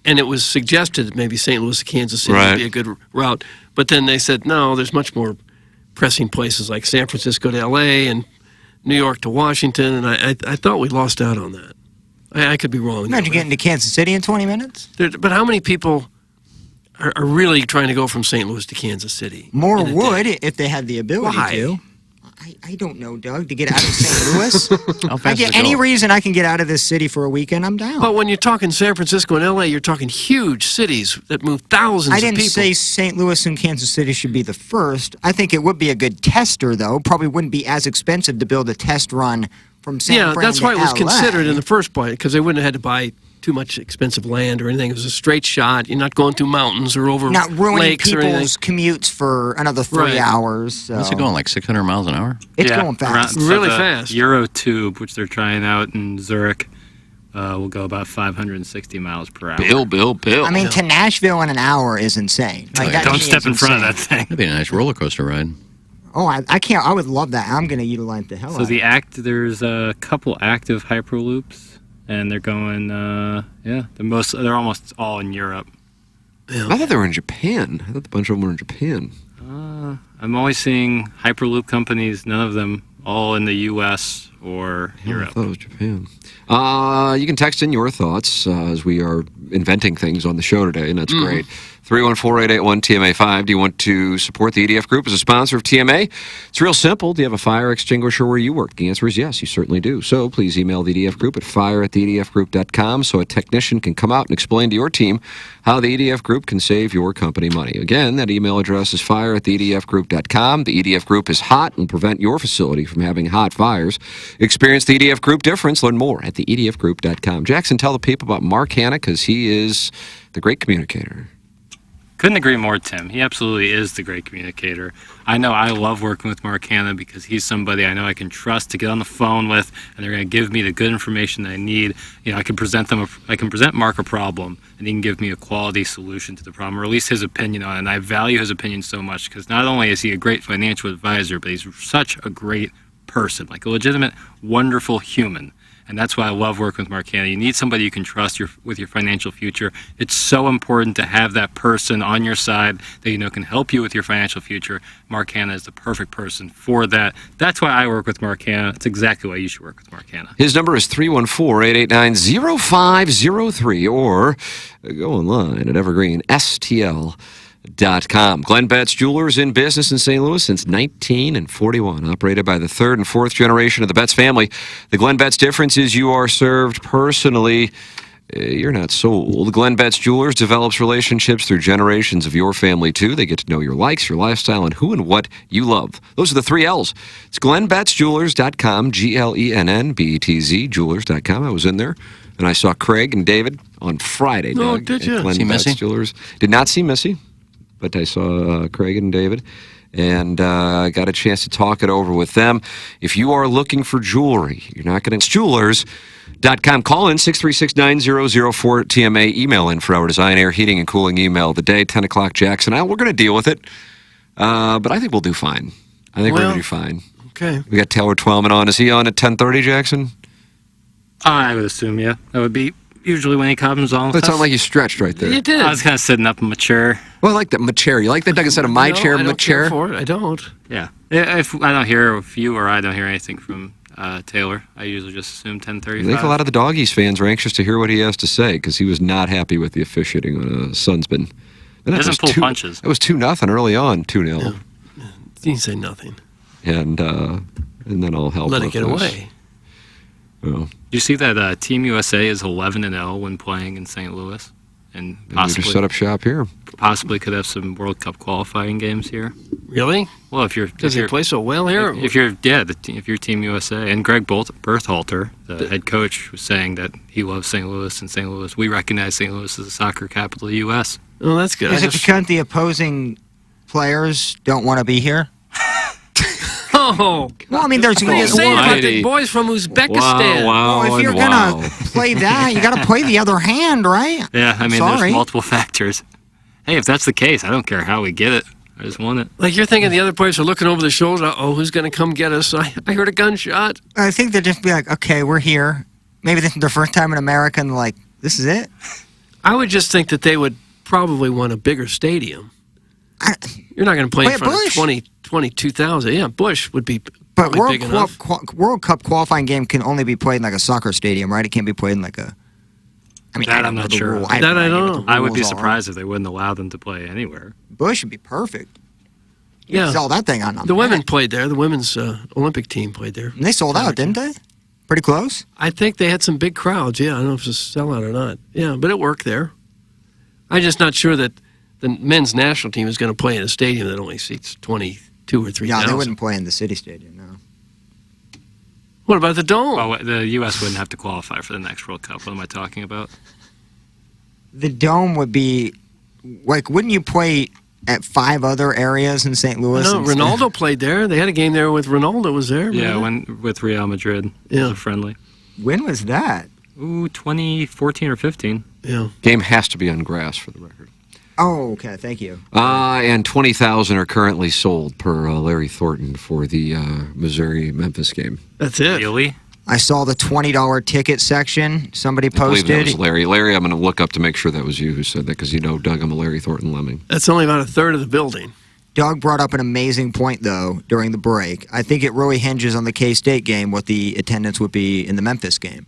And it was suggested that maybe St. Louis to Kansas City would be a good route. But then they said, no, there's much more pressing places like San Francisco to L.A. and New York to Washington. And I thought we lost out on that. I could be wrong. Imagine getting to Kansas City in 20 minutes. But how many people are really trying to go from St. Louis to Kansas City? More would if they had the ability to. I don't know, Doug, to get out of St. Louis. I get any reason I can get out of this city for a weekend, I'm down. But when you're talking San Francisco and L.A., you're talking huge cities that move thousands of people. I didn't say St. Louis and Kansas City should be the first. I think it would be a good tester, though. Probably wouldn't be as expensive to build a test run from San Fran to that's why it was LA. considered in the first place, because they wouldn't have had to buy too much expensive land or anything. It was a straight shot. You're not going through mountains or over not ruining lakes or anything. people's commutes for another 3 hours. So. What's it going, like 600 miles an hour? It's going fast. Really fast. Eurotube, which they're trying out in Zurich, will go about 560 miles per hour. Bill. I mean, to Nashville in an hour is insane. Like, that Don't to me step is in front of insane. that thing. That'd be a nice roller coaster ride. Oh, I can't. I would love that. I'm going to utilize the hell out of it. There's a couple active Hyperloops. And they're going, they're almost all in Europe. Yeah. I thought they were in Japan. I thought a bunch of them were in Japan. I'm always seeing Hyperloop companies, none of them all in the U.S. or Europe. I thought it was Japan. You can text in your thoughts as we are inventing things on the show today, and that's great. 314-881-TMA5. Do you want to support the EDF Group as a sponsor of TMA? It's real simple. Do you have a fire extinguisher where you work? The answer is yes, you certainly do. So please email the EDF Group at fire@theedfgroup.com so a technician can come out and explain to your team how the EDF Group can save your company money. Again, that email address is fire@theedfgroup.com. The EDF Group is hot and will prevent your facility from having hot fires. Experience the EDF Group difference. Learn more at theedfgroup.com. Jackson, tell the people about Mark Hanna because he is the great communicator. Couldn't agree more, Tim. He absolutely is the great communicator. I know I love working with Mark Hanna because he's somebody I know I can trust to get on the phone with, and they're going to give me the good information that I need. You know, I can present Mark a problem, and he can give me a quality solution to the problem, or at least his opinion on it. And I value his opinion so much because not only is he a great financial advisor, but he's such a great person, like a legitimate, wonderful human. And that's why I love working with Mark Hanna. You need somebody you can trust with your financial future. It's so important to have that person on your side that you know can help you with your financial future. Mark Hanna is the perfect person for that. That's why I work with Mark Hanna. That's exactly why you should work with Mark Hanna. His number is 314-889-0503 or go online at evergreenstl.com. Glenn Betts Jewelers in business in St. Louis since 1941, operated by the third and fourth generation of the Betts family. The Glenn Betts difference is you are served personally. You're not sold. Glenn Betts Jewelers develops relationships through generations of your family, too. They get to know your likes, your lifestyle, and who and what you love. Those are the 3 L's. It's GlennBettsJewelers.com, GLENNBETZ, Jewelers.com. I was in there, and I saw Craig and David on Friday. Oh, Doug, did you? Glenn See Betts Missy? Jewelers. Did not see Missy, but I saw Craig and David. and got a chance to talk it over with them. If you are looking for jewelry, you're not going to... Jewelers.com. Call in 636-9004-TMA. Email in for our Design, Air, Heating, and Cooling email of the day, 10 o'clock, Jackson. We're going to deal with it, but I think we'll do fine. I think we're going to do fine. Okay. We got Taylor Twellman on. Is he on at 10:30, Jackson? I would assume, yeah. That would be usually when he comes on. It sounded like you stretched right there. You did. I was kind of sitting up in my chair. Well, I like that, my chair. You like that, Doug, instead of my chair, I my don't care chair? for it. I don't. Yeah. If I don't hear, if you or I don't hear anything from Taylor, I usually just assume 10:35. I think a lot of the Doggies fans are anxious to hear what he has to say because he was not happy with the officiating on Sunspin. He doesn't pull punches. It was 2-0 early on, 2-0. Yeah. He didn't say nothing. And then I'll help. Let it get away. Well, Do you see that Team USA is 11-0 when playing in St. Louis, and maybe we just set up shop here. Possibly could have some World Cup qualifying games here. Really? Well, if you're Does he play so well here? If you're Team USA, and Greg Berhalter, the head coach, was saying that he loves St. Louis, and St. Louis, we recognize St. Louis as the soccer capital of the U.S. Oh, that's good. Is it because the opposing players don't want to be here? Oh. Well, I mean, there's What are you saying about the boys from Uzbekistan? Wow, if you're going to play that, you got to play the other hand, right? Yeah, I mean, Sorry. there's multiple factors. Hey, if that's the case, I don't care how we get it. I just want it. Like you're thinking the other players are looking over their shoulder. Oh, who's going to come get us? I heard a gunshot. I think they'd just be like, okay, we're here. Maybe this is their first time in America, and like, this is it? I would just think that they would probably want a bigger stadium. You're not going to play in front of 22,000. Yeah, Busch would be probably big enough. World Cup qualifying game can only be played in like a soccer stadium, right? It can't be played in like a... I mean, That I'm not sure. I don't know. I would be surprised if they wouldn't allow them to play anywhere. Busch would be perfect. Yeah. Sell that thing on. The women played there. The women's Olympic team played there. And they sold out, didn't they? Pretty close. I think they had some big crowds. Yeah, I don't know if it's a sellout or not. Yeah, but it worked there. I'm just not sure that the men's national team is going to play in a stadium that only seats 22 or 3,000. Yeah, they wouldn't play in the city stadium, no. What about the Dome? Well, the U.S. wouldn't have to qualify for the next World Cup. What am I talking about? The Dome would be, like, wouldn't you play at 5 other areas in St. Louis? No, Ronaldo played there. They had a game there with Ronaldo was there. Yeah, with Real Madrid. Yeah. It was a friendly. When was that? Ooh, 2014 or 15. Yeah. Game has to be on grass for the record. Oh, okay. Thank you. And 20,000 are currently sold per Larry Thornton for the Missouri-Memphis game. That's it. Really? I saw the $20 ticket section somebody I believe that posted. was Larry. Larry, I'm going to look up to make sure that was you who said that because you know, Doug, I'm a Larry Thornton lemming. That's only about a third of the building. Doug brought up an amazing point, though, during the break. I think it really hinges on the K-State game what the attendance would be in the Memphis game.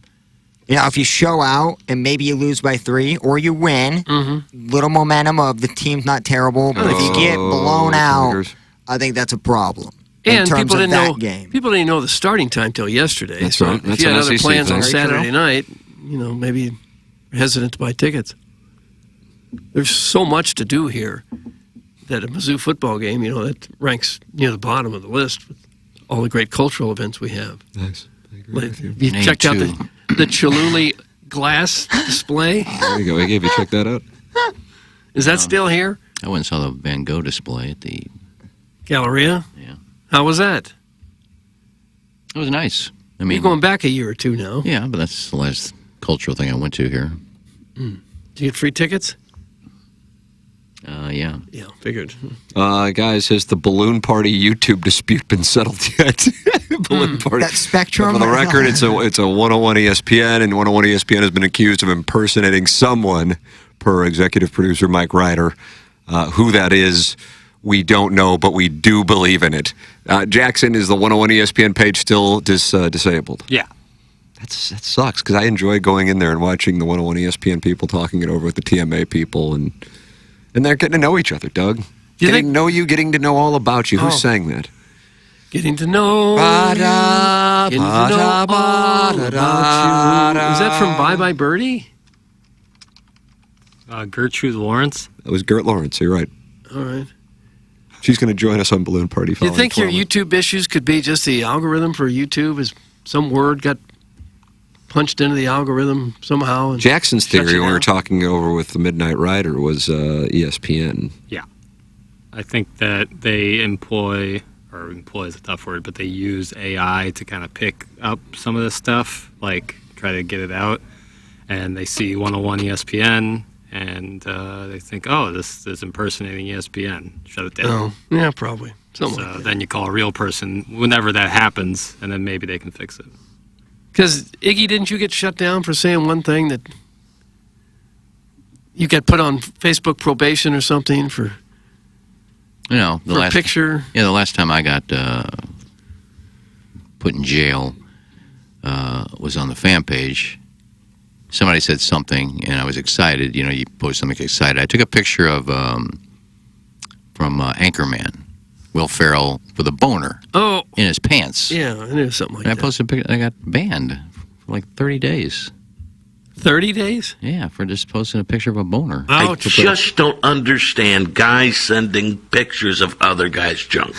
You know, if you show out and maybe you lose by 3 or you win, little momentum of the team's not terrible, but if you get blown out, I think that's a problem. And in terms people of didn't that know game. People didn't know the starting time till yesterday. That's so right. if That's you had an other SEC plans on thing. Saturday night, you know, maybe hesitant to buy tickets. There's so much to do here that a Mizzou football game, you know, that ranks near the bottom of the list with all the great cultural events we have. Nice. I agree with you. You checked out the Cholula glass display? There you go. I gave you check that out. Is that still here? I went and saw the Van Gogh display at the Galleria? Yeah. How was that? It was nice. I mean, You're going back a year or two now. Yeah, but that's the last cultural thing I went to here. Did you get free tickets? Yeah. Yeah, figured. Guys, has the balloon party YouTube dispute been settled yet? Balloon party. That Spectrum. For the record, it's a 101 ESPN, and 101 ESPN has been accused of impersonating someone, per executive producer Mike Ryder. Who that is, we don't know, but we do believe in it. Jackson, is the 101 ESPN page still disabled? Yeah. That sucks, because I enjoy going in there and watching the 101 ESPN people talking it over with the TMA people, and they're getting to know each other, Doug. Getting to know you, getting to know all about you. Who sang that? Getting to know getting to know all about you. Is that from Bye Bye Birdie? Gertrude Lawrence. That was Gert Lawrence, you're right. All right. She's going to join us on Balloon Party. Do you think your YouTube issues could be just the algorithm for YouTube? Is some word got punched into the algorithm somehow? And Jackson's shuts theory it when we were down? talking over with the Midnight Rider was ESPN. Yeah. I think that they employ is a tough word, but they use AI to kind of pick up some of this stuff, like try to get it out. And they see 101 ESPN, and they think, oh, this is impersonating ESPN. Shut it down. Oh, yeah, probably. Something So like that. then you call a real person whenever that happens, and then maybe they can fix it. Because, Iggy, didn't you get shut down for saying one thing that you got put on Facebook probation or something for... You know, For a picture? Yeah, the last time I got put in jail was on the fan page. Somebody said something, and I was excited. You know, you post something excited. I took a picture of from Anchorman, Will Ferrell with a boner in his pants. Yeah, I knew something like and that. I posted a picture. I got banned for like 30 days. 30 days? Yeah, for just posting a picture of a boner. I just don't understand guys sending pictures of other guys' junk.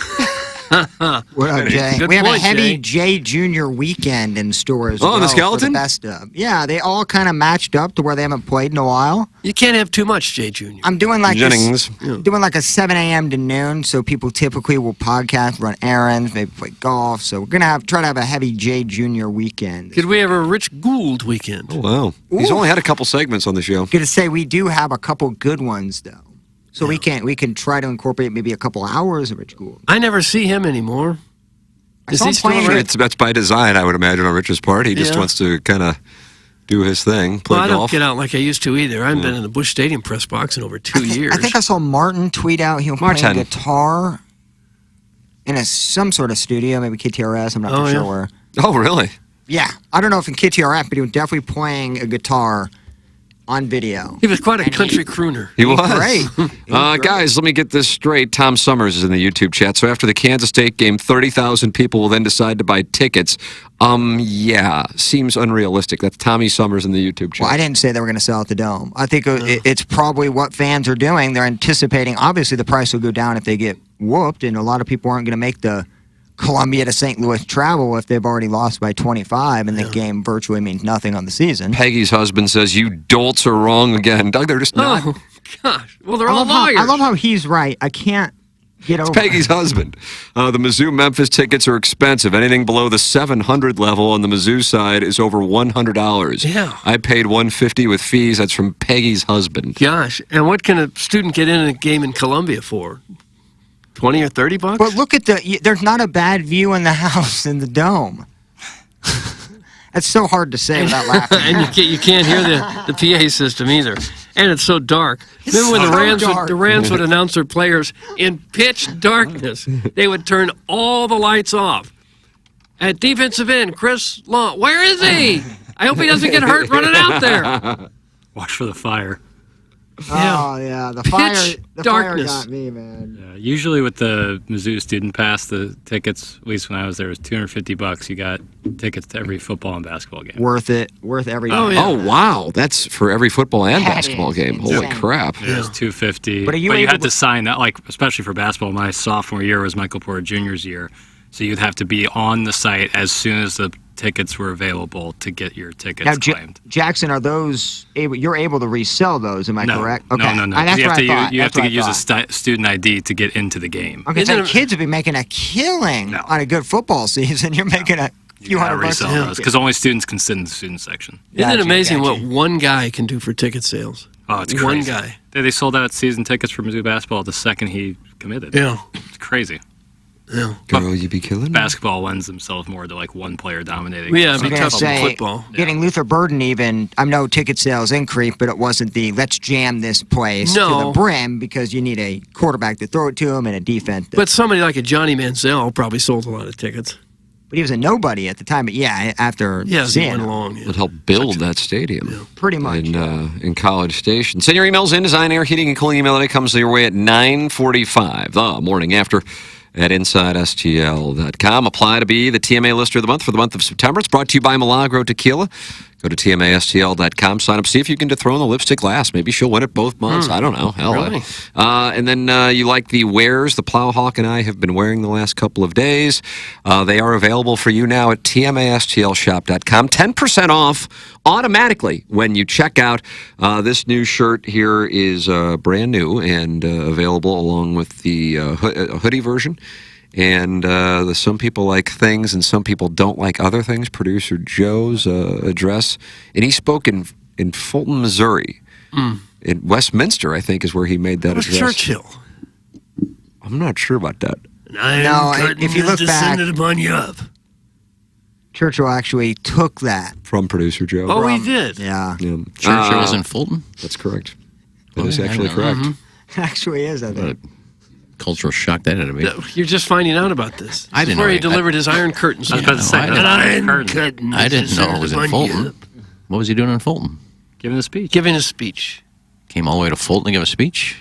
What up, Jay? Good We have a point, heavy Jay Jr. weekend in store as well. Oh, the for skeleton? the best of. Yeah, they all kind of matched up to where they haven't played in a while. You can't have too much, Jay Jr. I'm doing like Jennings. doing like a 7 a.m. to noon, so people typically will podcast, run errands, maybe play golf. So we're gonna try to have a heavy Jay Jr. weekend. Could we have a Rich Gould weekend? Oh, wow. He's only had a couple segments on the show. Gonna say we do have a couple good ones though, so we can try to incorporate maybe a couple hours of Rich Gould. I never see him anymore. Is he still around? That's by design, I would imagine, on Rich's part. He just Yeah. wants to kind of do his thing, play Well, I golf. don't get out like I used to either. I haven't been in the Busch Stadium press box in over 2 years. I think I saw Martin tweet out he'll play Martin. guitar in some sort of studio, maybe KTRS. I'm not for sure where. Oh, really? Yeah, I don't know if in KTRF, but he was definitely playing a guitar on video. He was quite a country crooner. He was. Great. Guys, let me get this straight. Tom Summers is in the YouTube chat. So after the Kansas State game, 30,000 people will then decide to buy tickets. Yeah, seems unrealistic. That's Tommy Summers in the YouTube chat. Well, I didn't say they were going to sell out the Dome. I think it's probably what fans are doing. They're anticipating, obviously, the price will go down if they get whooped, and a lot of people aren't going to make the Columbia to St. Louis travel if they've already lost by 25 and the game virtually means nothing on the season. Peggy's husband says, you dolts are wrong again. Doug, they're just not. Oh, gosh. Well, they're all lawyers. I love how he's right. I can't get over It's Peggy's husband. The Mizzou-Memphis tickets are expensive. Anything below the 700 level on the Mizzou side is over $100. Yeah. I paid $150 with fees. That's from Peggy's husband. Gosh. And what can a student get in a game in Columbia for? 20 or 30 bucks? But look at there's not a bad view in the house in the Dome. That's so hard to say without laughing. And you can't hear the PA system either. And it's so dark. Remember when the Rams would announce their players in pitch darkness? They would turn all the lights off. At defensive end, Chris Long, where is he? I hope he doesn't get hurt running out there. Watch for the fire. Oh, yeah. The fire got me, man. Usually with the Mizzou student pass, the tickets, at least when I was there, was $250. You got tickets to every football and basketball game. Worth it. Worth every Oh, wow. That's for every football and basketball game. Holy crap. It was $250. But are you you able had to sign that, like, especially for basketball. My sophomore year was Michael Porter Jr.'s year. So you'd have to be on the site as soon as the tickets were available to get your tickets Now, claimed. Jackson, are those you're able to resell those? Am I correct? Okay. No. That's what I thought. You have That's what to I use thought. a student ID to get into the game. Okay, so kids would be making a killing on a good football season. You're making a few $100 resell those because only students can sit in the student section. Isn't it amazing what one guy can do for ticket sales? Oh, it's one crazy. guy. They sold out season tickets for Mizzou basketball the second he committed. Yeah. It's crazy. Yeah. Girl, you be killing me. Basketball lends themselves more to like one player dominating. Yeah, I was gonna say, getting Luther Burden even, I know ticket sales increased, but it wasn't the let's jam this place to No. the brim because you need a quarterback to throw it to him and a defense. But somebody like a Johnny Manziel probably sold a lot of tickets. But he was a nobody at the time. But yeah, after seeing him, It helped build that stadium. Pretty much. In College Station. Send your emails in. Design, Air, Heating, and Cooling email today comes your way at 9:45 the morning after at InsideSTL.com. Apply to be the TMA Lister of the Month for the month of September. It's brought to you by Milagro Tequila. Go Go to TMASTL.com, sign up, see if you can dethrone the lipstick last. Maybe she'll win it both months. I don't know. Hell. Really? And then you like the wares the Plowhawk and I have been wearing the last couple of days. They are available for you now at TMASTLshop.com. 10% off automatically when you check out. This new shirt here is brand new and available along with the hoodie version. And some people like things and some people don't like other things. Producer Joe's address. And he spoke in Fulton, Missouri. In Westminster, I think, is where he made that That was address. Churchill. I'm not sure about that. If you look back, upon you up. Churchill actually took that. From Producer Joe. Oh, he did. Yeah. Churchill was in Fulton? That's correct. That is I actually didn't know. correct. Actually is, I think. Cultural shock that had to be. You're just finding out about this. I didn't Where know he he- delivered his iron curtains. I was about to say, An that's iron iron curtain. I didn't know it was in Fulton. What was he doing in Fulton? Giving a speech. Giving a speech. Came all the way to Fulton to give a speech?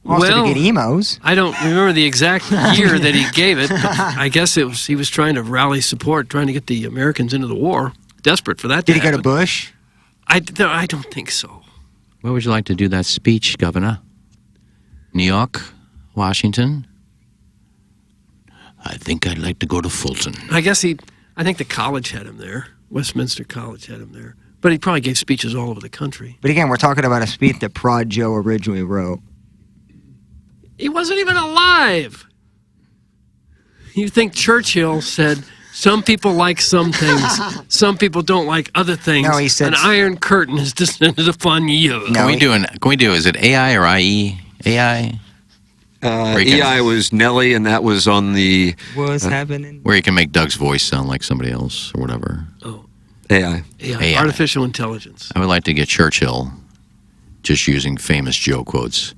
Also to get emos. I don't remember the exact year that he gave it, but I guess he was trying to rally support, trying to get the Americans into the war. Desperate for that. Did he go to Bush? I don't think so. Where would you like to do that speech, Governor? New York? Washington? I think I'd like to go to Fulton. I think the college had him there. Westminster College had him there. But he probably gave speeches all over the country. But again, we're talking about a speech that Prod Joe originally wrote. He wasn't even alive. You think Churchill said, some people like some things, some people don't like other things. No, he said an iron curtain has descended upon you. Can we do, is it AI or IE? AI? EI was Nelly, and that was on the... What's happening? Where you can make Doug's voice sound like somebody else or whatever. Oh. AI. AI. Artificial intelligence. I would like to get Churchill just using famous Joe quotes.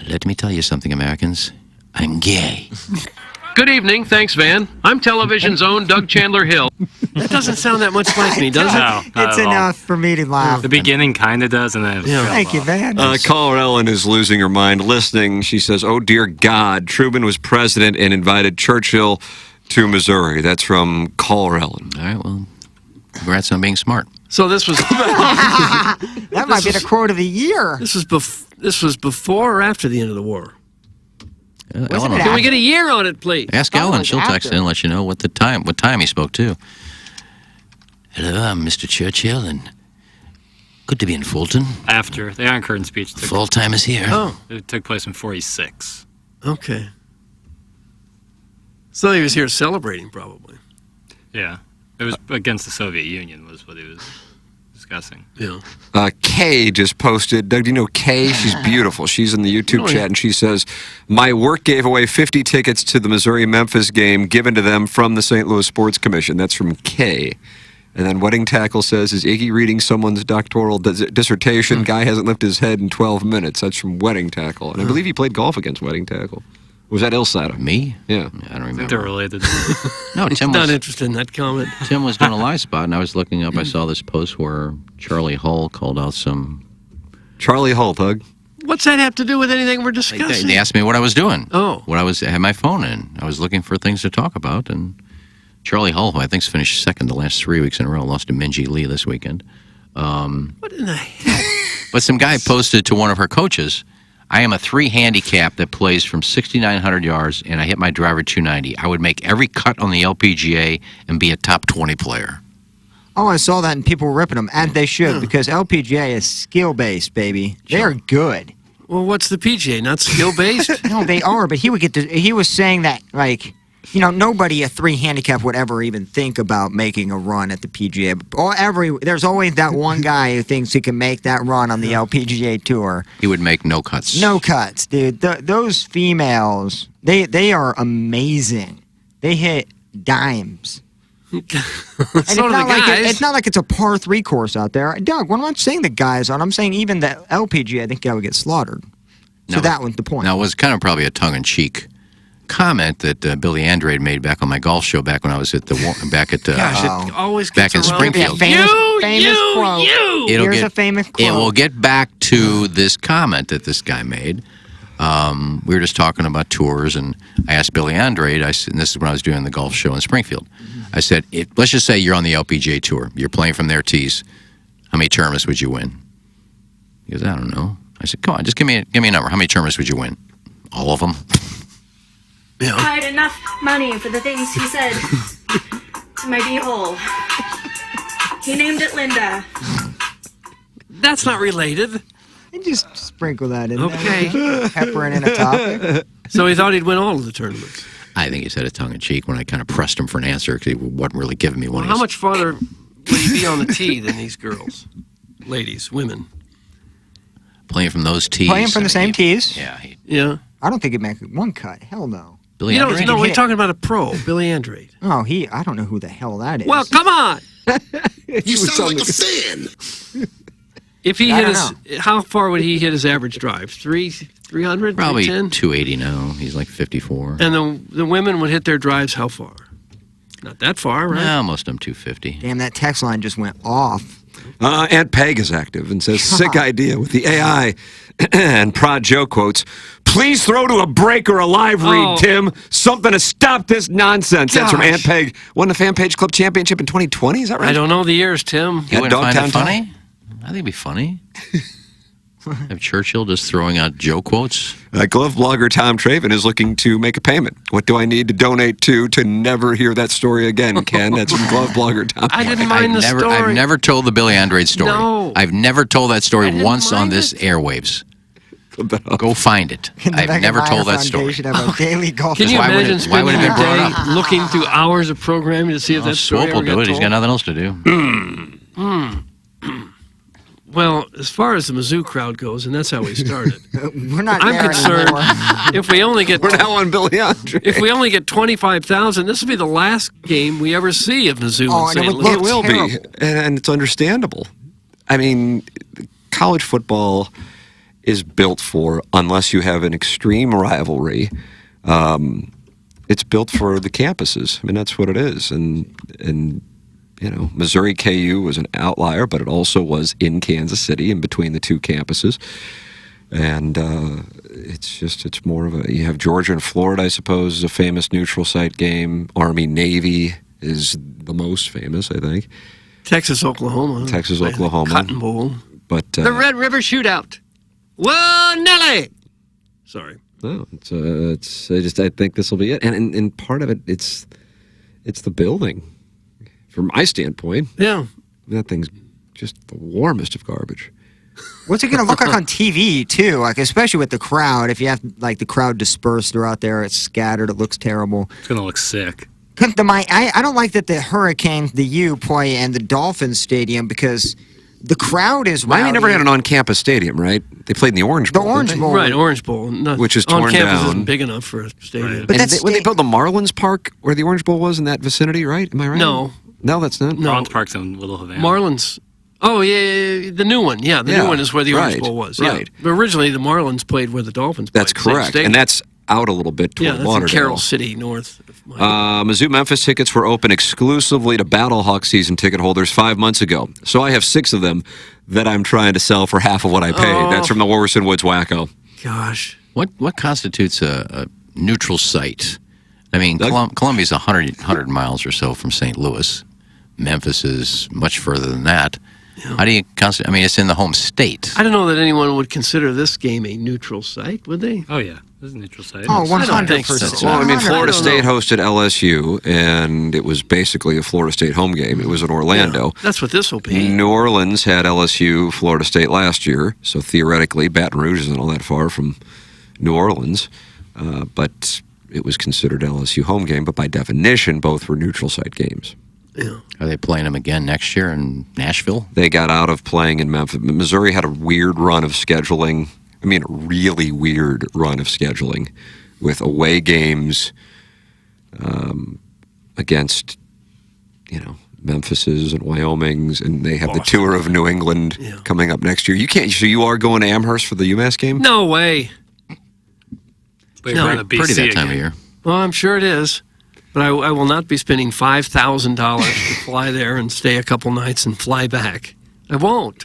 Let me tell you something, Americans. I'm gay. Good evening. Thanks, Van. I'm television's own Doug Chandler Hill. That doesn't sound that much like me, does it? No, not It's at all. enough for me to laugh. The beginning kind of does, and then it trails Thank you, off. Van. Caller Ellen is losing her mind listening. She says, oh, dear God, Truman was president and invited Churchill to Missouri. That's from Caller Ellen. All right, well, congrats on being smart. So this was... That might be the quote of the year. This was before or after the end of the war? Ellen, Can we get a year on it, please? ask Ellen. She'll text in and let you know what time he spoke to. Hello, I'm Mr. Churchill, and good to be in Fulton. After the Iron Curtain speech took, Fall time is here. Oh, it took place in 46. okay. So he was here celebrating, probably. Yeah. It was against the Soviet Union was what he was discussing. Yeah. Kay just posted. Doug, do you know Kay? She's beautiful. She's in the YouTube chat, and she says, my work gave away 50 tickets to the Missouri-Memphis game given to them from the St. Louis Sports Commission. That's from Kay. And then Wedding Tackle says, is Iggy reading someone's doctoral dissertation? Guy hasn't lifted his head in 12 minutes. That's from Wedding Tackle. And I believe he played golf against Wedding Tackle. Was that Ilsada? Me? Yeah. I don't I think remember. they're related. No, He's Tim not was, interested in that comment. Tim was doing a live spot, and I was looking up. I saw this post where Charlie Hull called out some... Charlie Hull, Doug. What's that have to do with anything we're discussing? They asked me what I was doing. Oh. I had my phone in. I was looking for things to talk about, and Charlie Hull, who I think's finished second the last 3 weeks in a row, lost to Minji Lee this weekend. What in the heck? But some guy posted to one of her coaches, I am a 3 handicap that plays from 6,900 yards, and I hit my driver 290. I would make every cut on the LPGA and be a top 20 player. Oh, I saw that, and people were ripping them, and they should, because LPGA is skill-based, baby. They are good. Well, what's the PGA? Not skill-based? No, they are, but he was saying that, like, you know, nobody a 3 handicap would ever even think about making a run at the PGA. There's always that one guy who thinks he can make that run on the LPGA Tour. He would make no cuts. No cuts, dude. Those females, they are amazing. They hit dimes. It's not like it's a par 3 course out there. Doug, when I'm saying the guys on, I'm saying even the LPGA, I think I would get slaughtered. So that was the point. Now, it was kind of probably a tongue-in-cheek comment that Billy Andrade made back on my golf show back when I was at always back in Springfield. Famous quote. Here's a famous quote. It will get back to this comment that this guy made. We were just talking about tours, and I asked Billy Andrade, and this is when I was doing the golf show in Springfield. I said, let's just say you're on the LPGA Tour. You're playing from their tees. How many tournaments would you win? He goes, I don't know. I said, come on, just give me a number. How many tournaments would you win? All of them. I had enough money for the things he said to my beehole. He named it Linda. That's not related. And just sprinkle that in Okay. there. Pepper it in a topic. So he thought he'd win all of the tournaments. I think he said it tongue-in-cheek when I kind of pressed him for an answer because he wasn't really giving me one. Well, how much farther would he be on the tee than these girls? Ladies, women. Playing from those tees. Playing from the same tees? Yeah. Yeah. I don't think he'd make one cut. Hell no. Billy You don't Andrade? know, we're talking about a pro, Billy Andrade. Oh, I don't know who the hell that is. Well, come on. You sound like a fan. If he I hit don't his, how far would he hit his average drive? 300? Probably 310? 280 now. He's like 54. And the women would hit their drives how far? Not that far, right? No, most of them 250. Damn, that text line just went off. Aunt Peg is active and says, sick idea with the AI and Prod Joe quotes, please throw to a break or a live read, Tim. Something to stop this nonsense. That's from Aunt Peg. Won the Fan Page Club Championship in 2020, is that right? I don't know the years, Tim. You wouldn't find Dogtown it funny? I think it'd be funny. Have Churchill just throwing out Joe quotes? Glove blogger Tom Traven is looking to make a payment. What do I need to donate to never hear that story again, Ken? That's from glove blogger Tom. I didn't mind the story. I've never told the Billy Andrade story. No. I've never told that story once on this airwaves. Go find it. I've never told that story. Daily golf. Can you Why would imagine it- why spending would it your be brought day up? looking through hours of programming to see if that story Swope will ever do got it. He's got told? nothing else to do. Well, as far as the Mizzou crowd goes, and that's how we started. We're not I'm there concerned anymore. if we only get We're now on Billy Andrade. if we only get 25,000, this will be the last game we ever see of Mizzou Oh, and and it St. would Louis. It will terrible. be, and it's understandable. I mean, college football is built for, unless you have an extreme rivalry, it's built for the campuses. I mean, that's what it is. And you know, Missouri KU was an outlier, but it also was in Kansas City in between the two campuses. And it's more of a, you have Georgia and Florida, I suppose, is a famous neutral site game. Army-Navy is the most famous, I think. Texas-Oklahoma. Texas-Oklahoma. Cotton Bowl. But The Red River Shootout. Whoa, Nelly! Sorry. no, I think this will be it. And part of it, it's the building. From my standpoint, Yeah. that thing's just the warmest of garbage. What's it going to look like on TV, too? Like, especially with the crowd. If you have, like, the crowd dispersed throughout there, it's scattered, it looks terrible. It's going to look sick. I don't like that the Hurricanes, the U, play in the Dolphins Stadium because the crowd is Miami rowdy. never had an on-campus stadium, right? They played in the Orange Bowl. Orange Bowl. Right, Orange Bowl. Not, Which is on torn campus down. isn't big enough for a stadium. But And that's when they built the Marlins Park, where the Orange Bowl was in that vicinity, right? Am I right? No. No, that's not. No. Rollins Park's in Little Havana. Marlins. Oh, yeah, the new one. Yeah, the Yeah, new one is where the Orange right, Bowl was. right. Yeah. But originally, the Marlins played where the Dolphins played. That's same correct. stadium. And that's out a little bit toward yeah, that's in Lauderdale. Carroll City, north of Miami. Mizzou Memphis tickets were open exclusively to Battlehawk season ticket holders 5 months ago. So I have 6 of them that I'm trying to sell for half of what I paid. Oh. That's from the Wolverson Woods Wacko. Gosh. What constitutes a neutral site? I mean, Columbia's 100 miles or so from St. Louis. Memphis is much further than that. Yeah. How do you constitute? I mean, it's in the home state. I don't know that anyone would consider this game a neutral site, would they? Oh, yeah. This is a neutral site. Oh, I don't think so. 100%. Well, I mean, Florida I don't State know. hosted LSU, and it was basically a Florida State home game. It was in Orlando. Yeah, that's what this will be. New Orleans had LSU, Florida State last year, so theoretically, Baton Rouge isn't all that far from New Orleans, but it was considered LSU home game. But by definition, both were neutral site games. Yeah. Are they playing them again next year in Nashville? They got out of playing in Memphis. Missouri had a weird run of scheduling. I mean, a really weird run of scheduling with away games against, Memphis's and Wyoming's, and they have the tour of New England coming up next year. You can't. So you are going to Amherst for the UMass game? No way. But No, you're going to Pretty BC that time of again. year. Well, I'm sure it is. But I will not be spending $5,000 to fly there and stay a couple nights and fly back. I won't.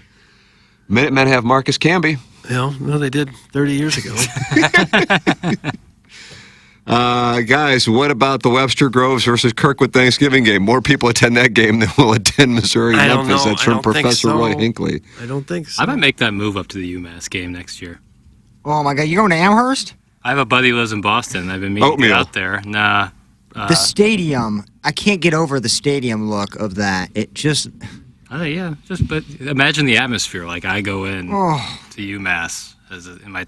Minutemen have Marcus Camby. Well, no, they did 30 years ago. Guys, what about the Webster Groves versus Kirkwood Thanksgiving game? More people attend that game than will attend Missouri-Memphis. That's from Professor Roy Hinckley. I don't think so. I might make that move up to the UMass game next year. Oh, my God. You going to Amherst? I have a buddy who lives in Boston. I've been meaning to get out there. Nah. The stadium. I can't get over the stadium look of that. It just... but imagine the atmosphere. Like, I go in Oh. to UMass in my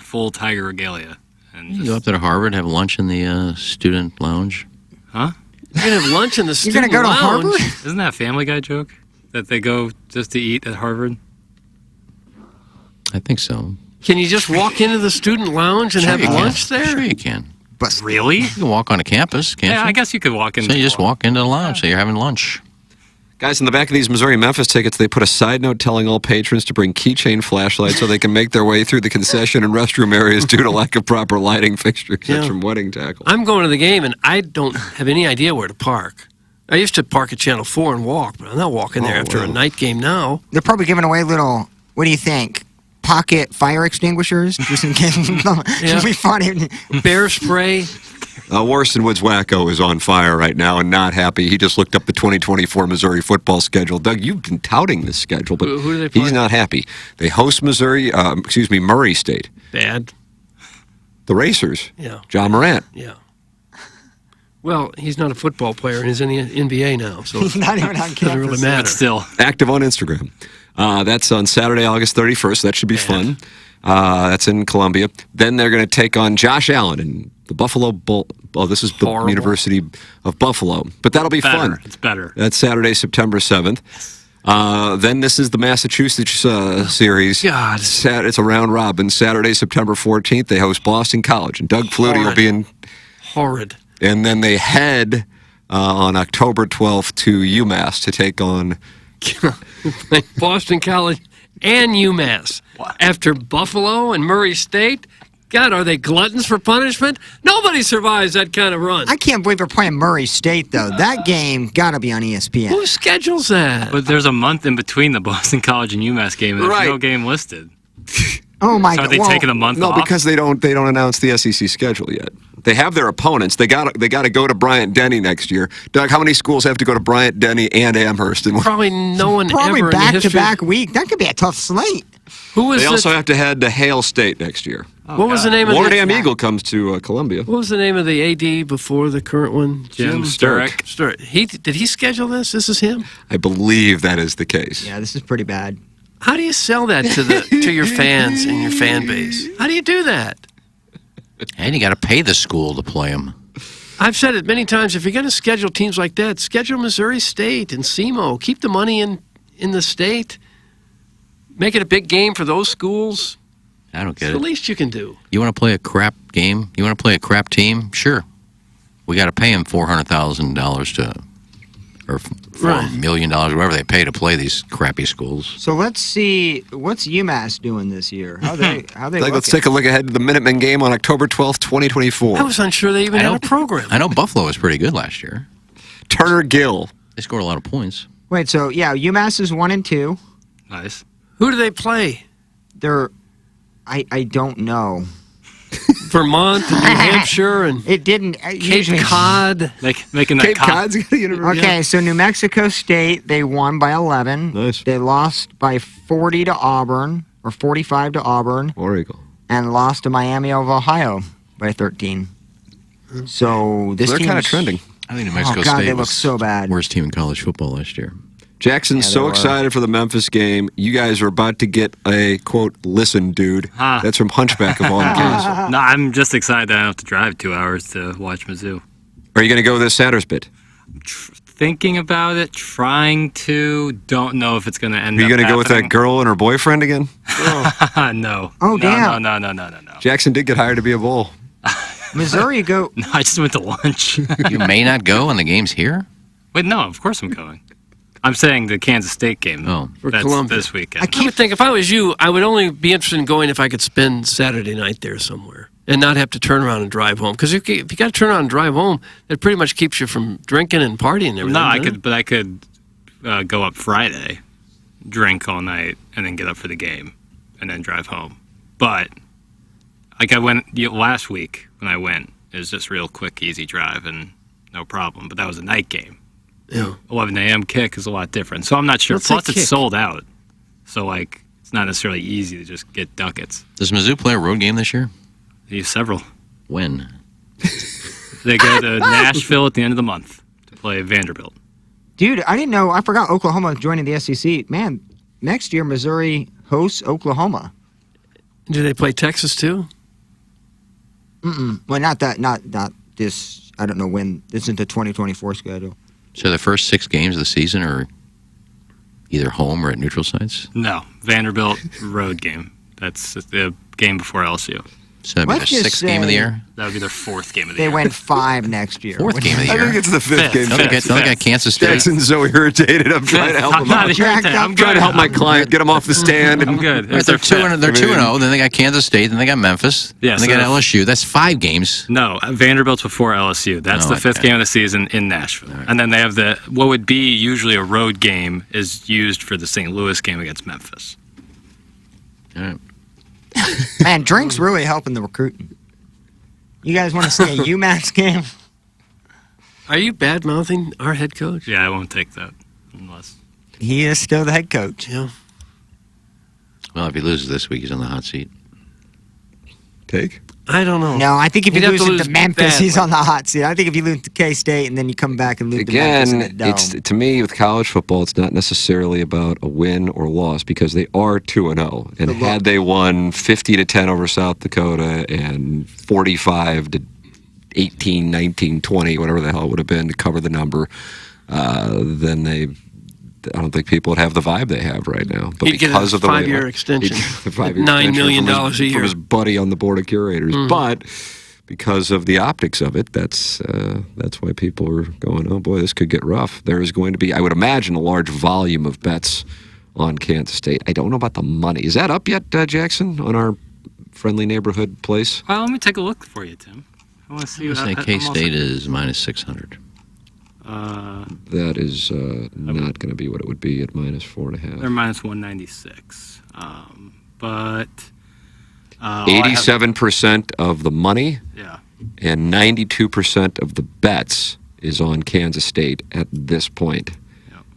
full tiger regalia. And You go up there to Harvard, have lunch in the student lounge. Huh? You're going to have lunch in the You're gonna student go to lounge? Harvard? Isn't that a Family Guy joke? That they go just to eat at Harvard? I think so. Can you just walk into the student lounge and Sure have you can. lunch there? Sure you can. But really? You can walk on a campus, can't you? Yeah, I guess you could walk in. So you just walk into the lounge, so you're having lunch. Guys, in the back of these Missouri-Memphis tickets, they put a side note telling all patrons to bring keychain flashlights so they can make their way through the concession and restroom areas due to lack of proper lighting fixtures. That's from Wedding Tackle. I'm going to the game, and I don't have any idea where to park. I used to park at Channel 4 and walk, but I'm not walking there after a night game now. They're probably giving away little, what do you think, pocket fire extinguishers? Just in case. It'd be funny. Bear spray. Warson Woods Wacko is on fire right now and not happy. He just looked up the 2024 Missouri football schedule. Doug, you've been touting this schedule, but Who do they play? he's not happy. They host Murray State. Bad. The Racers. Yeah. John Morant. Yeah. Well, he's not a football player, and he's in the NBA now, so He's not even on doesn't campus. really matter. But still. Active on Instagram. That's on Saturday, August 31st. That should be fun. That's in Columbia. Then they're going to take on Josh Allen and the Buffalo Bull. Oh, this is the University of Buffalo. But that'll be fun. It's better. That's Saturday, September 7th. Then this is the Massachusetts series. God. It's a round robin. Saturday, September 14th, they host Boston College. And Doug Flutie will be in. Horrid. And then they head on October 12th to UMass to take on Boston College and UMass. After Buffalo and Murray State? God, are they gluttons for punishment? Nobody survives that kind of run. I can't believe they're playing Murray State, though. That game got to be on ESPN. Who schedules that? But there's a month in between the Boston College and UMass game, and there's no game listed. Oh, my So God. are they taking a month off? No, because they don't announce the SEC schedule yet. They have their opponents. They got to go to Bryant-Denny next year. Doug, how many schools have to go to Bryant-Denny and Amherst? Probably no one Probably ever in the history. back-to-back week. That could be a tough slate. Who was They also the, have to head to Hale State next year. what was the name of Warnham the Eagle comes to Columbia. What was the name of the AD before the current one? Jim Sturrock. Sturrock. Did he schedule this? This is him. I believe that is the case. Yeah, this is pretty bad. How do you sell that to your fans and your fan base? How do you do that? And you got to pay the school to play them. I've said it many times. If you're going to schedule teams like that, schedule Missouri State and SEMO. Keep the money in the state. Make it a big game for those schools. I don't get It's it. the least you can do. You want to play a crap game? You want to play a crap team? Sure. We got to pay them $400,000 to, or $4 million, whatever they pay to play these crappy schools. So let's see, what's UMass doing this year? How they Let's take a look ahead to the Minutemen game on October 12th, 2024. I was unsure they even had a program. I know Buffalo was pretty good last year. Turner Gill. They scored a lot of points. Wait, so yeah, UMass is 1-2. Nice. Who do they play? They're, I don't know. Vermont and New Hampshire and it didn't Cape Cod. Making that Cape Cod's got a university. Okay, so New Mexico State, they won by 11. Nice. They lost by 40 to Auburn, or 45 to Auburn. War Eagle. And lost to Miami of Ohio by 13. So this They're kind of team's- trending. I think New Mexico God, State they was look so bad. worst team in college football last year. Jackson's Yeah, so they were. excited for the Memphis game. You guys are about to get a, quote, listen, dude. That's from Hunchback of Auburn Castle. No, I'm just excited that I don't have to drive 2 hours to watch Mizzou. Are you going to go this Sattersbit? Thinking about it, trying to, don't know if it's going to end Are you up going to go with that happening. girl and her boyfriend again? No. Oh, No, damn. No. Jackson did get hired to be a bull. Missouri go. No, I just went to lunch. You may not go, and the game's here? Wait, no, of course I'm going. I'm saying the Kansas State game. Oh, for That's Columbia. this weekend. I would think if I was you, I would only be interested in going if I could spend Saturday night there somewhere and not have to turn around and drive home. Because if you got to turn around and drive home, that pretty much keeps you from drinking and partying and everything. No, I doesn't could, but I could go up Friday, drink all night, and then get up for the game. and then drive home. But like I went last week when I went, it was just real quick, easy drive and no problem. But that was a night game. Yeah. 11 a.m. kick is a lot different. So I'm not sure. What's Plus, that it's kick? sold out. So like, it's not necessarily easy to just get ducats. Does Mizzou play a road game this year? They use several. When? They go to Nashville at the end of the month to play Vanderbilt. Dude, I didn't know. I forgot Oklahoma is joining the SEC. Man, next year Missouri hosts Oklahoma. Do they play Texas too? Well, not this. I don't know when. This isn't the 2024 schedule. So the first 6 games of the season are either home or at neutral sites? No, Vanderbilt road game. That's the game before LSU. So that'd be Let's their just 6th game of the say- year? That would be their 4th game of the They year. went 5 next year. 4th game of the year? I think it's the 5th game. Don't they got Kansas State? Jackson's so irritated. I'm trying to help him out. I'm trying to help my client get him off the stand. I'm good. Right, they're 2-0. Then they got Kansas State. Then they got Memphis. Yeah, Then they so got LSU. That's 5 games. No, Vanderbilt's before LSU. That's the 5th game of the season in Nashville. And then they have what would be usually a road game is used for the St. Louis game against Memphis. All right. Man, drinks really helping the recruiting. You guys want to see a UMass game? Are you bad mouthing our head coach? Yeah, I won't take that unless He is still the head coach. Yeah. Well, if he loses this week, he's on the hot seat. Take? I don't know. No, I think if you He'd have lose to it to lose Memphis, he's badly. on the hot seat. I think if you lose to K-State and then you come back and lose to Memphis in Again, the it's Dome. to me with college football, it's not necessarily about a win or loss because they are 2-0, and had they won 50-10 over South Dakota and 45 to 18, 19, 20, whatever the hell it would have been to cover the number, then I don't think people would have the vibe they have right now. But He'd get a because of the way 5-year extension. the 5-year $9 million from a year. from his buddy on the board of curators, but because of the optics of it, that's why people are going, oh boy, this could get rough. There is going to be, I would imagine, a large volume of bets on Kansas State. I don't know about the money. Is that up yet, Jackson, on our friendly neighborhood place? Well, let me take a look for you, Tim. I want to see. I say K-State is minus 600. That is not going to be what it would be at minus 4.5. They're minus 196. But 87% of the money and 92% of the bets is on Kansas State at this point.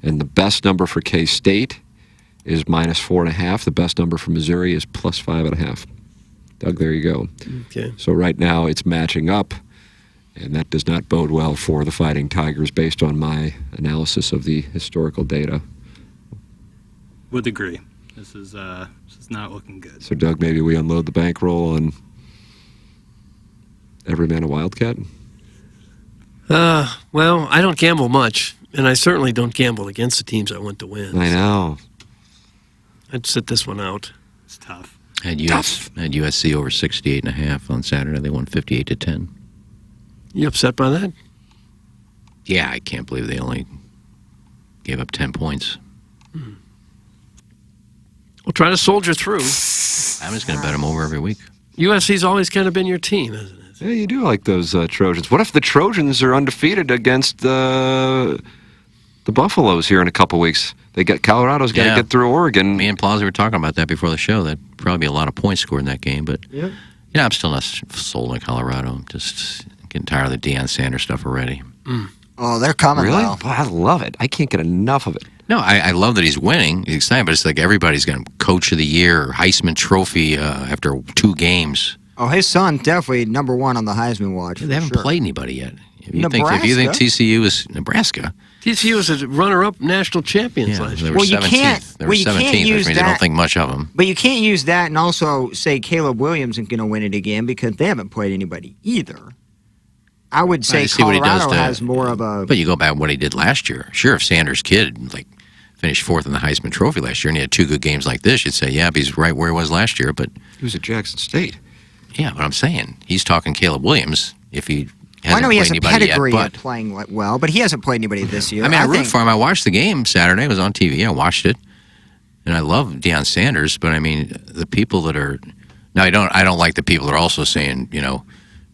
And the best number for K-State is minus 4.5. The best number for Missouri is plus 5.5. Doug, there you go. Okay. So right now it's matching up, and that does not bode well for the Fighting Tigers based on my analysis of the historical data. would agree. This is not looking good. So, Doug, maybe we unload the bankroll on every man a Wildcat? Well, I don't gamble much, and I certainly don't gamble against the teams I want to win. I know. I'd sit this one out. It's tough. Had USC over 68.5 on Saturday. They won 58-10. You upset by that? Yeah, I can't believe they only gave up 10 points. We'll try to soldier through. I'm just going to bet them over every week. USC's always kind of been your team, hasn't it? Yeah, you do like those Trojans. What if the Trojans are undefeated against the Buffaloes here in a couple weeks? They got Colorado's got to get through Oregon. Me and Plowsy were talking about that before the show. That'd probably be a lot of points scored in that game. But I'm still not sold on Colorado. I'm just getting tired of the Deion Sanders stuff already. Oh, they're coming. Really? Though. Boy, I love it. I can't get enough of it. No, I love that he's winning. He's exciting, but it's like everybody's got him Coach of the Year, Heisman Trophy after 2 games. Oh, his son definitely number 1 on the Heisman watch. They haven't played anybody yet. If you Nebraska? think TCU is Nebraska, TCU was a runner-up national champions last year. they were 17th. They were 17th, which means they don't think much of them. But you can't use that and also say Caleb Williams isn't going to win it again because they haven't played anybody either. I would say Colorado has more of a... But you go back to what he did last year. Sure, if Sanders' kid finished 4th in the Heisman Trophy last year and he had 2 good games like this, you'd say, yeah, but he's right where he was last year. But he was at Jackson State. Yeah, but I'm saying he's talking Caleb Williams. If he I know he has a pedigree yet, of playing well, but he hasn't played anybody this year. I mean, I root for him. I watched the game Saturday. It was on TV. I watched it, and I love Deion Sanders. But I mean, the people that are now, I don't like the people that are also saying,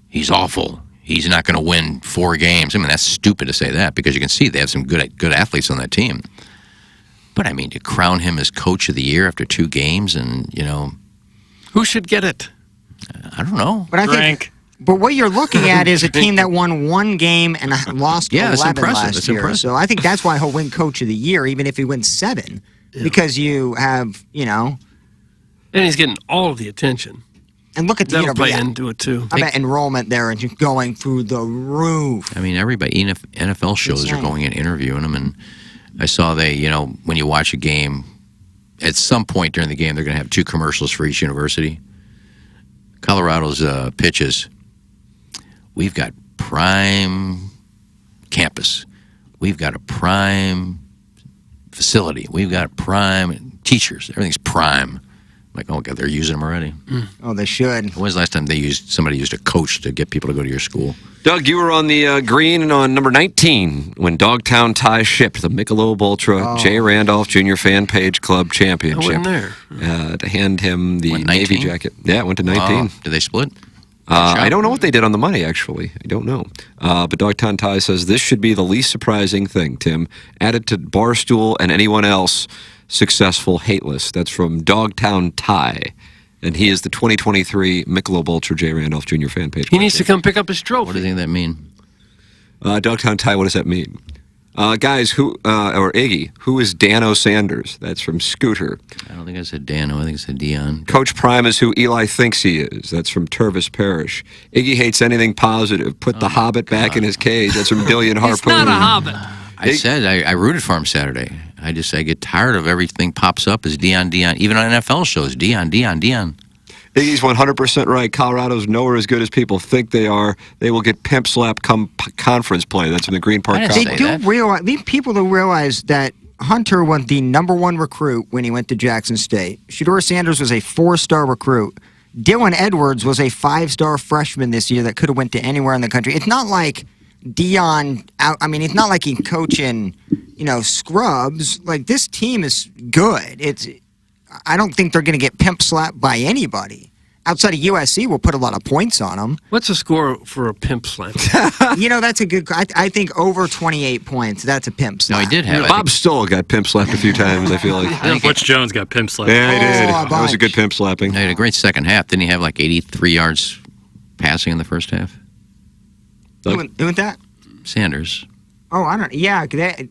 he's awful. He's not going to win 4 games. I mean, that's stupid to say that because you can see they have some good athletes on that team. But I mean, to crown him as coach of the year after 2 games, and who should get it? I don't know. But I think. But what you're looking at is a team that won 1 game and lost 11 last year. Impressive. So I think that's why he'll win Coach of the Year, even if he wins 7, because you have, And he's getting all of the attention. And look at the That'll play into it too. I bet enrollment there is just going through the roof. I mean, everybody, NFL shows are going and interviewing them, and I saw when you watch a game, at some point during the game, they're going to have 2 commercials for each university. Colorado's pitches. We've got prime campus. We've got a prime facility. We've got prime teachers. Everything's prime. Like, oh, God, they're using them already. Oh, they should. When was the last time somebody used a coach to get people to go to your school? Doug, you were on the green on number 19 when Dogtown Tie shipped the Michelob Ultra J. Randolph Jr. Fan Page Club Championship. I wasn't there. To hand him the Navy jacket. Yeah, it went to 19. Did they split? I don't know what they did on the money, actually. I don't know. But Dogtown Tie says this should be the least surprising thing, Tim. Added to Barstool and anyone else successful hate list. That's from Dogtown Tie. And he is the 2023 Michelob Ultra J. Randolph Jr. Fan Page. He needs to come pick up his trophy. What do you think that mean? Dogtown Tie, what does that mean? Guys, or Iggy, who is Dano Sanders? That's from Scooter. I don't think I said Dano. I think I said Dion. Coach Prime is who Eli thinks he is. That's from Tervis Parish. Iggy hates anything positive. Put the Hobbit back in his cage. That's from Dillian Harpoon. It's not a Hobbit. I said I rooted for him Saturday. I get tired of everything pops up as Dion. Even on NFL shows, Dion. Iggy's 100% right. Colorado's nowhere as good as people think they are. They will get pimp slap come conference play. That's in the Green Park Conference. They do realize, these people do realize that Hunter was the #1 recruit when he went to Jackson State. Shedeur Sanders was a 4-star recruit. Dylan Edwards was a 5-star freshman this year that could have went to anywhere in the country. It's not like Dion, it's not like he's coaching, scrubs. Like, this team is good. I don't think they're going to get pimp slapped by anybody. Outside of USC, we'll put a lot of points on them. What's the score for a pimp slap? That's a good. I think over 28 points. That's a pimp slap. No, he did have. Bob Stoll got pimp slapped a few times. I feel like. Butch Jones got pimp slapped. Yeah, he did. That was a good pimp slapping. He had a great second half. Didn't he have like 83 yards passing in the first half? Who went that? Sanders. Oh, I don't. Yeah,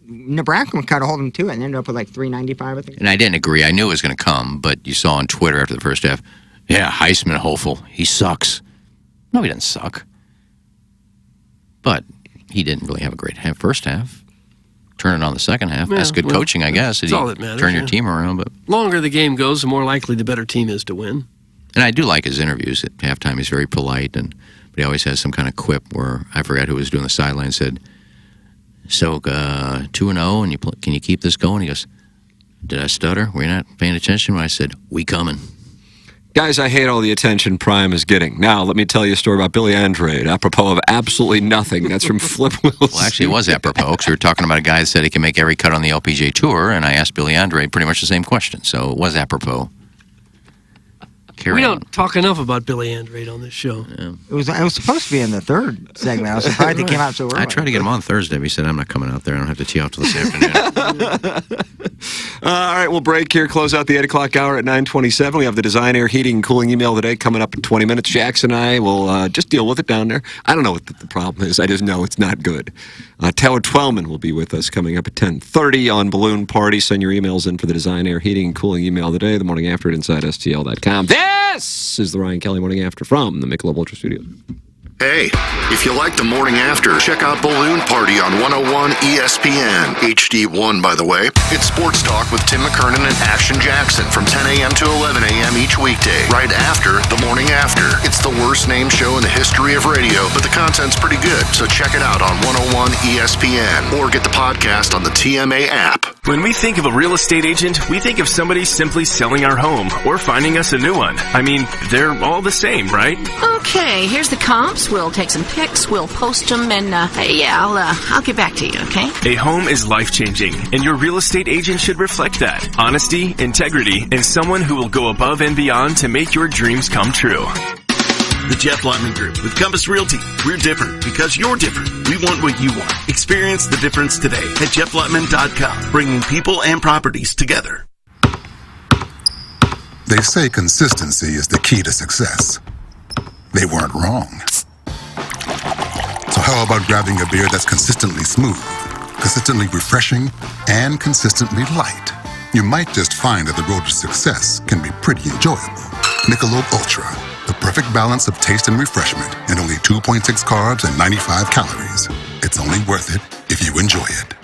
Nebraska kind of hold him to it and ended up with like 395, I think. And I didn't agree. I knew it was going to come, but you saw on Twitter after the first half, yeah, Heisman hopeful. He sucks. No, he didn't suck. But he didn't really have a great first half. Turn it on the second half. Yeah, that's good coaching, I guess. That's all that matters. Turn your team around. But longer the game goes, the more likely the better team is to win. And I do like his interviews at halftime. He's very polite, but he always has some kind of quip where I forgot who was doing the sideline said, so 2-0, and can you keep this going? He goes, did I stutter? Were you not paying attention when I said, we coming? Guys, I hate all the attention Prime is getting. Now, let me tell you a story about Billy Andrade, apropos of absolutely nothing. That's from Flip Wilson. Well, actually, it was apropos, because we were talking about a guy that said he can make every cut on the LPGA Tour, and I asked Billy Andrade pretty much the same question, so it was apropos. We don't talk enough about Billy Andrade on this show. Yeah. It was supposed to be in the third segment. I was surprised it came out so early. I tried to get him on Thursday, but he said, I'm not coming out there. I don't have to tee off till this afternoon. All right, we'll break here, close out the 8 o'clock hour at 9:27. We have the Design Air Heating and Cooling email today coming up in 20 minutes. Jackson and I will just deal with it down there. I don't know what the problem is. I just know it's not good. Taylor Twellman will be with us coming up at 10:30 on Balloon Party. Send your emails in for the Design Air Heating and Cooling email today, the morning after at InsideSTL.com. This is the Ryan Kelly Morning After from the Michelob Ultra Studios. Hey, if you like the morning after, check out Balloon Party on 101 ESPN. HD1, by the way. It's sports talk with Tim McKernan and Action Jackson from 10 a.m. to 11 a.m. each weekday, right after the morning after. It's the worst named show in the history of radio, but the content's pretty good, so check it out on 101 ESPN or get the podcast on the TMA app. When we think of a real estate agent, we think of somebody simply selling our home or finding us a new one. I mean, they're all the same, right? Okay, here's the comps. We'll take some pics, we'll post them, and I'll get back to you, okay? A home is life-changing, and your real estate agent should reflect that. Honesty, integrity, and someone who will go above and beyond to make your dreams come true. The Jeff Lotman Group with Compass Realty. We're different because you're different. We want what you want. Experience the difference today at jefflotman.com, bringing people and properties together. They say consistency is the key to success. They weren't wrong. So how about grabbing a beer that's consistently smooth, consistently refreshing, and consistently light? You might just find that the road to success can be pretty enjoyable. Michelob Ultra, the perfect balance of taste and refreshment, and only 2.6 carbs and 95 calories. It's only worth it if you enjoy it.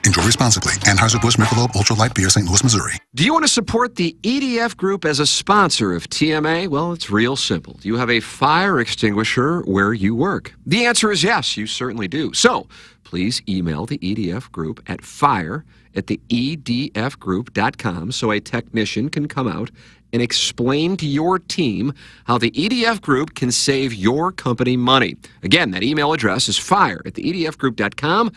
Enjoy responsibly. Anheuser-Busch Michelob Ultra Light Beer, St. Louis, Missouri. Do you want to support the EDF Group as a sponsor of TMA? Well, it's real simple. Do you have a fire extinguisher where you work? The answer is yes, you certainly do. So, please email the EDF Group at fire@theedfgroup.com so a technician can come out and explain to your team how the EDF Group can save your company money. Again, that email address is fire@theedfgroup.com.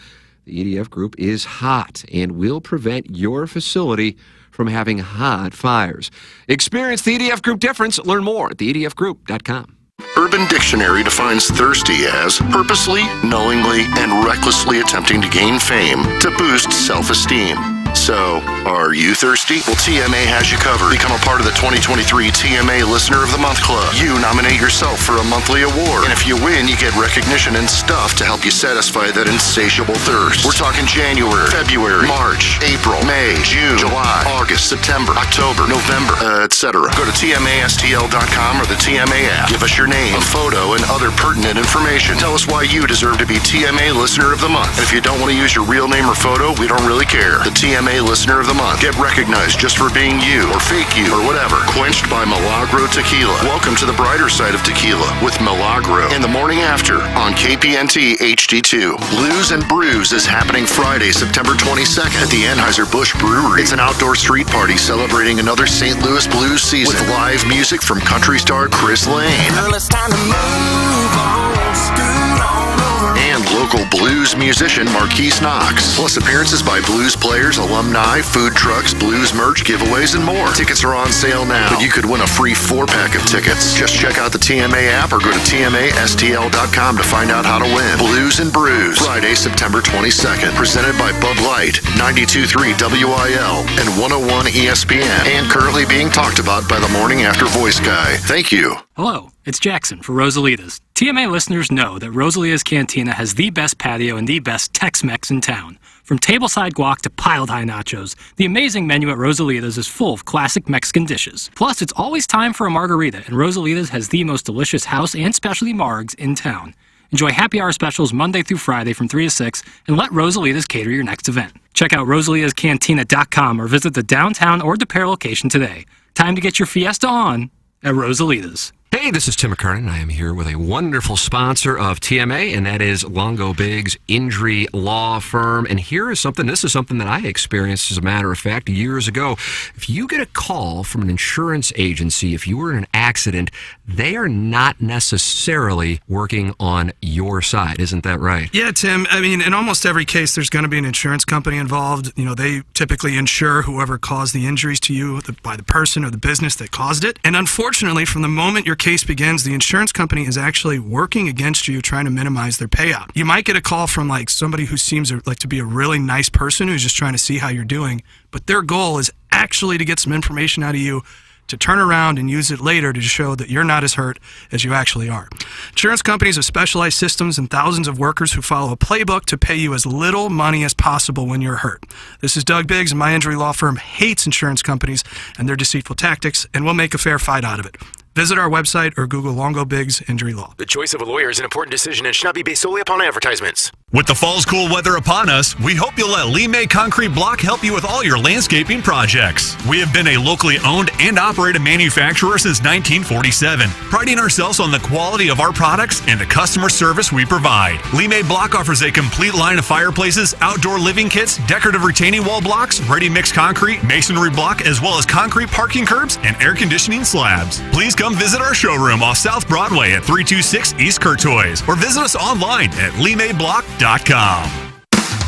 The EDF Group is hot and will prevent your facility from having hot fires. Experience the EDF Group difference. Learn more at theedfgroup.com. Urban Dictionary defines thirsty as purposely, knowingly, and recklessly attempting to gain fame to boost self-esteem. So, are you thirsty? Well, TMA has you covered. Become a part of the 2023 TMA Listener of the Month Club. You nominate yourself for a monthly award. And if you win, you get recognition and stuff to help you satisfy that insatiable thirst. We're talking January, February, March, April, May, June, July, August, September, October, November, etc. Go to TMASTL.com or the TMA app. Give us your name, a photo, and other pertinent information. Tell us why you deserve to be TMA Listener of the Month. And if you don't want to use your real name or photo, we don't really care. The TMA Listener of the Month. Get recognized just for being you, or fake you, or whatever. Quenched by Milagro Tequila. Welcome to the brighter side of tequila with Milagro in the morning after on KPNT HD2. Blues and Brews is happening Friday, September 22nd at the Anheuser-Busch Brewery. It's an outdoor street party celebrating another St. Louis blues season with live music from country star Chris Lane. Girl, it's time to move on, scoot on over. And local blues musician Marquise Knox. Plus appearances by blues players, alumni, food trucks, blues merch, giveaways, and more. Tickets are on sale now, but you could win a free 4-pack of tickets. Just check out the TMA app or go to TMASTL.com to find out how to win. Blues and Brews, Friday, September 22nd. Presented by Bud Light, 92.3 WIL, and 101 ESPN. And currently being talked about by the Morning After Voice Guy. Thank you. Hello, it's Jackson for Rosalita's. TMA listeners know that Rosalita's Cantina has the best patio and the best Tex-Mex in town. From tableside guac to piled high nachos, the amazing menu at Rosalita's is full of classic Mexican dishes. Plus, it's always time for a margarita, and Rosalita's has the most delicious house and specialty margs in town. Enjoy happy hour specials Monday through Friday from 3 to 6, and let Rosalita's cater your next event. Check out rosalitascantina.com or visit the downtown or Apparel location today. Time to get your fiesta on at Rosalita's. Hey, this is Tim McKernan. I am here with a wonderful sponsor of TMA, and that is Longo Biggs Injury Law Firm. And this is something that I experienced, as a matter of fact, years ago. If you get a call from an insurance agency, if you were in an accident, they are not necessarily working on your side. Isn't that right? Yeah, Tim. I mean, in almost every case, there's going to be an insurance company involved. You know, they typically insure whoever caused the injuries to you by the person or the business that caused it. And unfortunately, from the moment your case begins, the insurance company is actually working against you, trying to minimize their payout. You might get a call from somebody who seems like to be a really nice person who's just trying to see how you're doing, but their goal is actually to get some information out of you to turn around and use it later to show that you're not as hurt as you actually are. Insurance companies have specialized systems and thousands of workers who follow a playbook to pay you as little money as possible when you're hurt. This is Doug Biggs, and my injury law firm hates insurance companies and their deceitful tactics, and we'll make a fair fight out of it. Visit our website or Google Longo Biggs Injury Law. The choice of a lawyer is an important decision and should not be based solely upon advertisements. With the fall's cool weather upon us, we hope you'll let Lee May Concrete Block help you with all your landscaping projects. We have been a locally owned and operated manufacturer since 1947, priding ourselves on the quality of our products and the customer service we provide. Lee May Block offers a complete line of fireplaces, outdoor living kits, decorative retaining wall blocks, ready-mix concrete, masonry block, as well as concrete parking curbs and air conditioning slabs. Please come visit our showroom off South Broadway at 326 East Courtois, or visit us online at LeeMayBlock.com.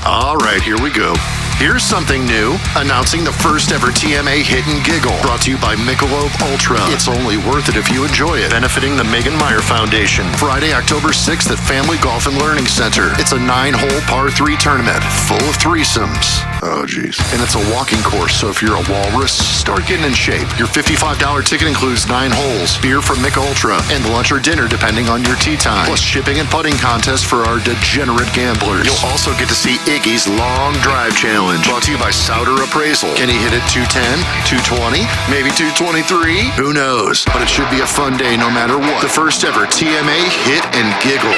All right, here we go. Here's something new. Announcing the first ever TMA Hit and Giggle. Brought to you by Michelob Ultra. It's only worth it if you enjoy it. Benefiting the Megan Meyer Foundation. Friday, October 6th at Family Golf and Learning Center. It's a 9-hole par 3 tournament full of threesomes. Oh, geez. And it's a walking course, so if you're a walrus, start getting in shape. Your $55 ticket includes 9 holes, beer from Mich Ultra, and lunch or dinner depending on your tee time. Plus shipping and putting contest for our degenerate gamblers. You'll also get to see Iggy's Long Drive Challenge. Brought to you by Souder Appraisal. Can he hit it 210, 220, maybe 223? Who knows? But it should be a fun day no matter what. The first ever TMA Hit and Giggle.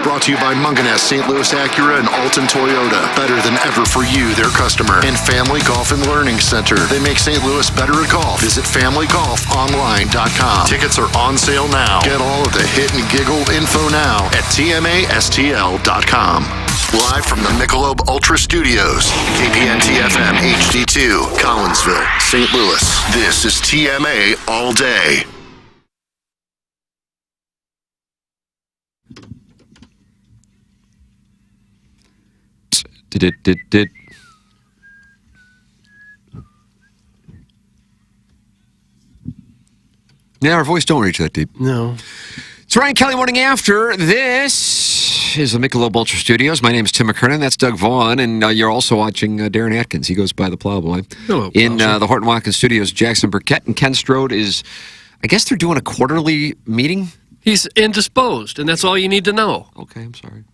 Brought to you by Munganess, St. Louis Acura, and Alton Toyota. Better than ever for you, their customer. And Family Golf and Learning Center. They make St. Louis better at golf. Visit FamilyGolfOnline.com. Tickets are on sale now. Get all of the Hit and Giggle info now at TMASTL.com. Live from the Michelob Ultra Studios, KPNT-FM HD2, Collinsville, St. Louis. This is TMA All Day. Did. Yeah, our voice don't reach that deep. No. It's Ryan Kelly Morning After. This is the Michelob Ultra Studios. My name is Tim McKernan. That's Doug Vaughn. And you're also watching Darren Atkins. He goes by the Plowboy. Hello, in the Horton Watkins Studios, Jackson Burkett and Ken Strode is, I guess they're doing a quarterly meeting? He's indisposed, and that's all you need to know. Okay, I'm sorry.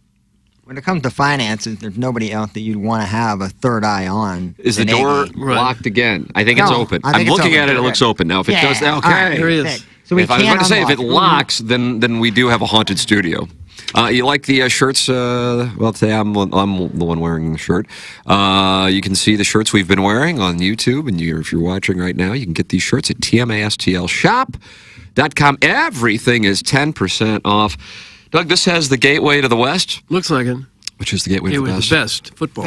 When it comes to finances, there's nobody else that you'd want to have a third eye on. Is the door locked again? I think it's open. I think I'm it's looking open. at it. It looks open. Now, if it does, okay. All right, there he is. So we if I was can't going to say, if it unlock. locks, then we do have a haunted studio. You like the shirts? Well, today I'm the one wearing the shirt. You can see the shirts we've been wearing on YouTube, and if you're watching right now, you can get these shirts at TMASTLshop.com. Everything is 10% off. Doug, this has the gateway to the West. Looks like it. Which is the gateway to the West. The best football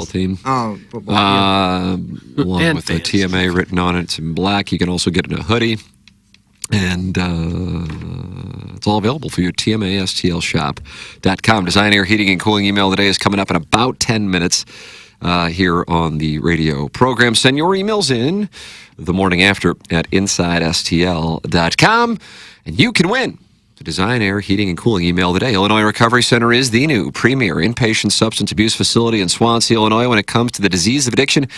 team. Oh, football. Along And with the TMA written on it. It's in black. You can also get it in a hoodie. And it's all available for you at TMASTLshop.com. Design, Air, Heating, and Cooling email today is coming up in about 10 minutes here on the radio program. Send your emails in the morning after at InsideSTL.com, and you can win the Design, Air, Heating, and Cooling email today. Illinois Recovery Center is the new premier inpatient substance abuse facility in Swansea, Illinois. When it comes to the disease of addiction,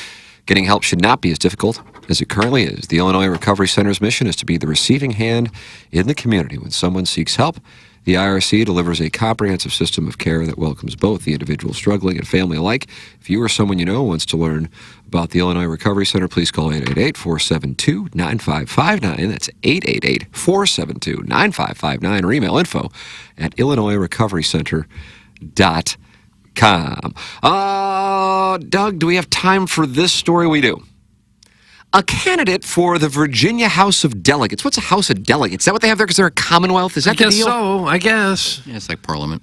getting help should not be as difficult as it currently is. The Illinois Recovery Center's mission is to be the receiving hand in the community. When someone seeks help, the IRC delivers a comprehensive system of care that welcomes both the individual struggling and family alike. If you or someone you know wants to learn about the Illinois Recovery Center, please call 888-472-9559. That's 888-472-9559, or email info at IllinoisRecoveryCenter.com. Doug, do we have time for this story? We do. A candidate for the Virginia House of Delegates. What's a House of Delegates? Is that what they have there because they're a Commonwealth? Is that the deal? I guess. Yeah, it's like Parliament.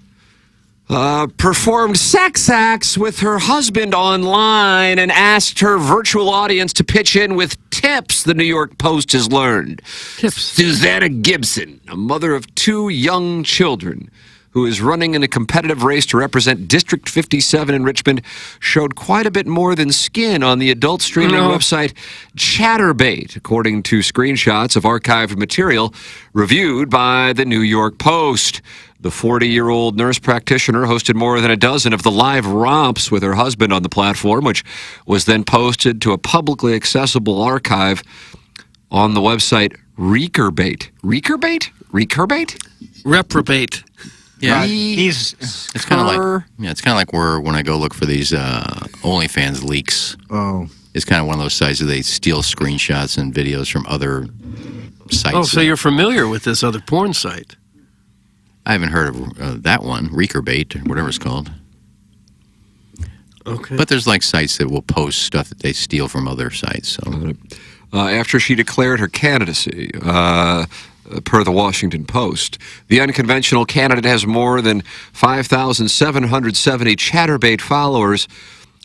Performed sex acts with her husband online and asked her virtual audience to pitch in with tips, the New York Post has learned. Tips. Susanna Gibson, a mother of 2 young children, who is running in a competitive race to represent District 57 in Richmond, showed quite a bit more than skin on the adult streaming website Chatterbait, according to screenshots of archived material reviewed by the New York Post. The 40-year-old nurse practitioner hosted more than a dozen of the live romps with her husband on the platform, which was then posted to a publicly accessible archive on the website Reekerbait. Reekerbait? Reprobate. Yeah, it's kind of like when I go look for these OnlyFans leaks. Oh, it's kind of one of those sites where they steal screenshots and videos from other sites. Oh, so you're familiar with this other porn site? I haven't heard of that one, Reekerbait, or whatever it's called. Okay, but there's like sites that will post stuff that they steal from other sites. So, after she declared her candidacy. Per the Washington Post, the unconventional candidate has more than 5,770 Chatterbait followers,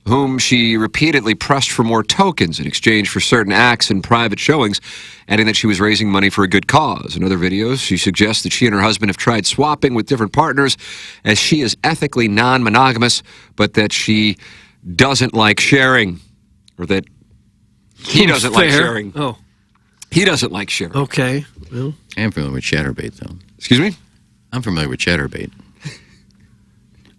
whom she repeatedly pressed for more tokens in exchange for certain acts and private showings, adding that she was raising money for a good cause. In other videos, she suggests that she and her husband have tried swapping with different partners, as she is ethically non-monogamous, but that she doesn't like sharing, or that he doesn't like sharing. Oh. He doesn't like sharing. Okay. Well, I am familiar with Chatterbait, though. Excuse me? I'm familiar with Chatterbait.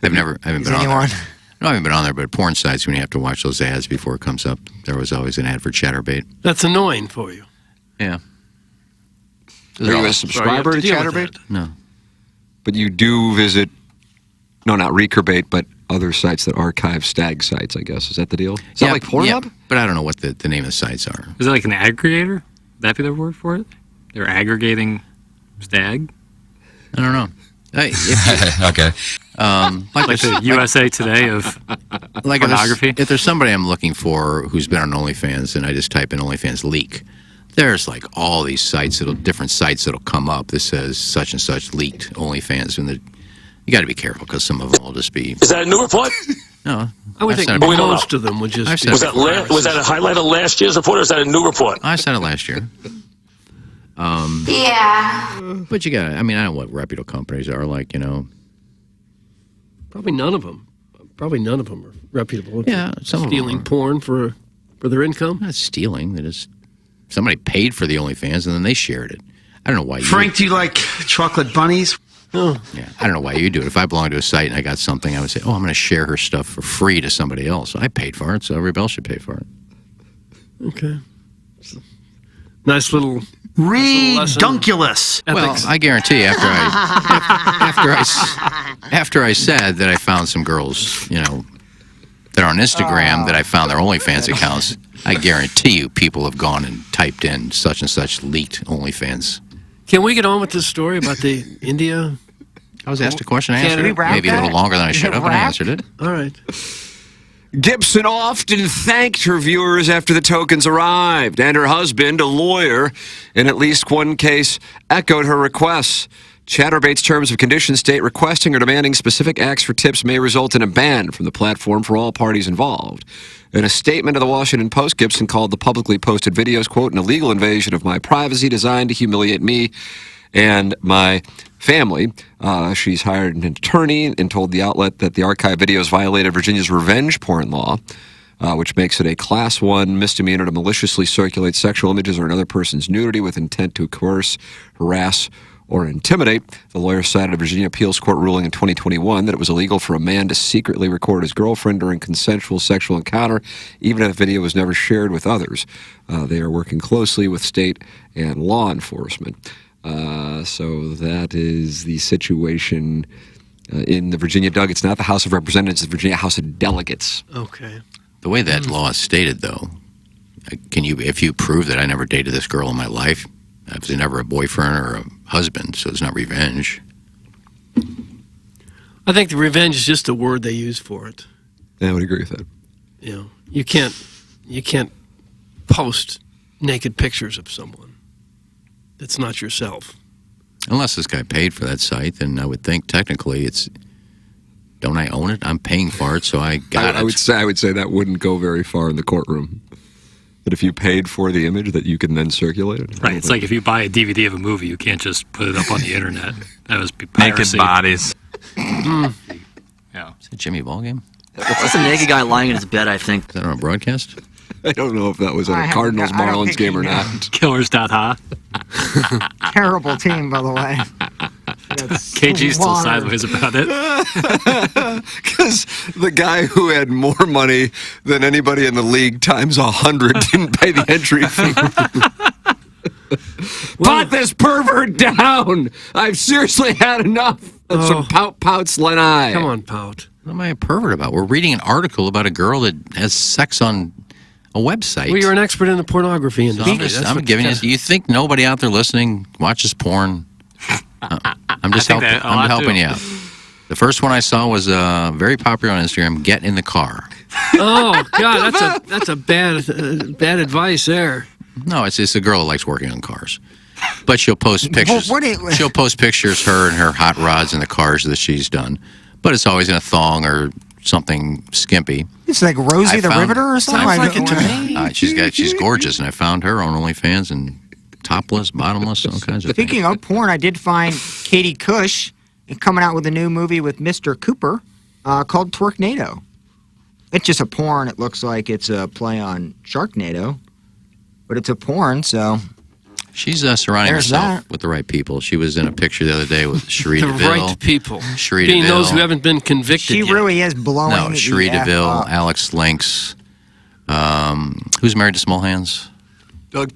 I haven't been on anyone? there. No, I haven't been on there, but porn sites, when you have to watch those ads before it comes up, there was always an ad for Chatterbait. that's annoying for you. Yeah. Are you a subscriber to Chatterbait? No. But you do visit, no, not Recurbate, but other sites that archive stag sites, I guess. Is that the deal? Is that like Pornhub? Yeah, but I don't know what the name of the sites are. Is it like an aggregator? Would that be the word for it? They're aggregating stag? I don't know. Hey, Okay. Like the USA Today of like pornography? If there's somebody I'm looking for who's been on OnlyFans, and I just type in OnlyFans leak, there's like all these sites, different sites that'll come up that says such and such leaked OnlyFans, and you got to be careful because some of them will just be. Is that a new report? No, I would I've think said it before. most of them would just be. Was that a highlight of last year's report, or is that a new report? I said it last year. Yeah. But you got. I mean, I don't know what reputable companies are like. Probably none of them. Probably none of them are reputable. Yeah, some of them stealing are. porn for their income. Not stealing. They just somebody paid for the OnlyFans and then they shared it. I don't know why. Frank, do you like chocolate bunnies? Oh. Yeah, I don't know why you do it. If I belong to a site and I got something, I would say, "Oh, I'm going to share her stuff for free to somebody else." I paid for it, so everybody else should pay for it. Okay. Nice little Redunculous. Well, I guarantee after I said that I found some girls, that are on Instagram that I found their OnlyFans accounts, I guarantee you people have gone and typed in such and such leaked OnlyFans. Can we get on with this story about the India? I was asked a question, I answered Can we it. wrap Maybe a little that? longer than I should have, but I answered it. All right. Gibson often thanked her viewers after the tokens arrived, and her husband, a lawyer, in at least one case, echoed her requests. Chatterbait's terms of conditions state requesting or demanding specific acts for tips may result in a ban from the platform for all parties involved. In a statement to the Washington Post, Gibson called the publicly posted videos, quote, an illegal invasion of my privacy designed to humiliate me and my family. She's hired an attorney and told the outlet that the archive videos violated Virginia's revenge porn law, which makes it a Class 1 misdemeanor to maliciously circulate sexual images or another person's nudity with intent to coerce, harass, or intimidate. The lawyer cited a Virginia appeals court ruling in 2021 that it was illegal for a man to secretly record his girlfriend during consensual sexual encounter, even if the video was never shared with others. They are working closely with state and law enforcement. So that is the situation in the Virginia Doug. It's not the House of Representatives, it's the Virginia House of Delegates. Okay. The way that law is stated, though, if you prove that I never dated this girl in my life, I was never a boyfriend or a husband, so it's not revenge. I think the revenge is just a word they use for it. I would agree with that. You can't post naked pictures of someone that's not yourself. Unless this guy paid for that site, then I would think technically don't I own it? I'm paying for it, so I got it. I would say that wouldn't go very far in the courtroom. That if you paid for the image, that you can then circulate it. Right. It's like if you buy a DVD of a movie, you can't just put it up on the internet. That was piracy. Naked bodies. Yeah. Is it Jimmy Ballgame? That's a naked guy lying in his bed, I think. Is that on a broadcast? I don't know if that was at a Cardinals Marlins game or not. Killers.ha. Terrible team, by the way. KG's still sideways about it. Because the guy who had more money than anybody in the league times 100 didn't pay the entry fee. Put this pervert down! I've seriously had enough of some pouts, Lenai. Come on, pout. What am I a pervert about? We're reading an article about a girl that has sex on a website. Well, you're an expert in the pornography industry. So I'm giving you. You think nobody out there listening watches porn? I'm just helping. I'm helping you out. The first one I saw was very popular on Instagram. Get in the car. Oh God, that's a bad advice there. No, it's a girl that likes working on cars, but she'll post pictures. She'll post pictures her and her hot rods in the cars that she's done, but it's always in a thong or something skimpy. It's like Rosie the Riveter or something. Sounds like it to me. She's gorgeous, and I found her on OnlyFans and topless, bottomless, all kinds of Speaking of porn, I did find Katie Cush coming out with a new movie with Mr. Cooper called Twerknado. It's just a porn. It looks like it's a play on Sharknado, but it's a porn, so... She's surrounding There's herself that. with the right people. She was in a picture the other day with Cherie The DeVille. right people. Cherie Being DeVille. those who haven't been convicted She yet. really is blowing No, the Cherie F DeVille, up. Alex Lynx. Who's married to Small Hands? Doug.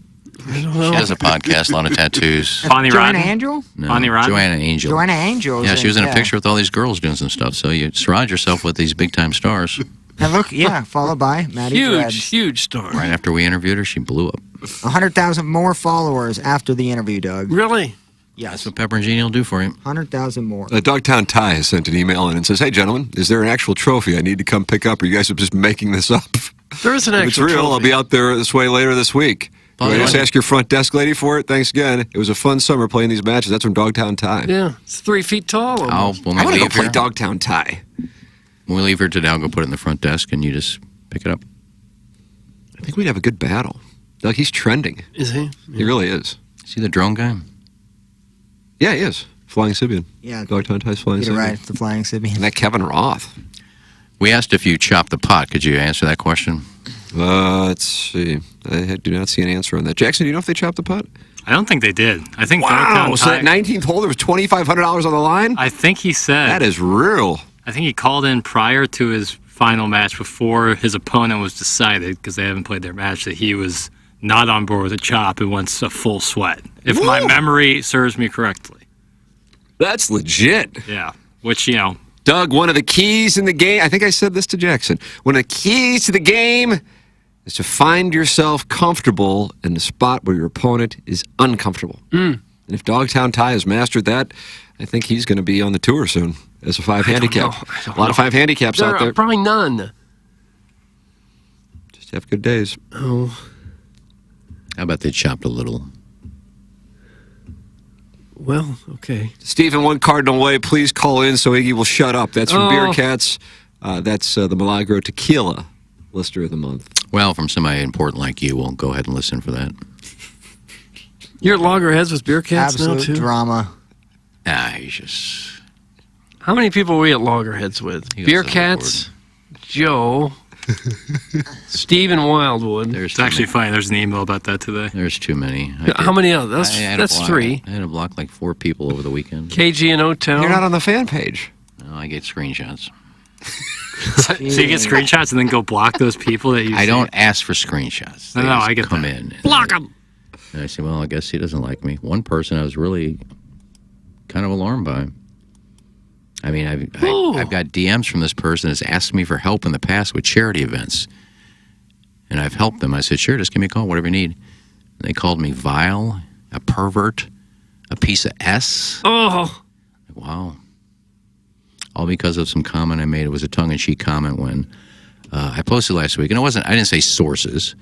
She has a podcast, a lot of tattoos. Bonnie Joanna Rodden? Angel? No, Bonnie Rodden? Joanna Angel. Joanna Angel. Yeah, she was in a picture with all these girls doing some stuff. So you surround yourself with these big-time stars. And look, followed by Maddie Dreads. Huge star. Right after we interviewed her, she blew up. 100,000 more followers after the interview, Doug. Really? Yes. That's what Pepper and Genie will do for you. 100,000 more. Dogtown Ty has sent an email in and says, "Hey, gentlemen, is there an actual trophy I need to come pick up, or you guys are just making this up? There is an If it's actual real, trophy. I'll be out there this way later this week. Oh, You yeah. just ask your front desk lady for it. Thanks again. It was a fun summer playing these matches. That's from Dogtown Ty. Yeah, it's 3 feet tall. Almost. When I we want to go leave play here, Dogtown Ty. when we leave here today, I'll go put it in the front desk, and you just pick it up. I think we'd have a good battle. Doug, he's trending. Is he? He really is. See the drone guy? Yeah, he is. Flying Sibian. Yeah. Dogtown Ty's Flying Get it Sibian. right, it's the Flying Sibian. And that Kevin Roth. We asked if you chopped the pot. Could you answer that question? Let's see. I do not see an answer on that. Jackson, do you know if they chopped the pot? I don't think they did. I think Wow. Dogtown So Ty- that 19th hole, there was $2,500 on the line? I think he said That is real. I think he called in prior to his final match before his opponent was decided because they haven't played their match that he was not on board with a chop and wants a full sweat. If my Whoa. memory serves me correctly. That's legit. Yeah. Which, you know, Doug, one of the keys in the game, I think I said this to Jackson, one of the keys to the game is to find yourself comfortable in the spot where your opponent is uncomfortable. And if Dogtown Ty has mastered that, I think he's going to be on the tour soon as a 5 handicap. A lot of 5 handicaps There out there. are probably none. Just have good days. Oh. How about they chopped a little? Well, okay. Stephen, 1 Cardinal Way, please call in so Iggy will shut up. That's from Beer Cats. That's the Milagro Tequila Lister of the Month. Well, from somebody important like you, we'll go ahead and listen for that. You're at Loggerheads with Beer Cats Absolute now, too? drama. He's just... How many people were we at Loggerheads with? He got Beer so Cats, Joe, Steve and Wildwood. it's actually funny. There's an email about that today. There's too many. How many others? I had That's to block, 3. I had to block like 4 people over the weekend. KG and O-Town. You're not on the fan page. No, I get screenshots. So you get screenshots and then go block those people that you I see? don't ask for screenshots. No, They no, just I get come that. in. Block them. And I say, well, I guess he doesn't like me. One person I was really kind of alarmed by. I mean, I've got DMs from this person that's asked me for help in the past with charity events. And I've helped them. I said, sure, just give me a call, whatever you need. And they called me vile, a pervert, a piece of S. Oh. Wow. All because of some comment I made. It was a tongue-in-cheek comment when I posted last week. And I didn't say sources.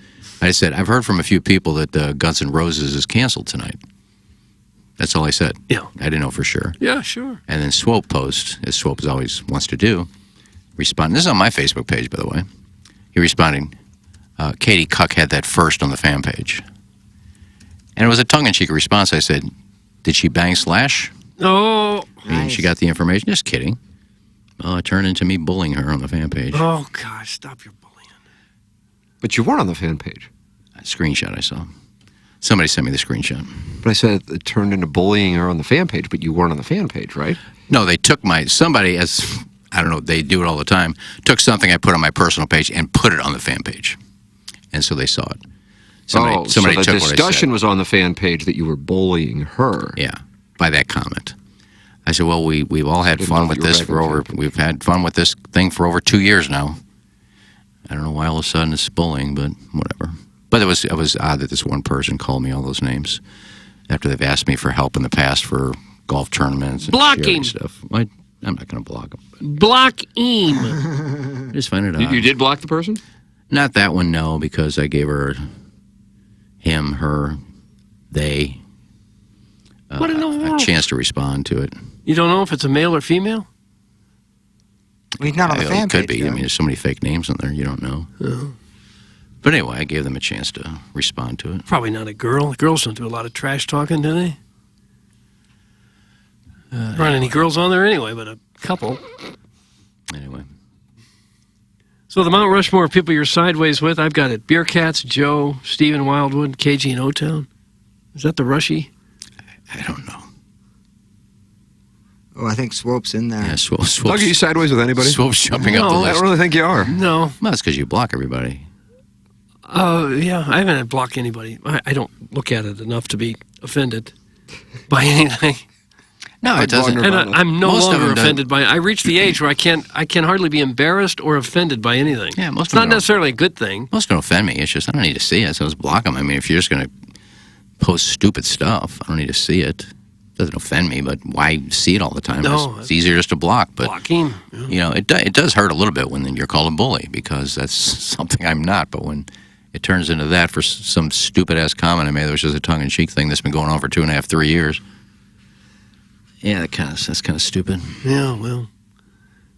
I said, I've heard from a few people that Guns N' Roses is canceled tonight. That's all I said. Yeah. I didn't know for sure. Yeah, sure. And then Swope post, as Swope always wants to do, respond. This is on my Facebook page, by the way. He responded, Katie Cuck had that first on the fan page. And it was a tongue-in-cheek response. I said, did she bang Slash? Oh. I mean, she got the information. Just kidding. Well, it turned into me bullying her on the fan page. Oh, gosh, stop your bullying. But you weren't on the fan page. A screenshot I saw. Somebody sent me the screenshot. But I said it turned into bullying her on the fan page, but you weren't on the fan page, right? No, they took somebody, as I don't know, they do it all the time, took something I put on my personal page and put it on the fan page. And so they saw it. Somebody so the took what I discussion said. was on the fan page that you were bullying her. Yeah, by that comment. I said, well, we've all had fun with this we've had fun with this thing for over 2 years now. I don't know why all of a sudden it's bullying, but whatever. But it was odd that this one person called me all those names after they've asked me for help in the past for golf tournaments and Block charity him. stuff. I'm not going to block him. Block him. Just find it odd. You did block the person? Not that one, no, because I gave her, him, her, they, What in the a world? chance to respond to it. You don't know if it's a male or female? Well, he's not on the fan It could page. be. I mean, there's so many fake names on there, you don't know. But anyway, I gave them a chance to respond to it. Probably not a girl. Girls don't do a lot of trash talking, do they? There aren't any girls on there anyway, but a couple. Anyway. So the Mount Rushmore of people you're sideways with, I've got it. Beer Cats, Joe, Stephen Wildwood, KG and O-Town. Is that the Rushy? I don't know. Oh, I think Swope's in there. Yeah, Swope's. Doug, are you sideways with anybody? Swope's jumping up the list. I don't really think you are. No. Well, that's because you block everybody. Yeah, I haven't blocked anybody. I don't look at it enough to be offended by anything. No, it doesn't. And I'm no longer offended by it. I reached the age where I can hardly be embarrassed or offended by anything. Yeah, most it's not necessarily a good thing. Most don't offend me. It's just I don't need to see it, so just block them. I mean, if you're just going to post stupid stuff, I don't need to see it. It doesn't offend me, but why see it all the time? No, it's easier just to block. But blocking. You know, it does hurt a little bit when you're called a bully because that's something I'm not. But when it turns into that for some stupid ass comment I made, that was just a tongue in cheek thing that's been going on for 2.5, 3 years. Yeah, that's kind of stupid. Yeah, well,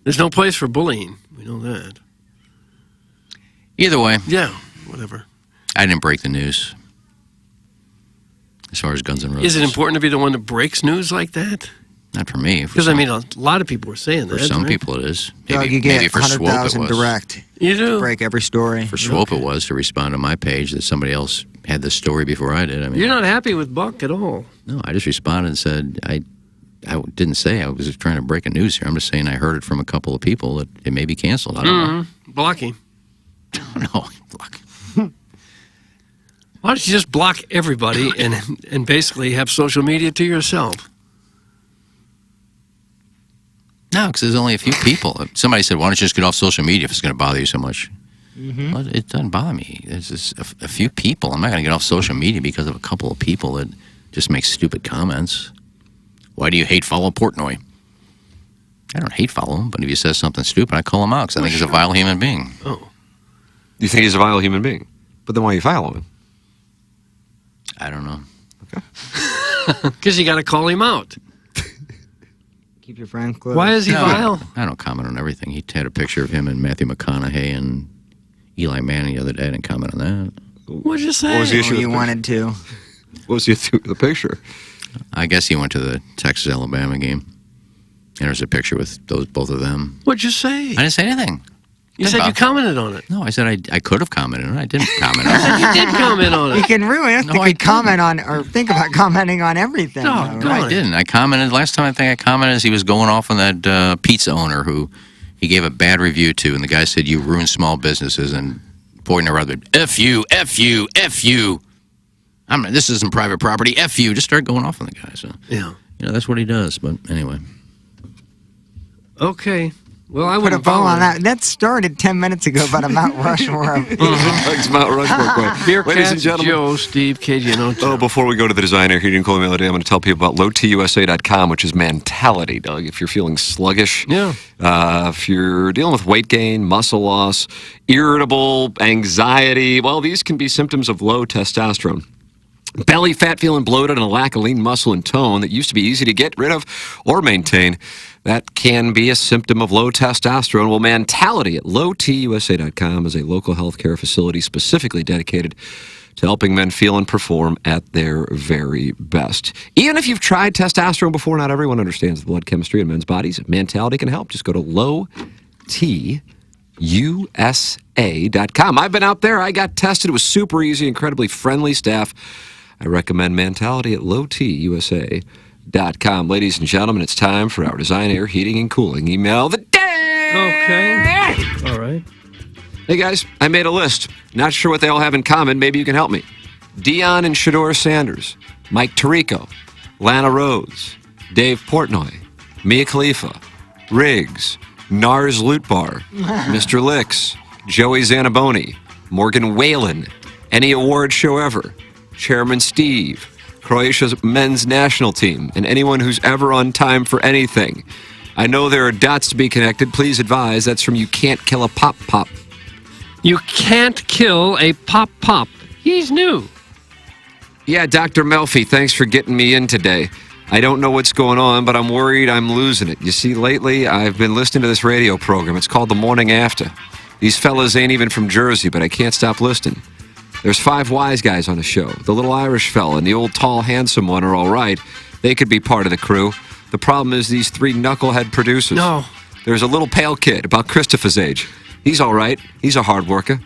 there's no place for bullying. We know that. Either way. Yeah, whatever. I didn't break the news. As far as Guns N' Roses. Is it important to be the one that breaks news like that? Not for me. Because, I mean, a lot of people were saying that. For some people it is. Doug, you get 100,000 direct. You do? Break every story. For Swope it was to respond to my page that somebody else had this story before I did. I mean, You're not happy with Buck at all. No, I just responded and said, I didn't say I was just trying to break a news here. I'm just saying I heard it from a couple of people that it may be canceled. I don't know. Blocking. No, block. Why don't you just block everybody and basically have social media to yourself? No, because there's only a few people. Somebody said, why don't you just get off social media if it's going to bother you so much? Well, it doesn't bother me. There's just a few people. I'm not going to get off social media because of a couple of people that just make stupid comments. Why do you hate follow Portnoy? I don't hate follow him, but if he says something stupid, I call him out because I think he's a vile human being. Oh. You think he's a vile human being? But then why are you following him? I don't know. Okay. Because you got to call him out. Keep your friend close. Why is he vile? I don't comment on everything. He had a picture of him and Matthew McConaughey and Eli Manning the other day. I didn't comment on that. What'd you say? What was the issue? You wanted to. What was the picture? I guess he went to the Texas-Alabama game. And there's a picture with both of them. What'd you say? I didn't say anything. You said you commented on it. No, I said I could have commented on it. I didn't comment on it. You did comment on it. You can realistically comment on or think about commenting on everything. No, though, right? I didn't. I commented, last time I think I commented is he was going off on that pizza owner who he gave a bad review to, and the guy said, you ruin small businesses, and pointing around, F you, F you, F you. This isn't private property, F you. Just start going off on the guy. So, yeah. You know, that's what he does, but anyway. Okay. Well, I Put a wouldn't bow follow on it. that. That started 10 minutes ago about a Mount Rushmore. Thanks, Mount Rushmore quote. Beer Ladies Cats, and gentlemen. Joe, Steve, KG, and O-Town. Oh, before we go to the designer heating and cooling melody, I'm going to tell people about lowtusa.com, which is mentality, Doug. If you're feeling sluggish, if you're dealing with weight gain, muscle loss, irritable, anxiety, well, these can be symptoms of low testosterone. Belly fat, feeling bloated, and a lack of lean muscle and tone that used to be easy to get rid of or maintain. That can be a symptom of low testosterone. Well, Mentality at lowtusa.com is a local healthcare facility specifically dedicated to helping men feel and perform at their very best. Even if you've tried testosterone before, not everyone understands the blood chemistry in men's bodies. Mentality can help. Just go to lowtusa.com. I've been out there. I got tested. It was super easy, incredibly friendly staff. I recommend Mentality at lowtusa.com. Ladies and gentlemen, it's time for our Design Air Heating and Cooling Email of the Day. Okay. All right. Hey, guys, I made a list. Not sure what they all have in common. Maybe you can help me. Dion and Shador Sanders, Mike Tirico, Lana Rhodes, Dave Portnoy, Mia Khalifa, Riggs, Nars Lutbar, Mr. Licks, Joey Zanaboni, Morgan Whalen, Any Award Show Ever, Chairman Steve, Croatia's men's national team, and anyone who's ever on time for anything. I know there are dots to be connected. Please advise. That's from You Can't Kill a Pop Pop. You can't kill a pop pop. He's new. Yeah, Dr. Melfi, thanks for getting me in today. I don't know what's going on, but I'm worried I'm losing it. You see, lately I've been listening to this radio program. It's called The Morning After. These fellas ain't even from Jersey, but I can't stop listening. There's 5 wise guys on the show. The little Irish fella and the old tall handsome one are all right. They could be part of the crew. The problem is these 3 knucklehead producers. No. There's a little pale kid, about Christopher's age. He's all right. He's a hard worker.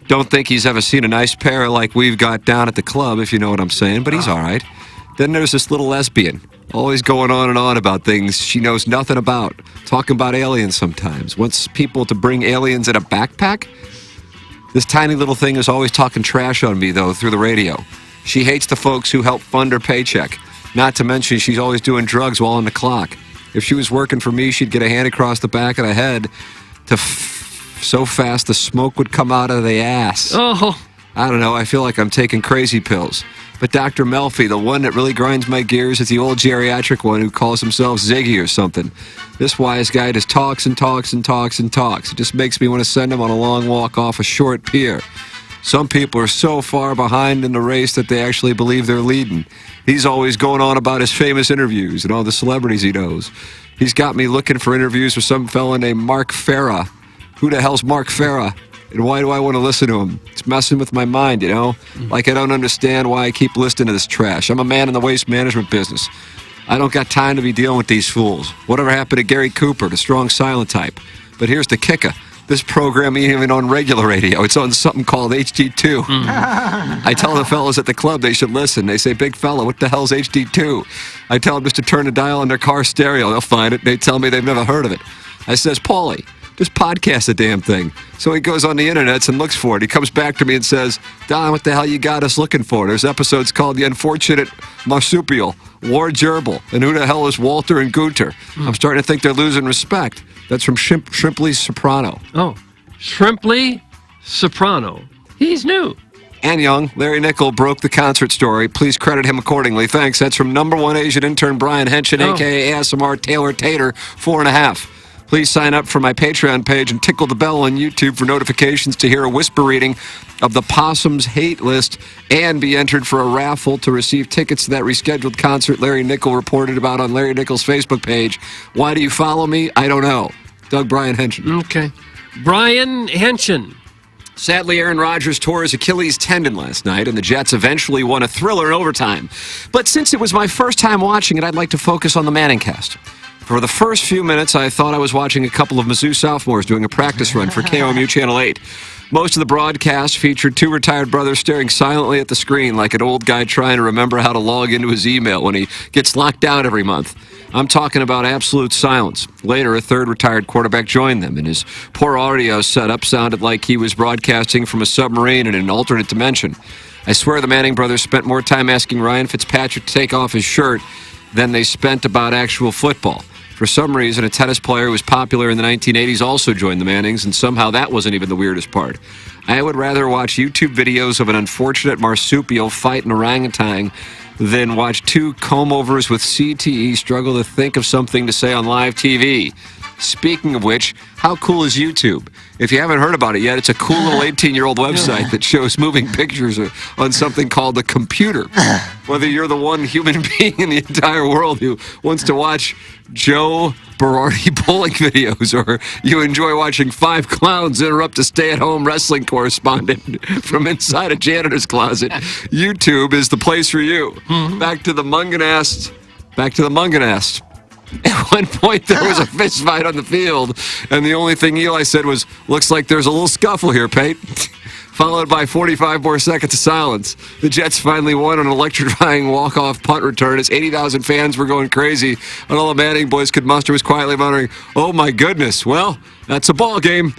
Don't think he's ever seen a nice pair like we've got down at the club, if you know what I'm saying, but he's all right. Then there's this little lesbian, always going on and on about things she knows nothing about, talking about aliens sometimes. Wants people to bring aliens in a backpack? This tiny little thing is always talking trash on me, though, through the radio. She hates the folks who help fund her paycheck. Not to mention she's always doing drugs while on the clock. If she was working for me, she'd get a hand across the back of the head so fast the smoke would come out of the ass. Oh. I don't know. I feel like I'm taking crazy pills. But Dr. Melfi, the one that really grinds my gears, is the old geriatric one who calls himself Ziggy or something. This wise guy just talks and talks and talks and talks. It just makes me want to send him on a long walk off a short pier. Some people are so far behind in the race that they actually believe they're leading. He's always going on about his famous interviews and all the celebrities he knows. He's got me looking for interviews with some fella named Mark Farah. Who the hell's Mark Farah? And why do I want to listen to him? It's messing with my mind, you know? Like I don't understand why I keep listening to this trash. I'm a man in the waste management business. I don't got time to be dealing with these fools. Whatever happened to Gary Cooper, the strong silent type? But here's the kicker. This program ain't even on regular radio. It's on something called HD2. I tell the fellas at the club they should listen. They say, big fella, what the hell's HD2? I tell them just to turn the dial on their car stereo. They'll find it. They tell me they've never heard of it. I says, Paulie, just podcast the damn thing. So he goes on the internet and looks for it. He comes back to me and says, Don, what the hell you got us looking for? There's episodes called The Unfortunate Marsupial, War Gerbil, and who the hell is Walter and Gunter? I'm starting to think they're losing respect. That's from Shrimply Soprano. Oh, Shrimply Soprano. He's new. And young, Larry Nickel broke the concert story. Please credit him accordingly. Thanks. That's from #1 Asian intern Brian Henshin, a.k.a. ASMR Taylor Tater, 4.5. Please sign up for my Patreon page and tickle the bell on YouTube for notifications to hear a whisper reading of the Possums Hate List and be entered for a raffle to receive tickets to that rescheduled concert Larry Nickel reported about on Larry Nickel's Facebook page. Why do you follow me? I don't know. Doug Brian Henshin. Okay. Brian Henshin. Sadly, Aaron Rodgers tore his Achilles tendon last night, and the Jets eventually won a thriller in overtime. But since it was my first time watching it, I'd like to focus on the Manning cast. For the first few minutes, I thought I was watching a couple of Mizzou sophomores doing a practice run for KOMU Channel 8. Most of the broadcast featured two retired brothers staring silently at the screen like an old guy trying to remember how to log into his email when he gets locked out every month. I'm talking about absolute silence. Later, a third retired quarterback joined them, and his poor audio setup sounded like he was broadcasting from a submarine in an alternate dimension. I swear the Manning brothers spent more time asking Ryan Fitzpatrick to take off his shirt than they spent about actual football. For some reason, a tennis player who was popular in the 1980s also joined the Mannings, and somehow that wasn't even the weirdest part. I would rather watch YouTube videos of an unfortunate marsupial fight an orangutan than watch two comb-overs with CTE struggle to think of something to say on live TV. Speaking of which, how cool is YouTube? If you haven't heard about it yet, it's a cool little 18-year-old website that shows moving pictures on something called the computer. Whether you're the one human being in the entire world who wants to watch Joe Berardi bowling videos, or you enjoy watching five clowns interrupt a stay-at-home wrestling correspondent from inside a janitor's closet, YouTube is the place for you. Back to the Munganast. At one point, there was a fist fight on the field, and the only thing Eli said was, looks like there's a little scuffle here, Pate. Followed by 45 more seconds of silence. The Jets finally won an electrifying walk-off punt return as 80,000 fans were going crazy, and all the Manning boys could muster was quietly muttering, oh my goodness, well, that's a ball game.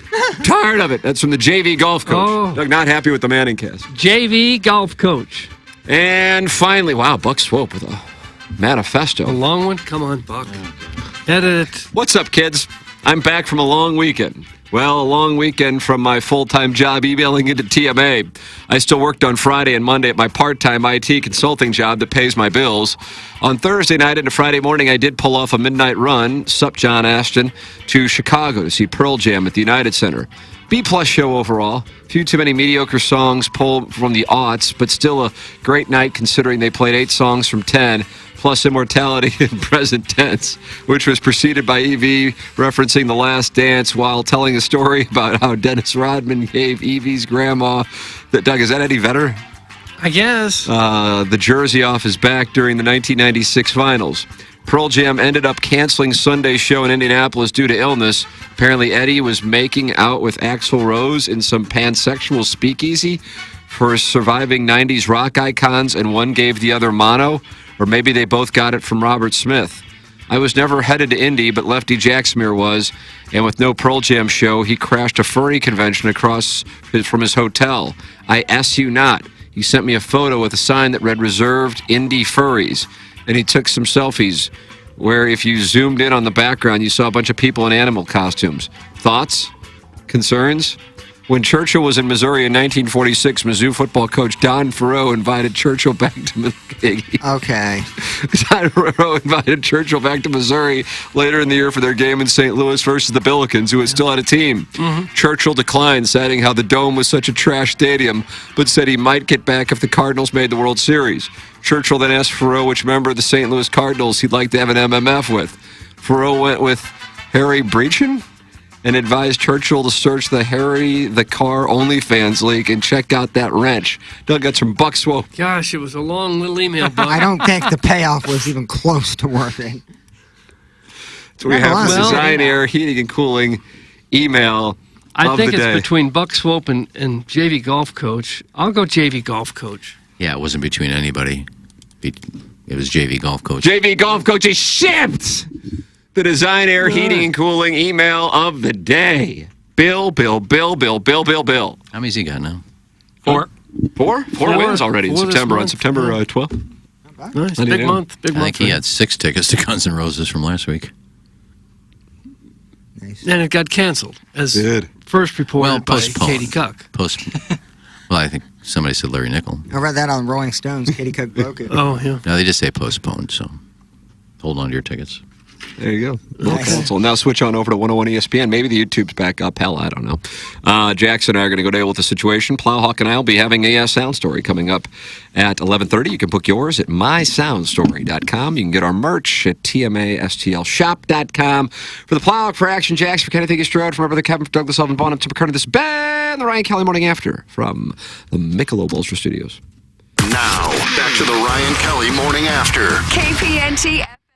Tired of it. That's from the JV golf coach. Oh. Doug, not happy with the Manning cast. JV golf coach. And finally, wow, Buck Swope with a manifesto. A long one? Come on, Buck. Edit it. What's up, kids? I'm back from a long weekend. Well, a long weekend from my full-time job emailing into TMA. I still worked on Friday and Monday at my part-time IT consulting job that pays my bills. On Thursday night into Friday morning, I did pull off a midnight run, sup John Ashton, to Chicago to see Pearl Jam at the United Center. B-plus show overall. A few too many mediocre songs pulled from the aughts, but still a great night considering they played 8 songs from 10, plus Immortality in present tense, which was preceded by Evie referencing The Last Dance while telling a story about how Dennis Rodman gave Evie's grandma... Doug, is that Eddie Vedder? I guess. The jersey off his back during the 1996 finals. Pearl Jam ended up canceling Sunday's show in Indianapolis due to illness. Apparently, Eddie was making out with Axl Rose in some pansexual speakeasy for surviving 90s rock icons, and one gave the other mono, or maybe they both got it from Robert Smith. I was never headed to Indy, but Lefty Jacksmere was, and with no Pearl Jam show, he crashed a furry convention across from his hotel. I S you not. He sent me a photo with a sign that read "Reserved Indy Furries," and he took some selfies where if you zoomed in on the background, you saw a bunch of people in animal costumes. Thoughts? Concerns? When Churchill was in Missouri in 1946, Mizzou football coach Don Farrow invited Churchill back to Missouri. Okay. Don Farrow invited Churchill back to Missouri later in the year for their game in St. Louis versus the Billikens, who had still had a team. Churchill declined, citing how the Dome was such a trash stadium, but said he might get back if the Cardinals made the World Series. Churchill then asked Farrow which member of the St. Louis Cardinals he'd like to have an MMF with. Farrow went with Harry Breachin and advised Churchill to search the Harry the Car OnlyFans leak and check out that wrench. Doug got some buck swope. Gosh, it was a long little email, Buck. I don't think the payoff was even close to worth it. So we have the Design Air Heating and Cooling email I think the it's day. between Buck Swope and JV Golf Coach. I'll go JV Golf Coach. Yeah, it wasn't between anybody. It was JV Golf Coach. JV Golf Coach is shipped. The Design Air Heating and Cooling email of the day. Bill. How many's he got now? 4. Four wins already in September. On September 12th. Nice. Big month. I think he had 6 tickets to Guns N' Roses from last week. And it got canceled, as first reported by Katie Cook. Well, I think somebody said Larry Nickel. I read that on Rolling Stones. Katie Cook broke it. Oh, yeah. No, they just say postponed, so hold on to your tickets. There you go. Well, cancel. Now switch on over to 101 ESPN. Maybe the YouTube's back up. Hell, I don't know. Jackson and I are going to go deal with the situation. Plowhawk and I will be having a sound story coming up at 11:30. You can book yours at mysoundstory.com. You can get our merch at tmastlshop.com. For the Plowhawk, for Action Jacks, for Kenneth Higgins Strode, from Brother Kevin, for Douglas Sullivan, Bonham, Tim McCurdy, this is Ben, the Ryan Kelly Morning After from the Michelob Ultra Studios. Now, back to the Ryan Kelly Morning After. KPNT.